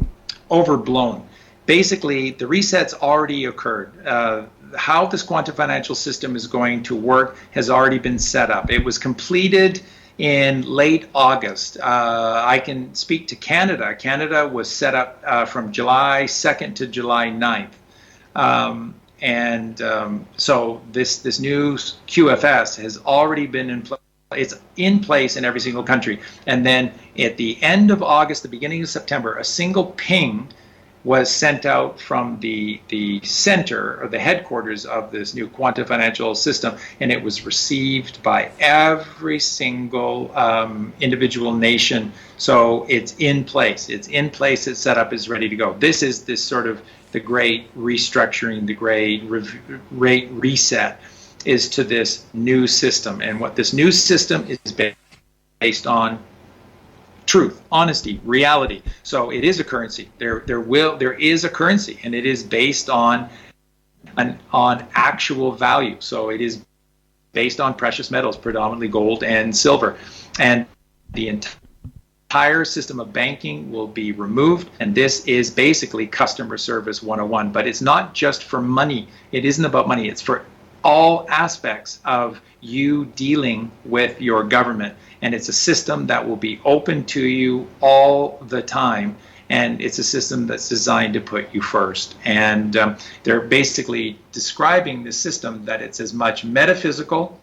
overblown. Basically, the reset's already occurred. How this quantum financial system is going to work has already been set up. It was completed in late August. I can speak to Canada. Canada was set up from July 2nd to July 9th. So this new QFS has already been in place. It's in place in every single country. And then at the end of August, the beginning of September, a single ping was sent out from the center or the headquarters of this new quantum financial system, and it was received by every single individual nation. So it's in place. It's in place. It's set up. It's ready to go. This is this sort of the great restructuring, the great reset is to this new system. And what this new system is based on: truth, honesty, reality. So it is a currency. There is a currency, and it is based on actual value. So it is based on precious metals, predominantly gold and silver. And the entire system of banking will be removed, and this is basically customer service 101. But it's not just for money. It isn't about money. It's for all aspects of you dealing with your government. And it's a system that will be open to you all the time. And it's a system that's designed to put you first. And they're basically describing the system that it's as much metaphysical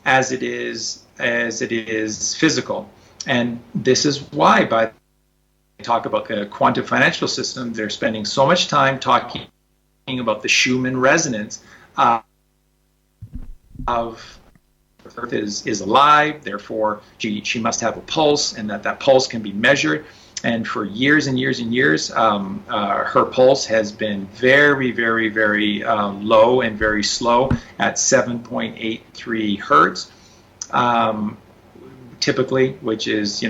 as it is physical. And this is why, by talk about the quantum financial system, they're spending so much time talking about the Schumann resonance of Earth is alive, therefore she must have a pulse, and that pulse can be measured. And for years and years and years, her pulse has been very, very, very low and very slow at 7.83 hertz, typically, which is,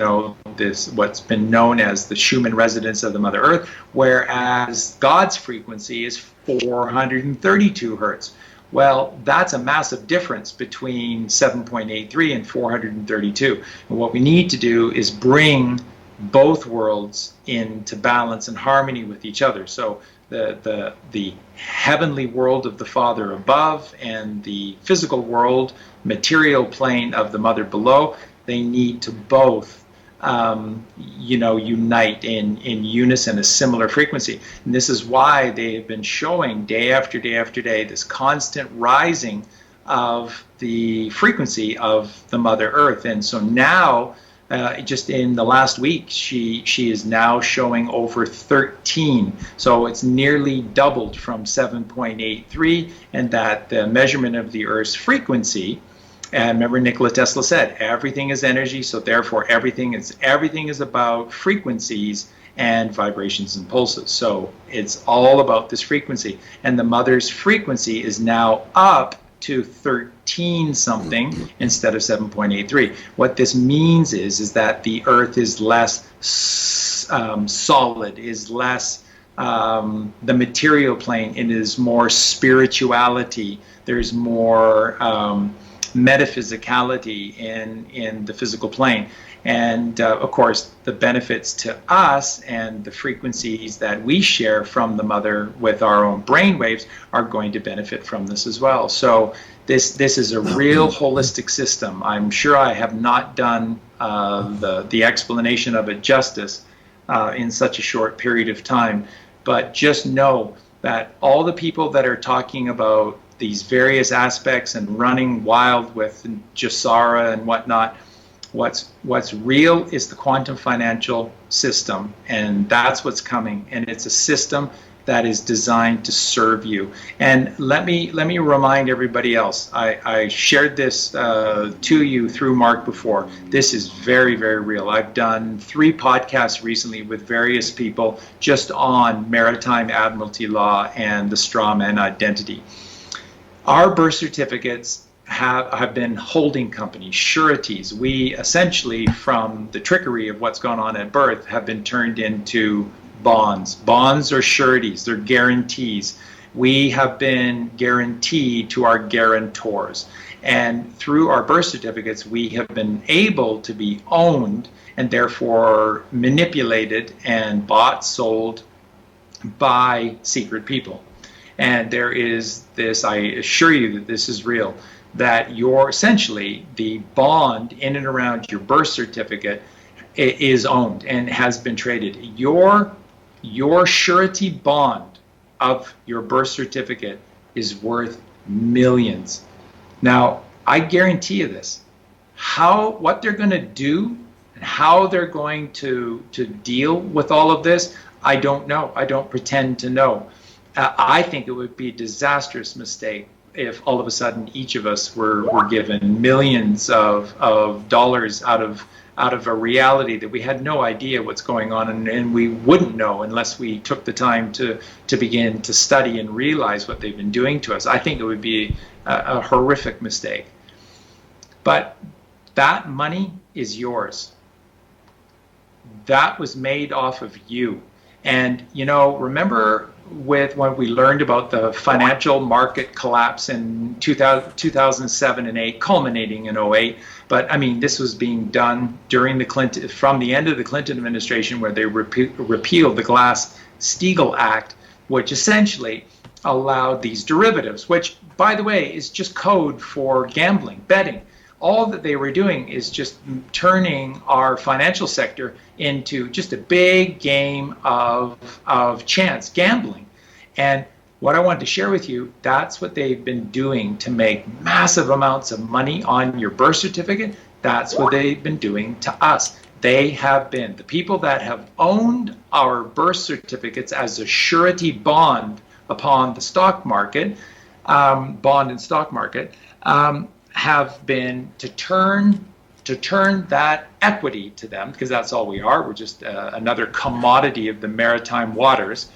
this what's been known as the Schumann resonance of the Mother Earth, whereas God's frequency is 432 hertz. Well, that's a massive difference between 7.83 and 432. And what we need to do is bring both worlds into balance and harmony with each other. So the heavenly world of the Father above and the physical world, material plane of the Mother below, they need to both unite in unison, a similar frequency. And this is why they have been showing day after day after day this constant rising of the frequency of the Mother Earth. And so now, just in the last week, she is now showing over 13. So it's nearly doubled from 7.83, and that the measurement of the Earth's frequency. And remember, Nikola Tesla said, everything is energy, so therefore everything is about frequencies and vibrations and pulses. So it's all about this frequency. And the Mother's frequency is now up to 13 something instead of 7.83. What this means is that the Earth is less solid, is less the material plane. It is more spirituality. There's more metaphysicality in the physical plane. And of course, the benefits to us and the frequencies that we share from the Mother with our own brain waves are going to benefit from this as well. So this is a real holistic system. I'm sure I have not done the explanation of it justice in such a short period of time, but just know that all the people that are talking about these various aspects and running wild with Jasara and whatnot, what's real is the quantum financial system, and that's what's coming. And it's a system that is designed to serve you. And let me remind everybody else. I shared this to you through Mark before. This is very, very real. I've done 3 podcasts recently with various people just on maritime admiralty law and the strawman identity. Our birth certificates have been holding companies, sureties. We essentially, from the trickery of what's gone on at birth, have been turned into bonds. Bonds are sureties, they're guarantees. We have been guaranteed to our guarantors. And through our birth certificates, we have been able to be owned and therefore manipulated and bought, sold by secret people. And there is this, I assure you that this is real, that you're essentially the bond in and around your birth certificate is owned and has been traded. Your surety bond of your birth certificate is worth millions. Now, I guarantee you this. What they're going to do and how they're going to deal with all of this, I don't know. I don't pretend to know. I think it would be a disastrous mistake if all of a sudden each of us were given millions of dollars out of a reality that we had no idea what's going on, and we wouldn't know unless we took the time to begin to study and realize what they've been doing to us. I think it would be a horrific mistake. But that money is yours. That was made off of you. And, remember when we learned about the financial market collapse in 2007 and 8, culminating in 08. But I mean, this was being done during from the end of the Clinton administration, where they repealed the Glass-Steagall Act, which essentially allowed these derivatives, which, by the way, is just code for gambling, betting. All that they were doing is just turning our financial sector into just a big game of chance, gambling. And what I wanted to share with you, that's what they've been doing to make massive amounts of money on your birth certificate. That's what they've been doing to us. They have been, the people that have owned our birth certificates as a surety bond upon the stock market, bond and stock market, have been to turn that equity to them, because that's all we are. We're just another commodity of the maritime waters,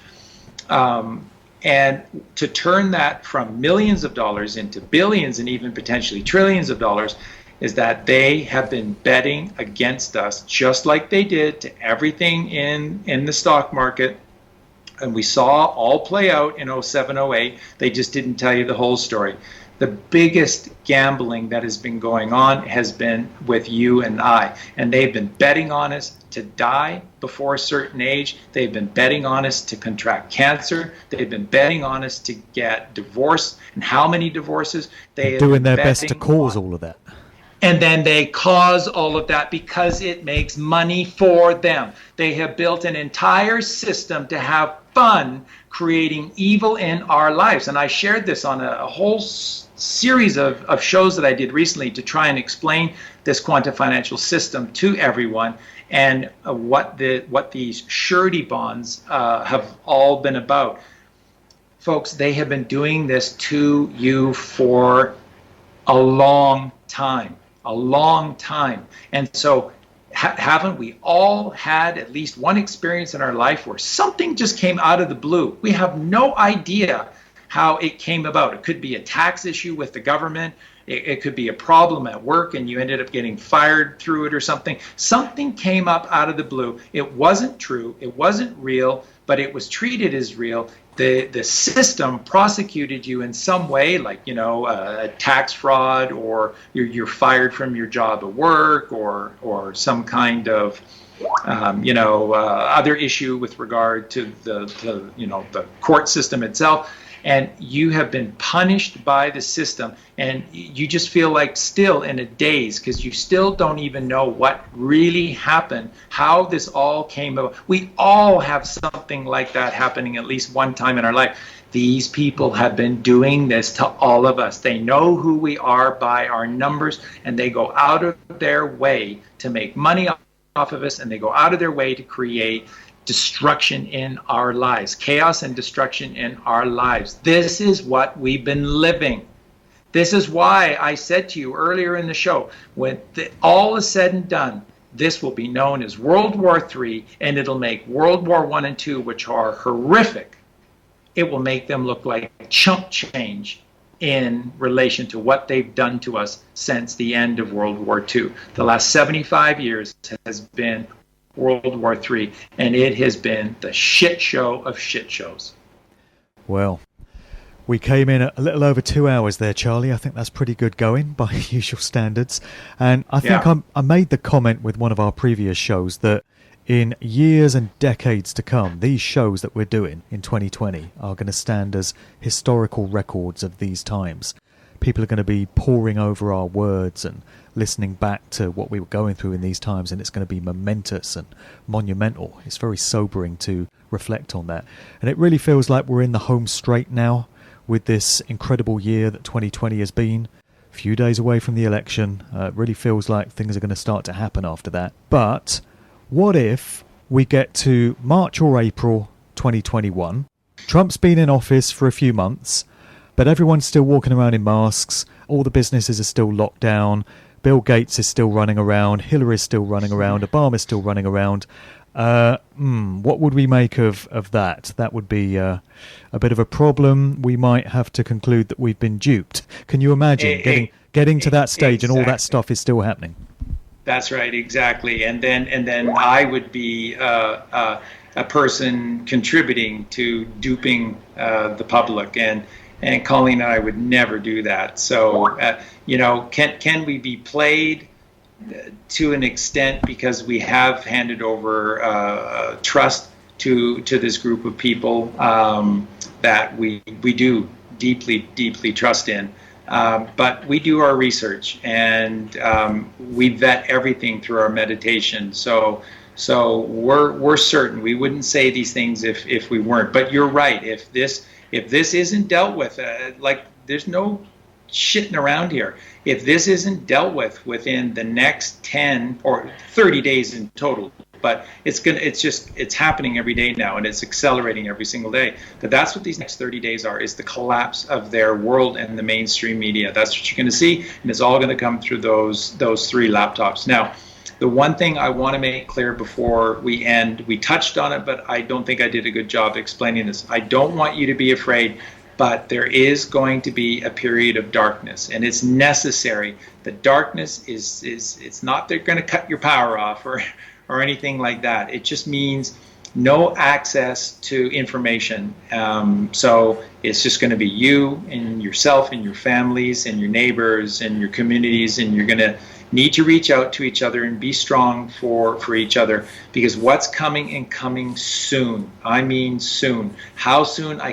and to turn that from millions of dollars into billions and even potentially trillions of dollars, is that they have been betting against us, just like they did to everything in the stock market. And we saw all play out in 07, 08. They just didn't tell you the whole story. The biggest gambling that has been going on has been with you and I. And they've been betting on us to die before a certain age. They've been betting on us to contract cancer. They've been betting on us to get divorced. And how many divorces? They doing their best to cause all of that. And then they cause all of that because it makes money for them. They have built an entire system to have fun creating evil in our lives. And I shared this on a whole series of shows that I did recently to try and explain this quantum financial system to everyone, and what these surety bonds have all been about. Folks, they have been doing this to you for a long time. And so haven't we all had at least one experience in our life where something just came out of the blue? We have no idea how it came about. It could be a tax issue with the government. It could be a problem at work and you ended up getting fired through it or something. Something came up out of the blue. It wasn't true. It wasn't real, but it was treated as real. The system prosecuted you in some way, like, a tax fraud, or you're fired from your job at work, or some kind of other issue with regard to the court system itself. And you have been punished by the system, and you just feel like still in a daze, because you still don't even know what really happened, how this all came about. We all have something like that happening at least one time in our life. These people have been doing this to all of us. They know who we are by our numbers, and they go out of their way to make money off of us, and they go out of their way to create destruction in our lives, chaos and destruction in our lives. This is what we've been living. This is why I said to you earlier in the show, when all is said and done, this will be known as World War III, and it'll make World War I and II, which are horrific, it will make them look like chump change in relation to what they've done to us since the end of World War II. The last 75 years has been World War III, and it has been the shit show of shit shows. Well, We came in a little over 2 hours there, Charlie. I think that's pretty good going by usual standards. And I think I made the comment with one of our previous shows that in years and decades to come, these shows that we're doing in 2020 are going to stand as historical records of these times. People are going to be poring over our words and listening back to what we were going through in these times, and it's going to be momentous and monumental. It's very sobering to reflect on that. And it really feels like we're in the home straight now with this incredible year that 2020 has been. A few days away from the election. It really feels like things are going to start to happen after that. But what if we get to March or April 2021? Trump's been in office for a few months, but everyone's still walking around in masks. All the businesses are still locked down. Bill Gates is still running around. Hillary's still running around. Obama's still running around. What would we make of that? That would be a bit of a problem. We might have to conclude that we've been duped. Can you imagine getting to that stage and all that stuff is still happening? That's right, exactly. And then I would be a person contributing to duping the public, and Colleen and I would never do that. So can we be played to an extent because we have handed over trust to this group of people that we do deeply trust in. But we do our research, and we vet everything through our meditation. So we're certain. We wouldn't say these things if we weren't. But you're right. If this isn't dealt with, there's no shitting around here. If this isn't dealt with within the next 10 or 30 days in total, but it's happening every day now, and it's accelerating every single day. But that's what these next 30 days are, is the collapse of their world and the mainstream media. That's what you're going to see, and it's all going to come through those three laptops. Now, the one thing I want to make clear before we end, we touched on it, but I don't think I did a good job explaining this. I don't want you to be afraid, but there is going to be a period of darkness, and it's necessary. The darkness is it's not they're going to cut your power off or anything like that. It just means no access to information. So it's just going to be you and yourself and your families and your neighbors and your communities, and you're going to need to reach out to each other and be strong for each other, because what's coming and coming soon. I mean soon. How soon? I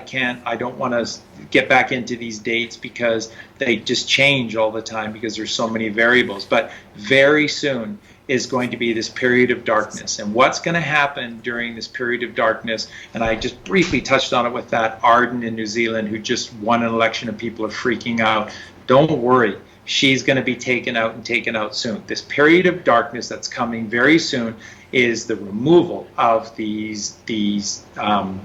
don't want to get back into these dates because they just change all the time because there's so many variables. But very soon is going to be this period of darkness. And what's going to happen during this period of darkness, and I just briefly touched on it with that Arden in New Zealand who just won an election and people are freaking out. Don't worry. She's going to be taken out soon. This period of darkness that's coming very soon is the removal of these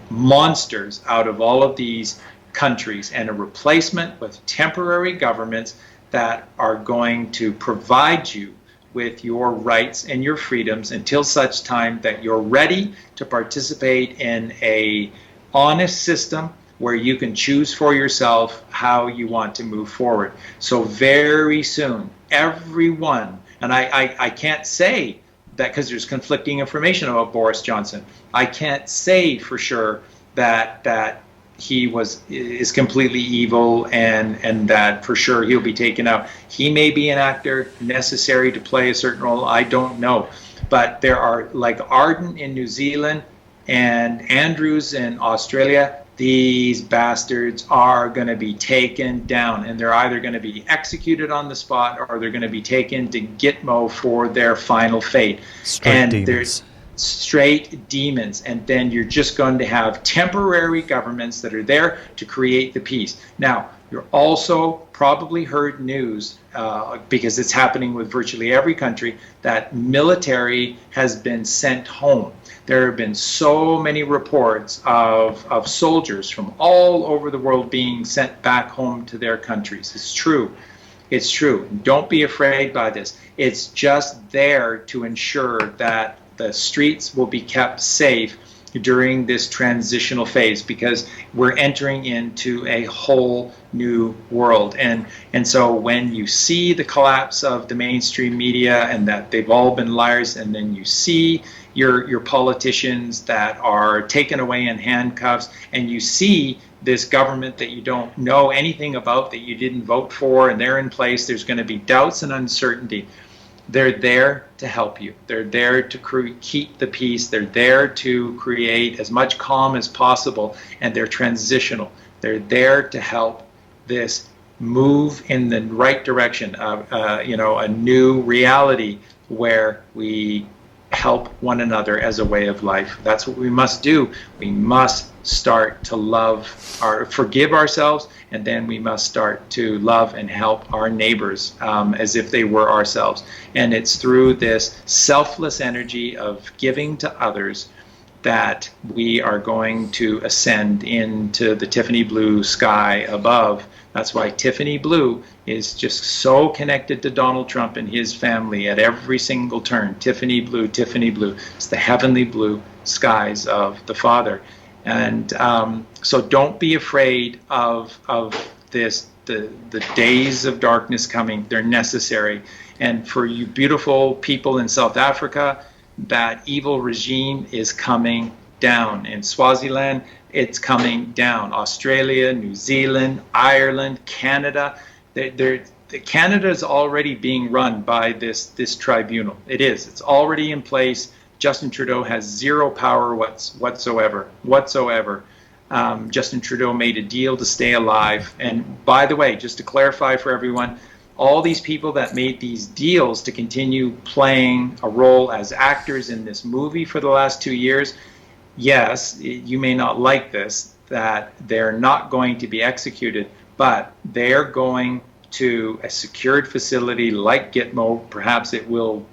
monsters out of all of these countries, and a replacement with temporary governments that are going to provide you with your rights and your freedoms until such time that you're ready to participate in a honest system where you can choose for yourself how you want to move forward. So very soon, everyone, and I can't say that because there's conflicting information about Boris Johnson. I can't say for sure that he is completely evil and that for sure he'll be taken out. He may be an actor necessary to play a certain role. I don't know. But there are, like Arden in New Zealand and Andrews in Australia, these bastards are going to be taken down, and they're either going to be executed on the spot or they're going to be taken to Gitmo for their final fate. There's straight demons, and then you're just going to have temporary governments that are there to create the peace. Now, you're also probably heard news, because it's happening with virtually every country, that military has been sent home. There have been so many reports of soldiers from all over the world being sent back home to their countries. It's true. It's true. Don't be afraid by this. It's just there to ensure that the streets will be kept safe during this transitional phase, because we're entering into a whole new world. And so when you see the collapse of the mainstream media and that they've all been liars, and then you see your politicians that are taken away in handcuffs, and you see this government that you don't know anything about, that you didn't vote for, and they're in place, there's going to be doubts and uncertainty. They're there to help you. They're there to keep the peace. They're there to create as much calm as possible, and they're transitional. They're there to help this move in the right direction of a new reality where we help one another as a way of life. That's what we must do. We must start to forgive ourselves, and then we must start to love and help our neighbors as if they were ourselves. And it's through this selfless energy of giving to others that we are going to ascend into the Tiffany blue sky above. That's why Tiffany blue is just so connected to Donald Trump and his family at every single turn. Tiffany blue, Tiffany blue. It's the heavenly blue skies of the Father. And so don't be afraid of this, the days of darkness coming. They're necessary. And for you beautiful people in South Africa, that evil regime is coming down. In Swaziland, it's coming down. Australia, New Zealand, Ireland, Canada. Canada is already being run by this tribunal. It is. It's already in place. Justin Trudeau has zero power whatsoever. Justin Trudeau made a deal to stay alive. And by the way, just to clarify for everyone, all these people that made these deals to continue playing a role as actors in this movie for the last 2 years, yes, you may not like this, that they're not going to be executed, but they're going to a secured facility like Gitmo. Perhaps it will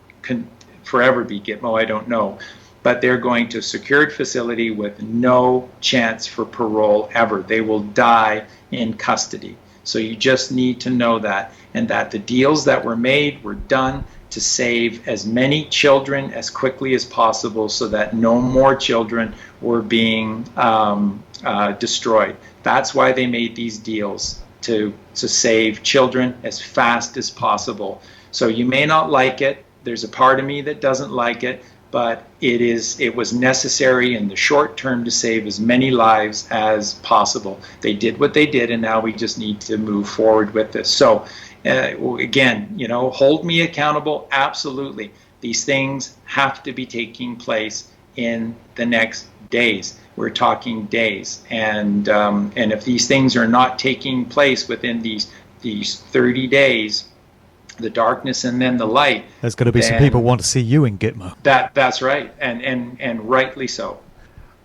forever be Gitmo, I don't know. But they're going to a secured facility with no chance for parole ever. They will die in custody. So you just need to know that, and that the deals that were made were done to save as many children as quickly as possible so that no more children were being destroyed. That's why they made these deals, to save children as fast as possible. So you may not like it. There's a part of me that doesn't like it, but it was necessary in the short term to save as many lives as possible. They did what they did, and now we just need to move forward with this. So again, hold me accountable. Absolutely. These things have to be taking place in the next days. We're talking days. And if these things are not taking place within these 30 days, the darkness and then the light, there's going to be some people want to see you in Gitmo. That's right, and rightly so.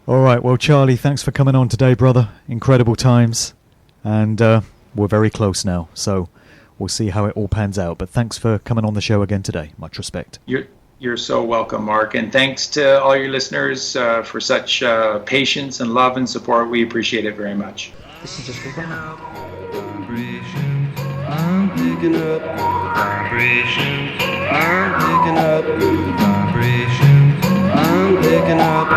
All right, well, Charlie, thanks for coming on today, brother. Incredible times, and we're very close now, so we'll see how it all pans out. But thanks for coming on the show again today. Much respect. You're so welcome, Mark, and thanks to all your listeners for such patience and love and support. We appreciate it very much. This is just for I'm picking up vibrations. I'm picking up vibrations. I'm picking up